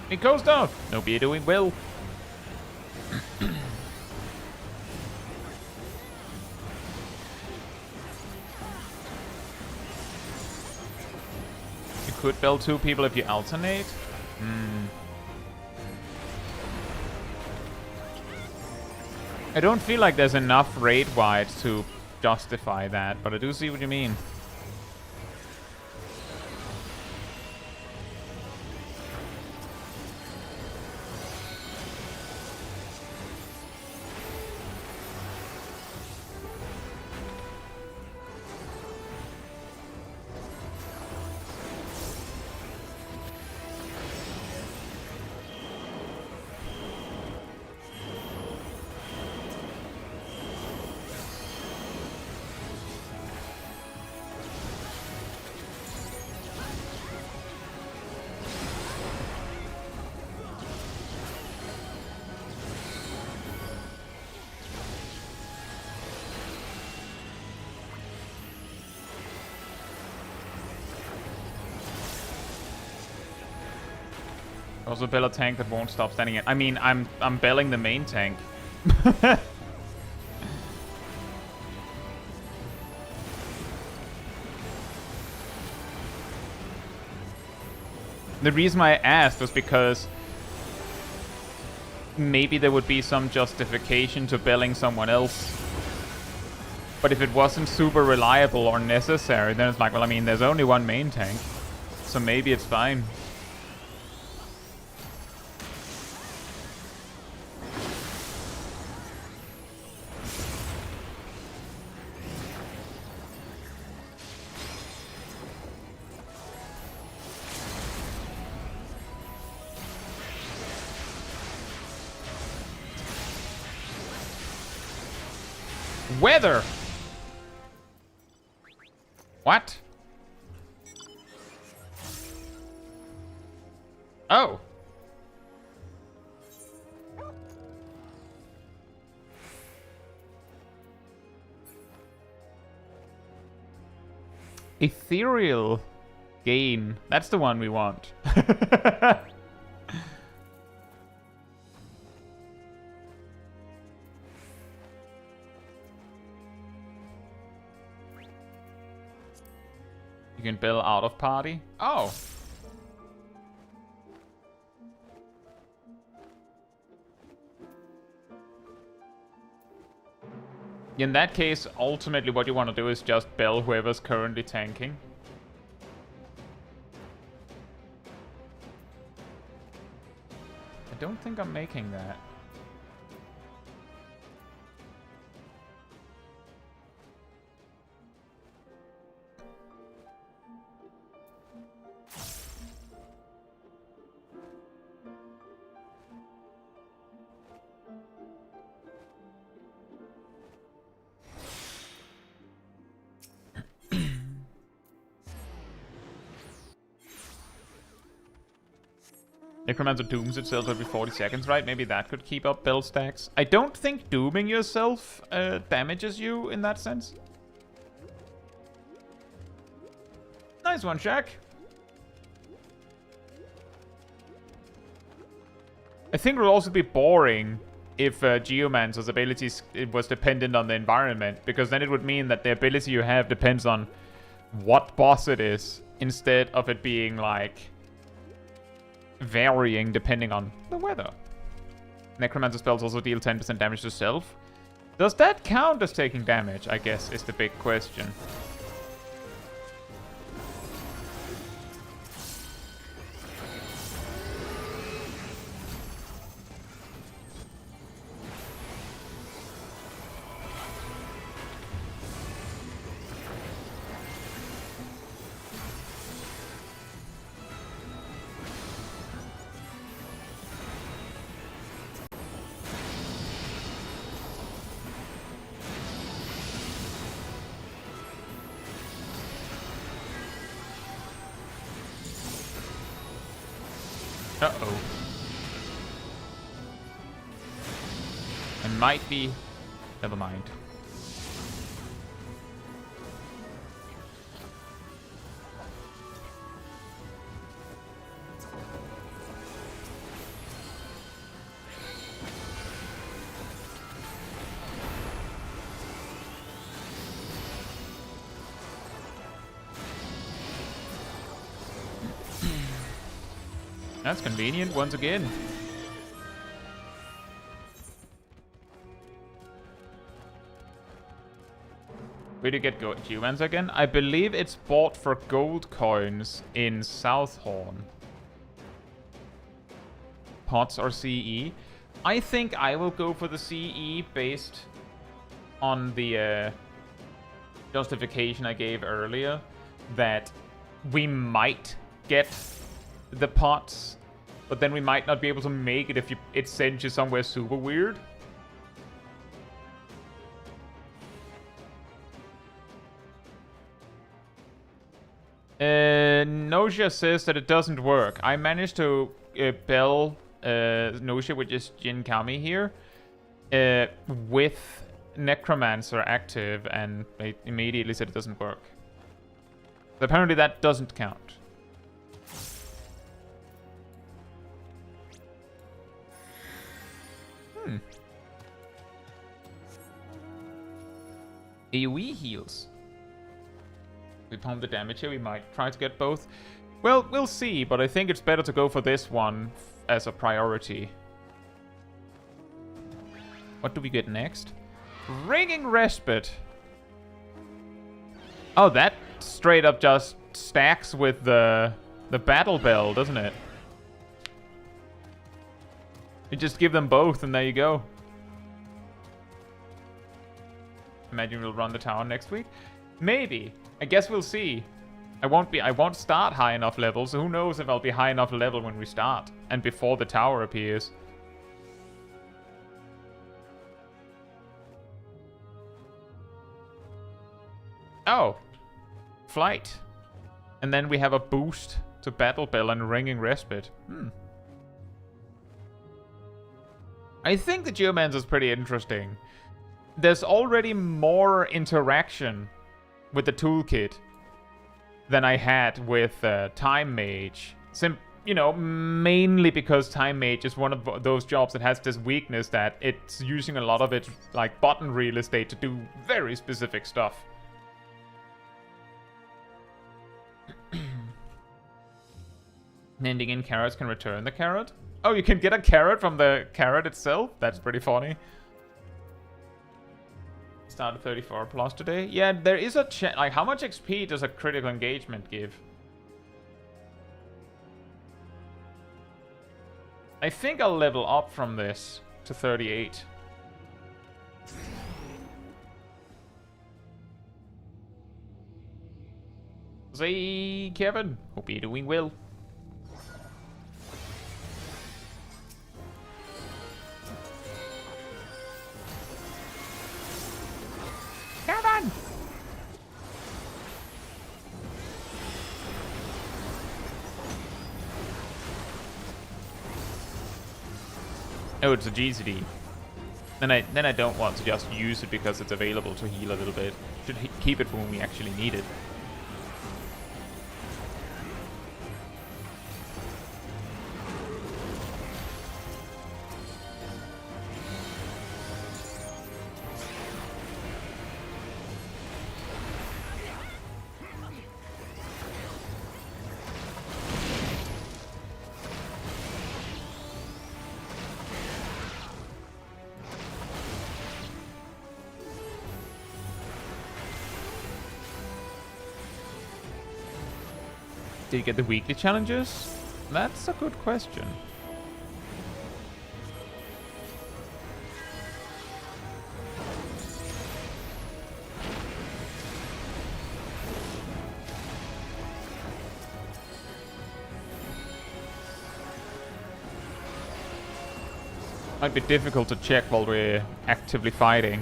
It goes down. Hope you're doing well. You could bell two people if you alternate. I don't feel like there's enough raid-wide to justify that, but I do see what you mean. Also build a tank that won't stop standing in. I mean, I'm belling the main tank. The reason why I asked was because maybe there would be some justification to belling someone else. But if it wasn't super reliable or necessary, then it's like, well, I mean, there's only one main tank. So maybe it's fine. Weather! What? Oh. Ethereal gain. That's the one we want. You can build out of party. Oh. In that case, ultimately what you want to do is just bell whoever's currently tanking. I don't think I'm making that. Necromancer dooms itself every 40 seconds, right? Maybe that could keep up build stacks. I don't think dooming yourself damages you in that sense. Nice one, Shaq. I think it would also be boring if Geomancer's abilities was dependent on the environment, because then it would mean that the ability you have depends on what boss it is, instead of it being like varying depending on the weather. Necromancer spells also deal 10% damage to self. Does that count as taking damage, I guess, is the big question. Uh-oh. It might be... Never mind. That's convenient once again. Where do you get geomancer again? I believe it's bought for gold coins in Southhorn. Pots or CE. I think I will go for the CE based on the justification I gave earlier that we might get the pots, but then we might not be able to make it if it sends you somewhere super weird. Nosia says that it doesn't work. I managed to bell Nosia, which is Jin Kami here, with Necromancer active, and they immediately said it doesn't work. So apparently that doesn't count. AoE heals. We pump the damage here, we might try to get both. Well, we'll see, but I think it's better to go for this one as a priority. What do we get next? Ringing Respite. Oh, that straight up just stacks with the Battle Bell, doesn't it? You just give them both and there you go. Imagine we'll run the tower next week. Maybe. I guess we'll see. I won't start high enough level, so who knows if I'll be high enough level when we start and before the tower appears. Oh. Flight. And then we have a boost to Battle Bell and Ringing Respite. I think the Geomancer is pretty interesting. There's already more interaction with the toolkit than I had with Time Mage. You know, mainly because Time Mage is one of those jobs that has this weakness that it's using a lot of its like button real estate to do very specific stuff. Mending in carrots can return the carrot. Oh, you can get a carrot from the carrot itself? That's pretty funny. Started 34 plus today. Yeah, there is a chance. Like, how much XP does a critical engagement give? I think I'll level up from this to 38. Say, Kevin, hope you're doing well. Kevin! Oh, it's a GCD. Then I don't want to just use it because it's available to heal a little bit. Should keep it for when we actually need it. Did you get the weekly challenges? That's a good question. Might be difficult to check while we're actively fighting.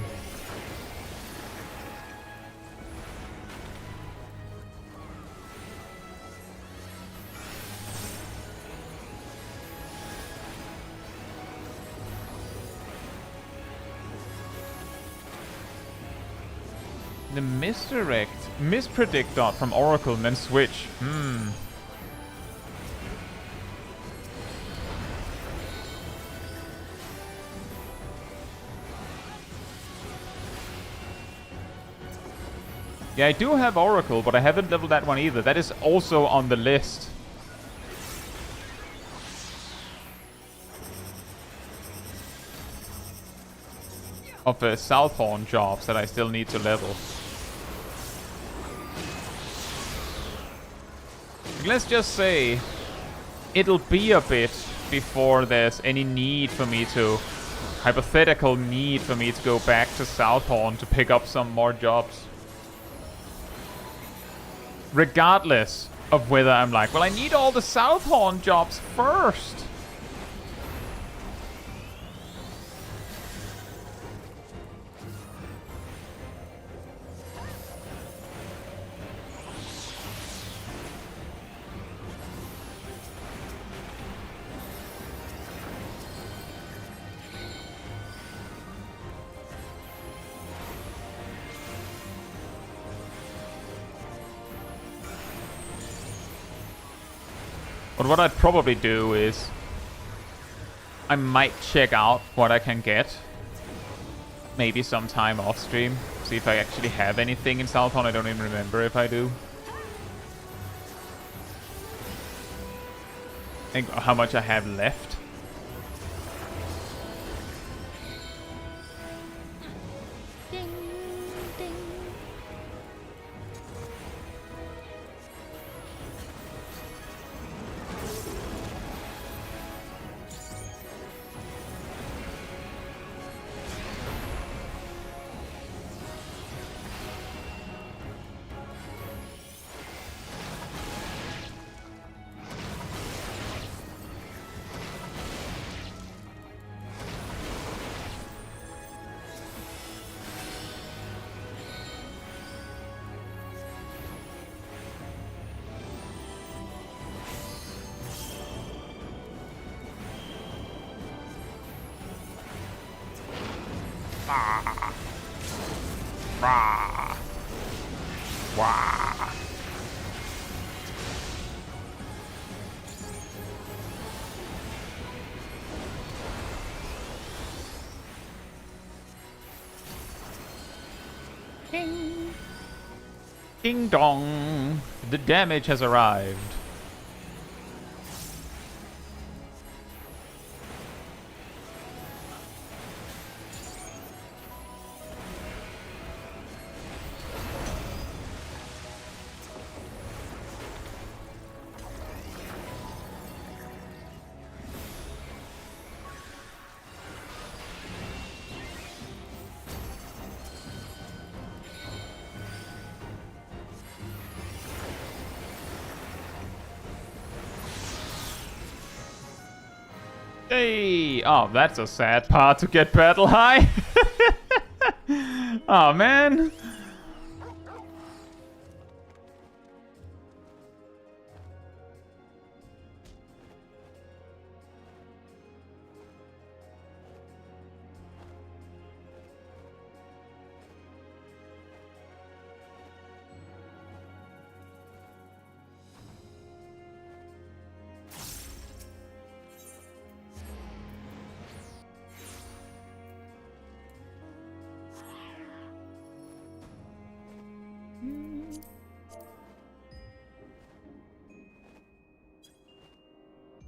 The mispredict dot from Oracle and then switch. Yeah, I do have Oracle, but I haven't leveled that one either. That is also on the list. Of Southhorn jobs that I still need to level. Let's just say it'll be a bit before there's any need for me to... hypothetical need for me to go back to Southhorn to pick up some more jobs. Regardless of whether I'm like, well, I need all the Southhorn jobs first. But what I'd probably do is I might check out what I can get. Maybe sometime off stream. See if I actually have anything in Southhorn. I don't even remember if I do. Think how much I have left. Ding. Ding dong. The damage has arrived. Hey! Oh, that's a sad part to get battle high. Oh, man.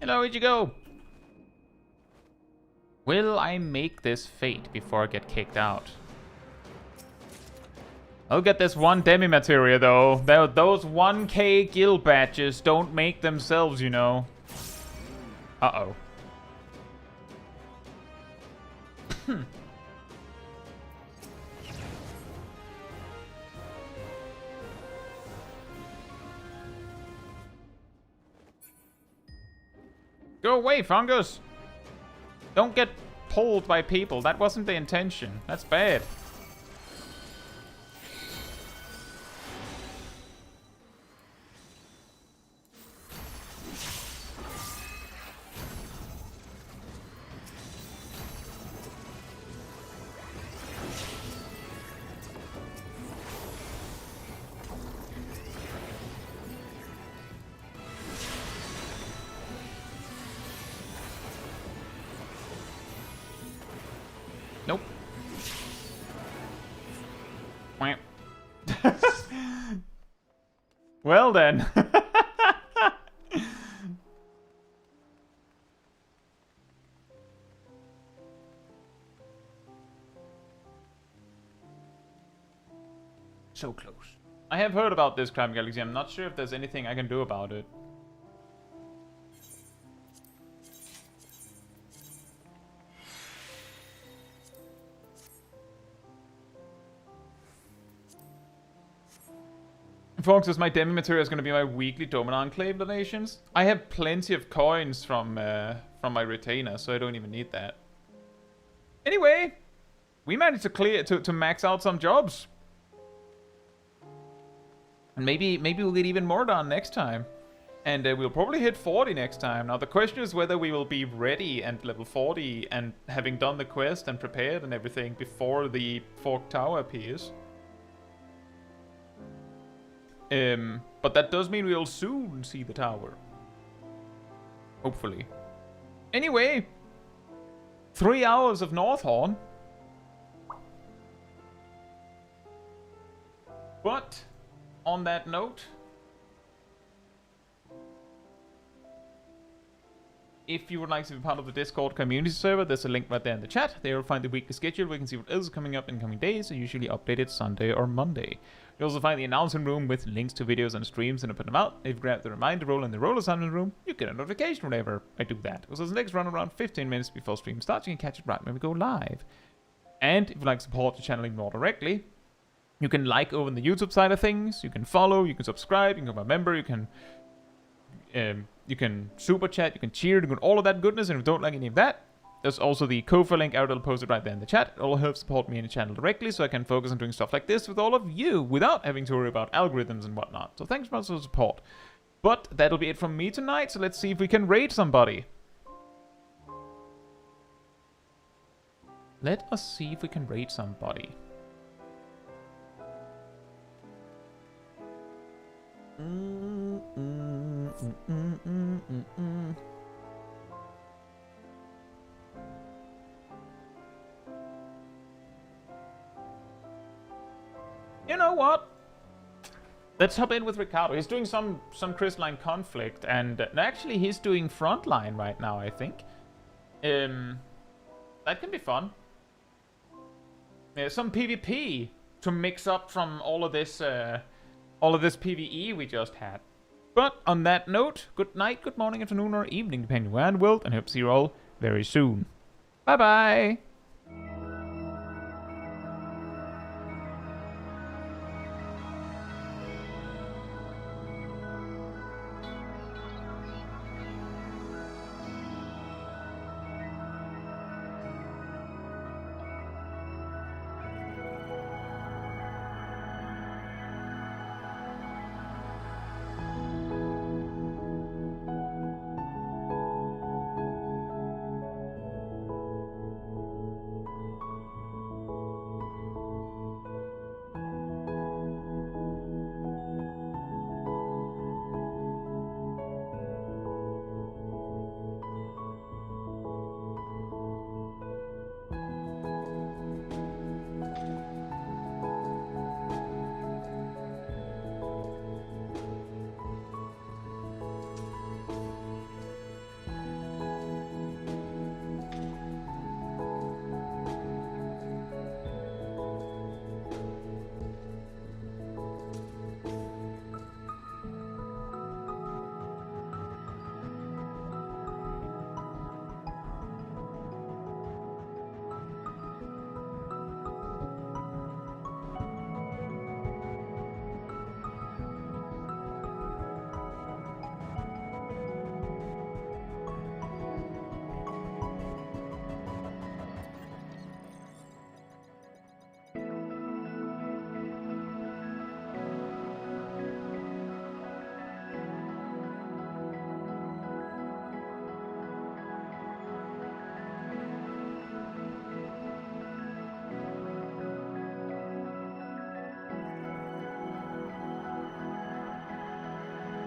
Hello, where'd you go? Will I make this fate before I get kicked out? I'll get this one demi-materia though. Those 1k guild badges don't make themselves, you know. Uh-oh. Go away, fungus! Don't get pulled by people. That wasn't the intention. That's bad. Nope. Well then. So close. I have heard about this crime galaxy. I'm not sure if there's anything I can do about it. Fox says my demi material is going to be my weekly Dominant Enclave donations. I have plenty of coins from my retainer, so I don't even need that. Anyway, we managed to max out some jobs. And maybe we'll get even more done next time. And we'll probably hit 40 next time. Now the question is whether we will be ready and level 40 and having done the quest and prepared and everything before the Forked Tower appears. But that does mean we'll soon see the tower. Hopefully. Anyway, 3 hours of Northhorn. But on that note, if you would like to be part of the Discord community server, there's a link right there in the chat. There you'll find the weekly schedule where you can see what else is coming up in coming days, usually updated Sunday or Monday. You'll also find the announcement room with links to videos and streams, and I put them out. If you grab the reminder roll in the role assignment room, you get a notification whenever I do that. So the next run around 15 minutes before stream starts, you can catch it right when we go live. And if you'd like to support the channel more directly, you can like over on the YouTube side of things, you can follow, you can subscribe, you can become a member, you can super chat, you can cheer, you can all of that goodness, and if you don't like any of that, there's also the Ko-fi link out. I'll post it right there in the chat. It all helps support me in the channel directly, so I can focus on doing stuff like this with all of you without having to worry about algorithms and whatnot. So thanks so much for the support. But that'll be it from me tonight, so let's see if we can raid somebody. Let us see if we can raid somebody. You know what? Let's hop in with Ricardo. He's doing some crystalline conflict, and actually he's doing frontline right now, I think. That can be fun. Some PvP to mix up from all of this PvE we just had. But on that note, good night, good morning, afternoon, or evening, depending where in the world, and I hope to see you all very soon. Bye bye!